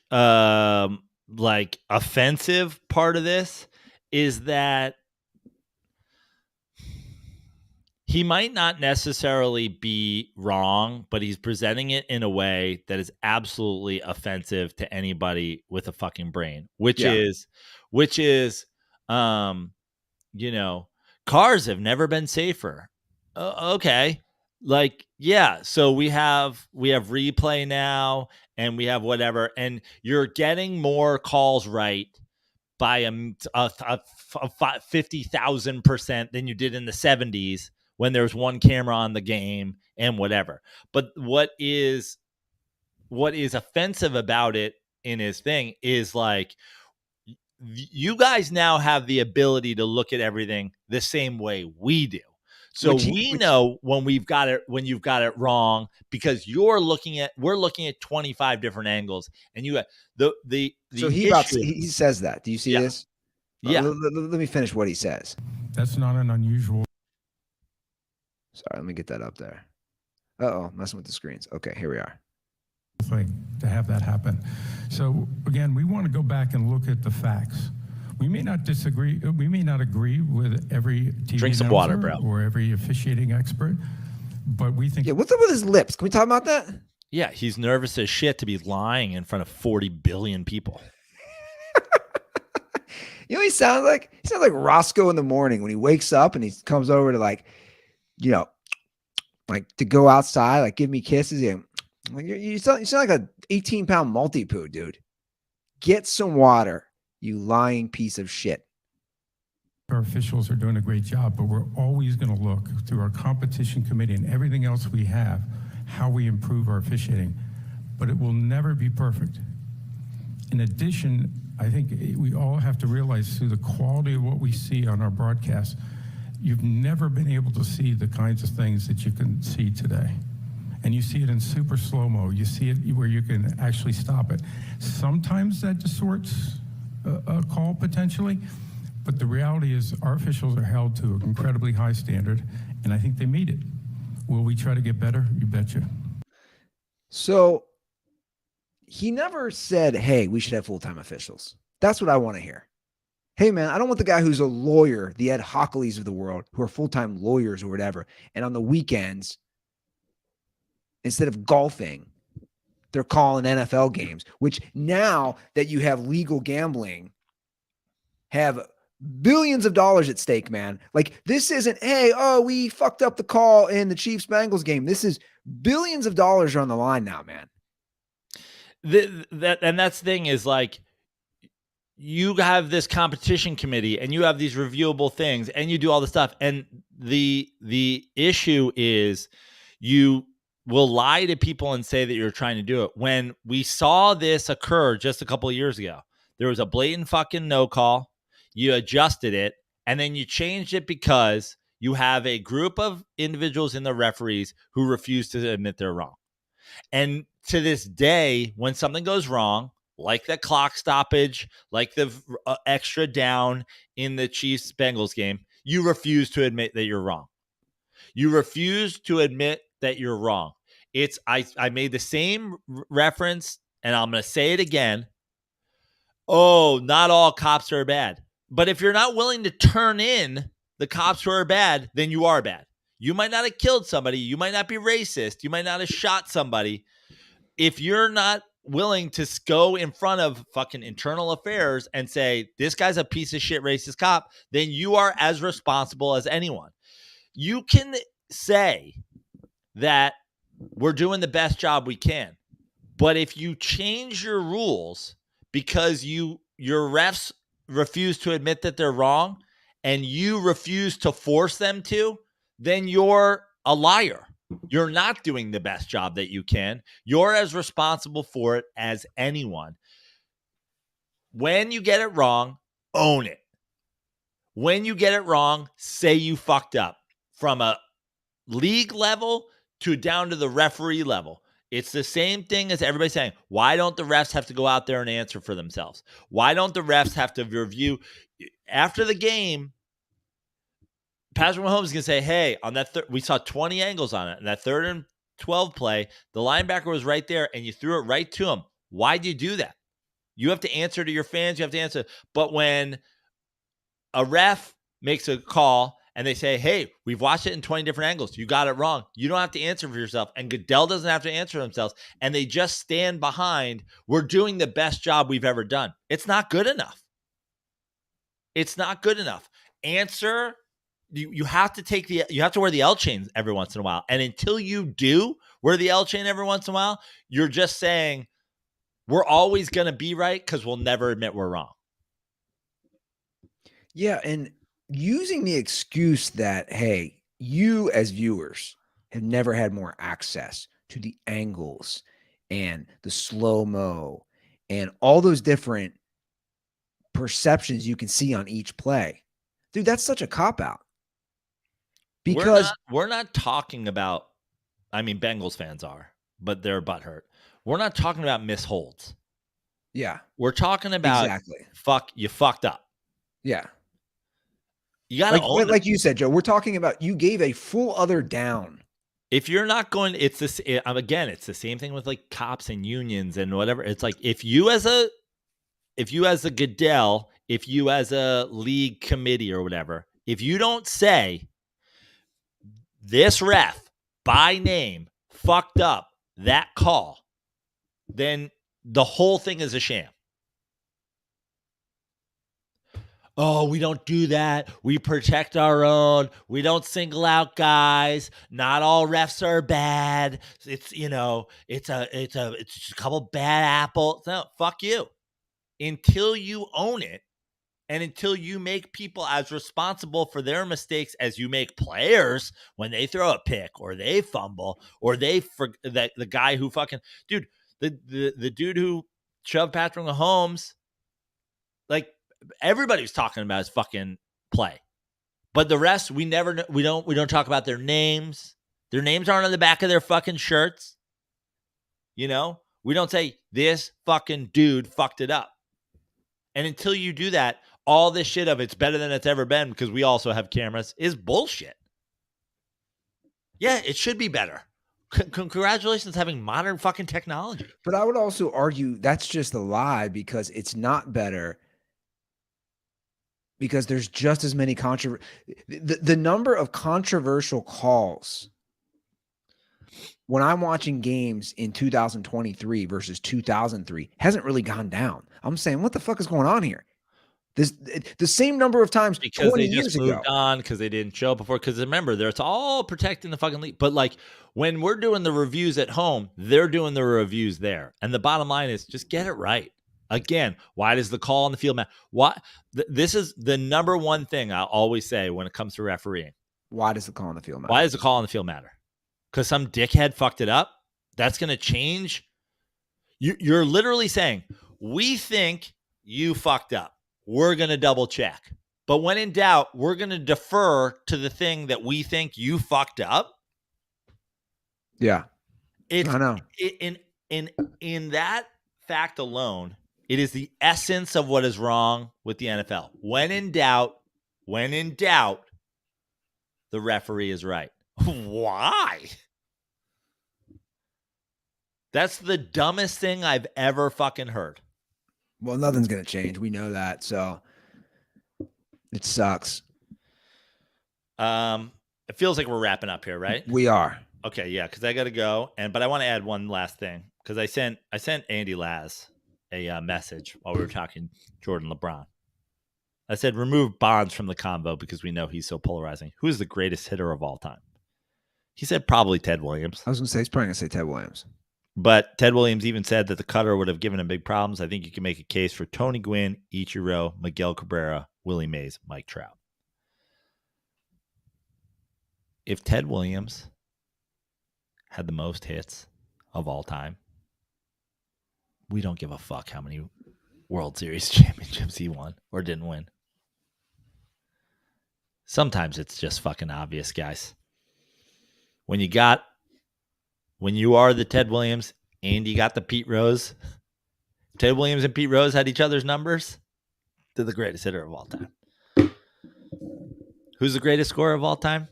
S2: / like offensive part of this is that he might not necessarily be wrong, but he's presenting it in a way that is absolutely offensive to anybody with a fucking brain, which is, you know, cars have never been safer. Okay. Like, yeah. So we have replay now and we have whatever, and you're getting more calls right by a 50,000% than you did in the 70s when there's one camera on the game and whatever. But what is offensive about it in his thing is like, you guys now have the ability to look at everything the same way we do. So we know when you've got it wrong, because we're looking at 25 different angles, and you have the
S1: So he says that. Do you see this?
S2: Yeah.
S1: Let me finish what he says.
S6: That's not an unusual.
S1: Sorry, let me get that up there. Uh-oh, messing with the screens. Okay, here we are.
S6: Thing to have that happen. So again, we want to go back and look at the facts. We may not disagree. We may not agree with every TV
S2: Drink some water, bro,
S6: or every officiating expert, but we think.
S1: Yeah, what's up with his lips? Can we talk about that?
S2: Yeah, he's nervous as shit to be lying in front of 40 billion people.
S1: You know what he sounds like? He sounds like Roscoe in the morning when he wakes up and he comes over to, like, you know, like to go outside, like give me kisses. Yeah. Like you sound like a 18-pound multi-poo, dude. Get some water, you lying piece of shit.
S6: Our officials are doing a great job, but we're always going to look through our competition committee and everything else we have, how we improve our officiating. But it will never be perfect. In addition, I think we all have to realize through the quality of what we see on our broadcast, you've never been able to see the kinds of things that you can see today. And you see it in super slow-mo. You see it where you can actually stop it. Sometimes that distorts a call potentially, but the reality is our officials are held to an incredibly high standard, and I think they meet it. Will we try to get better? You betcha.
S1: So he never said, hey, we should have full-time officials. That's what I want to hear. Hey, man, I don't want the guy who's a lawyer, the Ed Hockleys of the world, who are full-time lawyers or whatever, and on the weekends, instead of golfing, they're calling NFL games, which now that you have legal gambling, have billions of dollars at stake, man. Like, this isn't, hey, we fucked up the call in the Chiefs-Bengals game. This is billions of dollars are on the line now, man.
S2: That's the thing is, like, you have this competition committee and you have these reviewable things and you do all the stuff. And the issue is you will lie to people and say that you're trying to do it. When we saw this occur just a couple of years ago, there was a blatant fucking no call. You adjusted it and then you changed it because you have a group of individuals in the referees who refuse to admit they're wrong. And to this day, when something goes wrong, like the clock stoppage, like the extra down in the Chiefs-Bengals game, you refuse to admit that you're wrong. You refuse to admit that you're wrong. I made the same reference, and I'm going to say it again. Oh, not all cops are bad. But if you're not willing to turn in the cops who are bad, then you are bad. You might not have killed somebody. You might not be racist. You might not have shot somebody. If you're not willing to go in front of fucking internal affairs and say, this guy's a piece of shit racist cop, then you are as responsible as anyone. You can say that we're doing the best job we can. But if you change your rules because your refs refuse to admit that they're wrong and you refuse to force them to, then you're a liar. You're not doing the best job that you can. You're as responsible for it as anyone. When you get it wrong, own it. When you get it wrong, say you fucked up. From a league level to down to the referee level. It's the same thing as everybody saying, why don't the refs have to go out there and answer for themselves? Why don't the refs have to review? After the game, Patrick Mahomes is going to say, hey, on that we saw 20 angles on it. And that 3rd and 12 play, the linebacker was right there and you threw it right to him. Why'd you do that? You have to answer to your fans. You have to answer. But when a ref makes a call and they say, hey, we've watched it in 20 different angles, you got it wrong, you don't have to answer for yourself. And Goodell doesn't have to answer for themselves. And they just stand behind, we're doing the best job we've ever done. It's not good enough. It's not good enough. Answer. You have to wear the L chain every once in a while. And until you do wear the L chain every once in a while, you're just saying we're always going to be right because we'll never admit we're wrong.
S1: Yeah, and using the excuse that, hey, you as viewers have never had more access to the angles and the slow-mo and all those different perceptions you can see on each play. Dude, that's such a cop-out. Because
S2: we're not talking about, I mean, Bengals fans are, but they're butthurt. We're not talking about misholds.
S1: Yeah.
S2: We're talking about you fucked up.
S1: Yeah.
S2: You got to own it.
S1: Like you said, Joe, we're talking about you gave a full other down.
S2: If you're not going, it's this again, it's the same thing with like cops and unions and whatever. It's like if you as a Goodell, if you as a league committee or whatever, if you don't say this ref by name fucked up that call, then the whole thing is a sham. Oh, we don't do that. We protect our own. We don't single out guys. Not all refs are bad. It's it's just a couple bad apples. No, fuck you. Until you own it, and until you make people as responsible for their mistakes as you make players when they throw a pick or they fumble or the guy who fucking dude, the dude who shoved Patrick Mahomes, like everybody's talking about his fucking play, but the rest we don't talk about their names. Their names aren't on the back of their fucking shirts. We don't say this fucking dude fucked it up. And until you do that, all this shit of it's better than it's ever been because we also have cameras is bullshit. Yeah, it should be better. Congratulations having modern fucking technology.
S1: But I would also argue that's just a lie because it's not better because there's just as many the number of controversial calls when I'm watching games in 2023 versus 2003 hasn't really gone down. I'm saying, what the fuck is going on here? The same number of times
S2: because
S1: 20
S2: they
S1: years
S2: just
S1: ago.
S2: moved on because they didn't show up before. Because remember, it's all protecting the fucking league. But like when we're doing the reviews at home, they're doing the reviews there. And the bottom line is just get it right. Again, why does the call on the field matter? This is the number one thing I always say when it comes to refereeing.
S1: Why does the call on the field matter?
S2: Why does the call on the field matter? Because some dickhead fucked it up? That's going to change? You're literally saying, we think you fucked up. We're going to double check. But when in doubt, we're going to defer to the thing that we think you fucked up.
S1: Yeah.
S2: I
S1: know.
S2: In that fact alone, it is the essence of what is wrong with the NFL. When in doubt, the referee is right. Why? That's the dumbest thing I've ever fucking heard.
S1: Well, nothing's going to change. We know that. So it sucks.
S2: It feels like we're wrapping up here, right?
S1: We are.
S2: Okay, yeah, because I got to go. But I want to add one last thing because I sent Andy Laz a message while we were talking Jordan LeBron. I said, remove Bonds from the convo because we know he's so polarizing. Who is the greatest hitter of all time? He said probably Ted Williams.
S1: I was going to say, he's probably going to say Ted Williams.
S2: But Ted Williams even said that the cutter would have given him big problems. I think you can make a case for Tony Gwynn, Ichiro, Miguel Cabrera, Willie Mays, Mike Trout. If Ted Williams had the most hits of all time, we don't give a fuck how many World Series championships he won or didn't win. Sometimes it's just fucking obvious, guys. When you are the Ted Williams and you got the Pete Rose, Ted Williams and Pete Rose had each other's numbers. They're the greatest hitter of all time. Who's the greatest scorer of all time?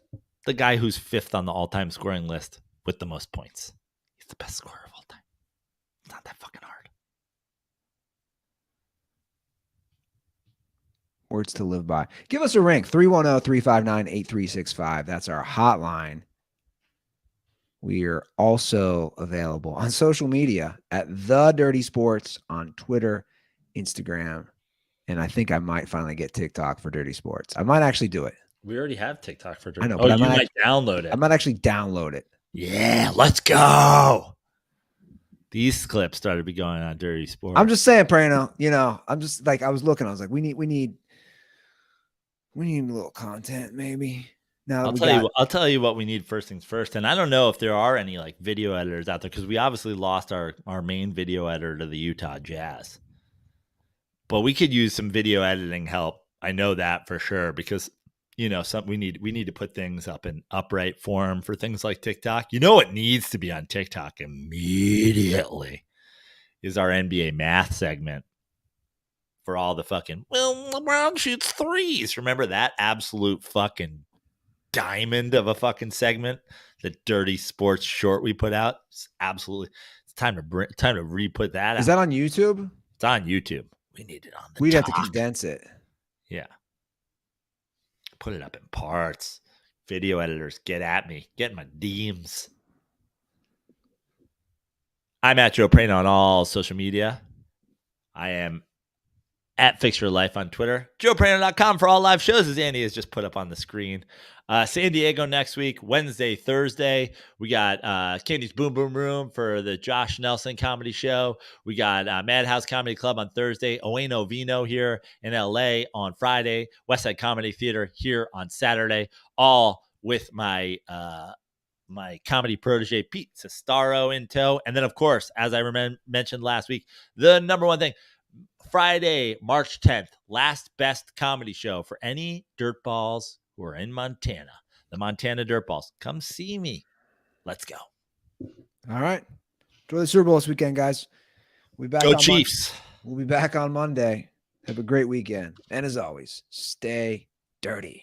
S2: The guy who's 5th on the all-time scoring list with the most points. He's the best scorer of all time. It's not that fucking hard.
S1: Words to live by. Give us a ring, 310-359-8365. That's our hotline. We are also available on social media at The Dirty Sports on Twitter, Instagram, and I think I might finally get TikTok for Dirty Sports. I might actually do it.
S2: We already have TikTok for
S1: I know,
S2: Oh,
S1: but I
S2: you
S1: might
S2: might download it.
S1: I might actually download it.
S2: Yeah, let's go. These clips started to be going on Dirty Sports.
S1: I'm just saying, Prano, I'm just like, I was looking, I was like, we need a little content, maybe. Now
S2: I'll tell you what we need first things first. And I don't know if there are any like video editors out there because we obviously lost our main video editor to the Utah Jazz. But we could use some video editing help. I know that for sure because we need to put things up in upright form for things like TikTok. You know what needs to be on TikTok immediately is our NBA math segment. For all the fucking, LeBron shoots threes. Remember that absolute fucking diamond of a fucking segment? The Dirty Sports short we put out. It's time to re-put that out.
S1: Is that on YouTube?
S2: It's on YouTube. We need it on the
S1: We'd have
S2: talk.
S1: to condense it.
S2: Yeah. Put it up in parts. Video editors, get at me. Get in my DMs. I'm at Joe Prano on all social media. I am at Fix Your Life on Twitter. JoePrano.com for all live shows, as Andy has just put up on the screen. San Diego next week, Wednesday, Thursday. We got Candy's Boom Boom Room for the Josh Nelson comedy show. We got Madhouse Comedy Club on Thursday. Oeno Vino here in LA on Friday. Westside Comedy Theater here on Saturday. All with my my comedy protege, Pete Sestaro, in tow. And then, of course, as I mentioned last week, the number one thing, Friday, March 10th, last best comedy show for any dirtballs who are in Montana. The Montana Dirtballs. Come see me. Let's go.
S1: All right. Enjoy the Super Bowl this weekend, guys. We'll be back
S2: Go
S1: on
S2: Chiefs.
S1: We'll be back on Monday. Have a great weekend. And as always, stay dirty.